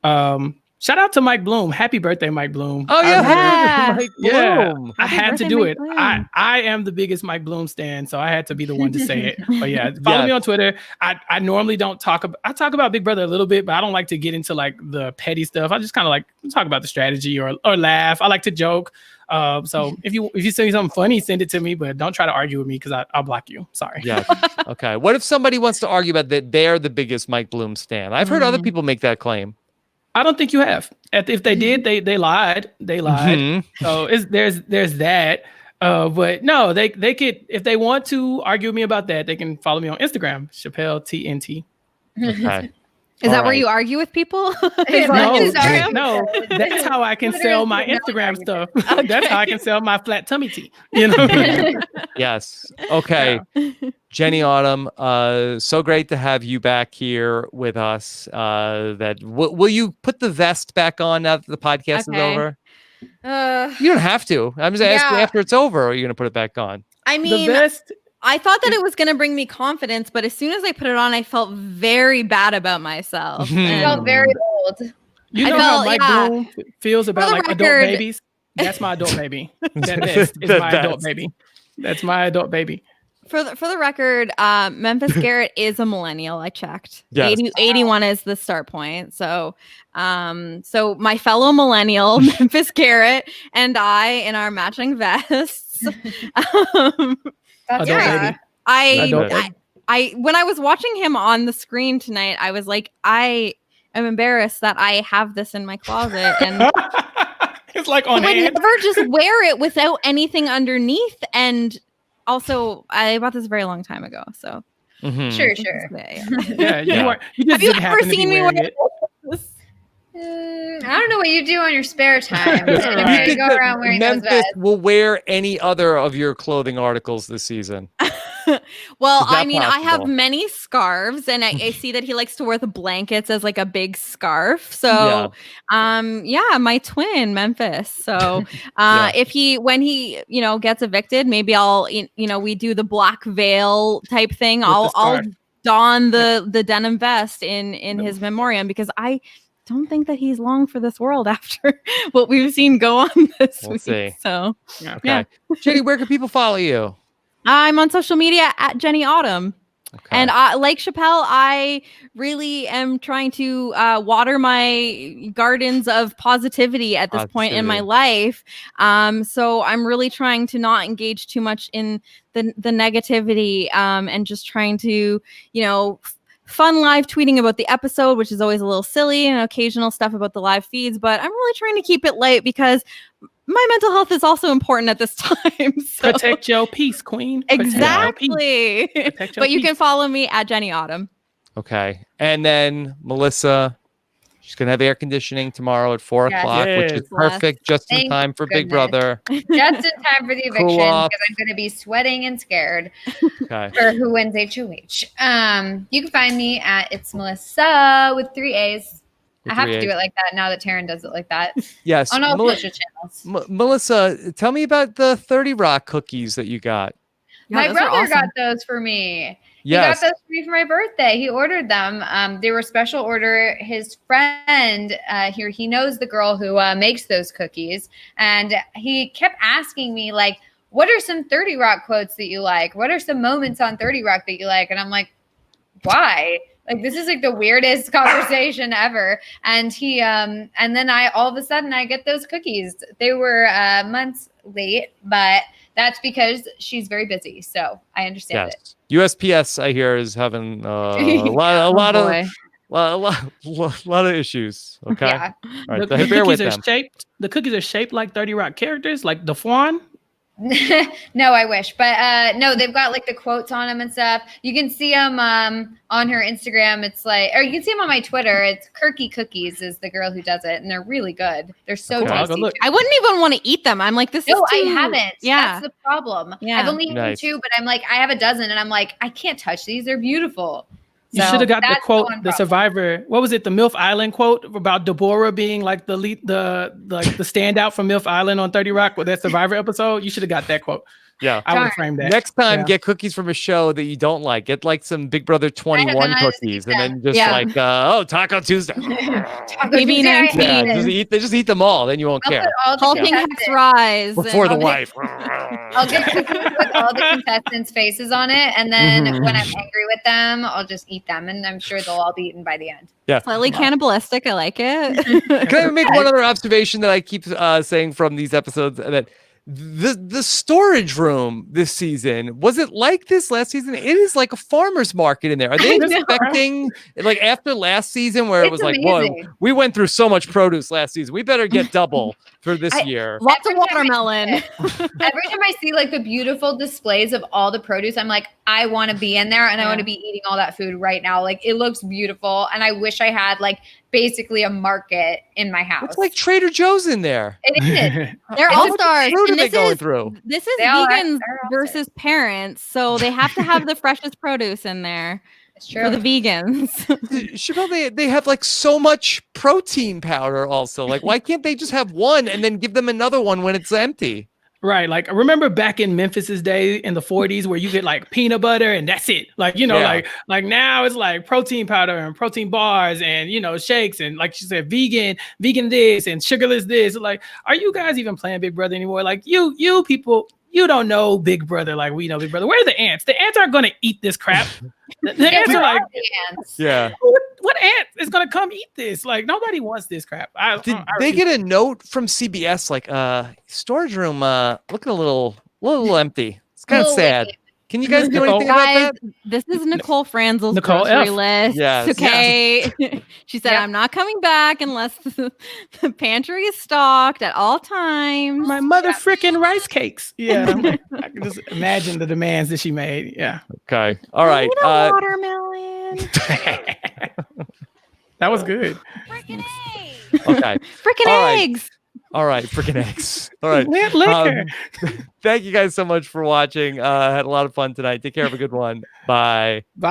_show. Shout out to Mike Bloom. Happy birthday, Mike Bloom. Oh yeah, Yeah. Mike Yeah, Bloom. I Happy had to birthday, do Mike it. Bloom. I am the biggest Mike Bloom stan, so I had to be the one to say it. But yeah, follow Yeah. me on Twitter. I normally don't talk about. I talk about Big Brother a little bit, but I don't like to get into like the petty stuff. I just kind of like talk about the strategy or laugh. I like to joke. So if you say something funny, send it to me, but don't try to argue with me because I'll block you. Sorry. Yeah. Okay. What if somebody wants to argue about that they're the biggest Mike Bloom stan? I've heard other people make that claim. I don't think you have. If they did, they lied. They lied. Mhm. So there's that. But no, they could, if they want to argue with me about that, they can follow me on Instagram, Chappelle TNT. Okay. Is All that where right. you argue with people? Yeah, No, that's how I can sell my Instagram stuff. That's how I can sell my flat tummy tea. You know? Yes. Okay. Jenny Autumn, so great to have you back here with us. Will you put the vest back on now that the podcast is Okay. over? You don't have to. I'm just asking after it's over, or are you gonna put it back on? I The mean, best. I thought that it was going to bring me confidence, but as soon as I put it on, I felt very bad about myself. You And- felt very old. You I know how felt- Mike yeah. Bloom feels about the like adult record- babies? That's my adult baby. That vest is my adult baby. That's my adult baby. For the record, Memphis Garrett is a millennial. I checked. Yes. 81 is the start point. So so my fellow millennial, Memphis Garrett, and I in our matching vests. That's Adult right. lady. I when I was watching him on the screen tonight, I was like, I am embarrassed that I have this in my closet, and it's like on I would hand. never just wear it without anything underneath. And also, I bought this a very long time ago, so Sure. Yeah, you just have you didn't ever happen to be seen me wearing wear it. this? I don't know what you do on your spare time. You You go around wearing those Memphis vests. will wear any other of your clothing articles this season? Well, Is that I mean, I have possible? many scarves, and I see that he likes to wear the blankets as like a big scarf. So, yeah, my twin, Memphis. So, when he gets evicted, maybe I'll, we do the black veil type thing. I'll don the denim vest in his memoriam, because I don't think that he's long for this world after what we've seen go on this week. See. So, Okay. Jenny, where can people follow you? I'm on social media at Jenny Autumn. Okay. And like Chappelle, I really am trying to water my gardens of positivity at this point in my life. So I'm really trying to not engage too much in the negativity, and just trying to, fun live tweeting about the episode, which is always a little silly, and occasional stuff about the live feeds. But I'm really trying to keep it light, because my mental health is also important at this time. So. Protect your peace, queen. Exactly. But you can follow me at Jenny Autumn. Okay. And then Melissa, she's going to have air conditioning tomorrow at 4 o'clock, which is perfect, just in time for Big Brother. Just in time for the eviction, because I'm going to be sweating and scared for who wins HOH. You can find me at It's Melissa with 3 A's. I have to do it like that now that Taryn does it like that. Yes. On all social channels. Melissa, tell me about the 30 Rock cookies that you got. My brother got those for me. He got those for me for my birthday. He ordered them. They were special order. His friend here, he knows the girl who makes those cookies. And he kept asking me, like, what are some 30 Rock quotes that you like? What are some moments on 30 Rock that you like? And I'm like, why? Like, this is like the weirdest conversation ever. And he, and then all of a sudden I get those cookies. They were months late, but that's because she's very busy. So I understand it. USPS, I hear, is having a lot of issues. Okay. Yeah. All right. The cookies are shaped like 30 Rock characters, like the Fawn. No, I wish, but no, they've got like the quotes on them and stuff. You can see them on her Instagram. It's like, or you can see them on my Twitter. It's Kirky Cookies is the girl who does it, and they're really good. They're so tasty. I wouldn't even want to eat them. I'm like, this is too... I haven't. Yeah, that's the problem. Yeah. I've only eaten 2, but I'm like, I have a dozen, and I'm like, I can't touch these. They're beautiful. You should have got the quote, the Survivor. What was it? The MILF Island quote about Deborah being like the standout from MILF Island on 30 Rock with that Survivor episode. You should have got that quote. Yeah, I would have framed that. Next time, get cookies from a show that you don't like. Get like some Big Brother 21 cookies, and then just Taco Tuesday. Maybe 19. Just eat them all. Then you won't care. Hulking Hex Rise before the wife. I'll get cookies with all the contestants' faces on it, and then when I'm angry with them, I'll just eat them, and I'm sure they'll all be eaten by the end. Yeah, slightly cannibalistic. I like it. Can I make one other observation that I keep saying from these episodes, that the storage room this season, was it like this last season? It is like a farmer's market in there. Are they expecting, like, after last season where it was like, whoa, we went through so much produce last season, we better get double for this year? Lots of watermelon. Every time I see like the beautiful displays of all the produce, I'm like, I want to be in there, and I want to be eating all that food right now. Like, it looks beautiful, and I wish I had like basically a market in my house. It's like Trader Joe's in there. It is. They're all stars. What are they going through? This is vegans versus parents, so they have to have the freshest produce in there. It's true. For the vegans. Chappelle, they have like so much protein powder also. Like, why can't they just have one and then give them another one when it's empty? Right. Like, remember back in Memphis's day in the 40s where you get like peanut butter and that's it. Like, you know, like now it's like protein powder and protein bars and, you know, shakes and like she said, vegan this and sugarless this. Like, are you guys even playing Big Brother anymore? Like you people, you don't know Big Brother like we know Big Brother. Where are the ants? The ants aren't going to eat this crap. The ants are like, yeah. What ant is going to come eat this? Like, nobody wants this crap. Did they get a note from CBS like, storage room looking a little empty? It's kind of sad. Can you guys do anything about that? This is Nicole Franzel's Nicole grocery F. list. Yes. Okay. She said, I'm not coming back unless the pantry is stocked at all times. My mother freaking rice cakes. Yeah. I can just imagine the demands that she made. Yeah. Okay. All right. Watermelon. That was good. Freaking eggs. Okay. Freaking eggs. All right, freaking eggs. All right. Liquor. Thank you guys so much for watching. Had a lot of fun tonight. Take care. Have a good one. Bye. Bye.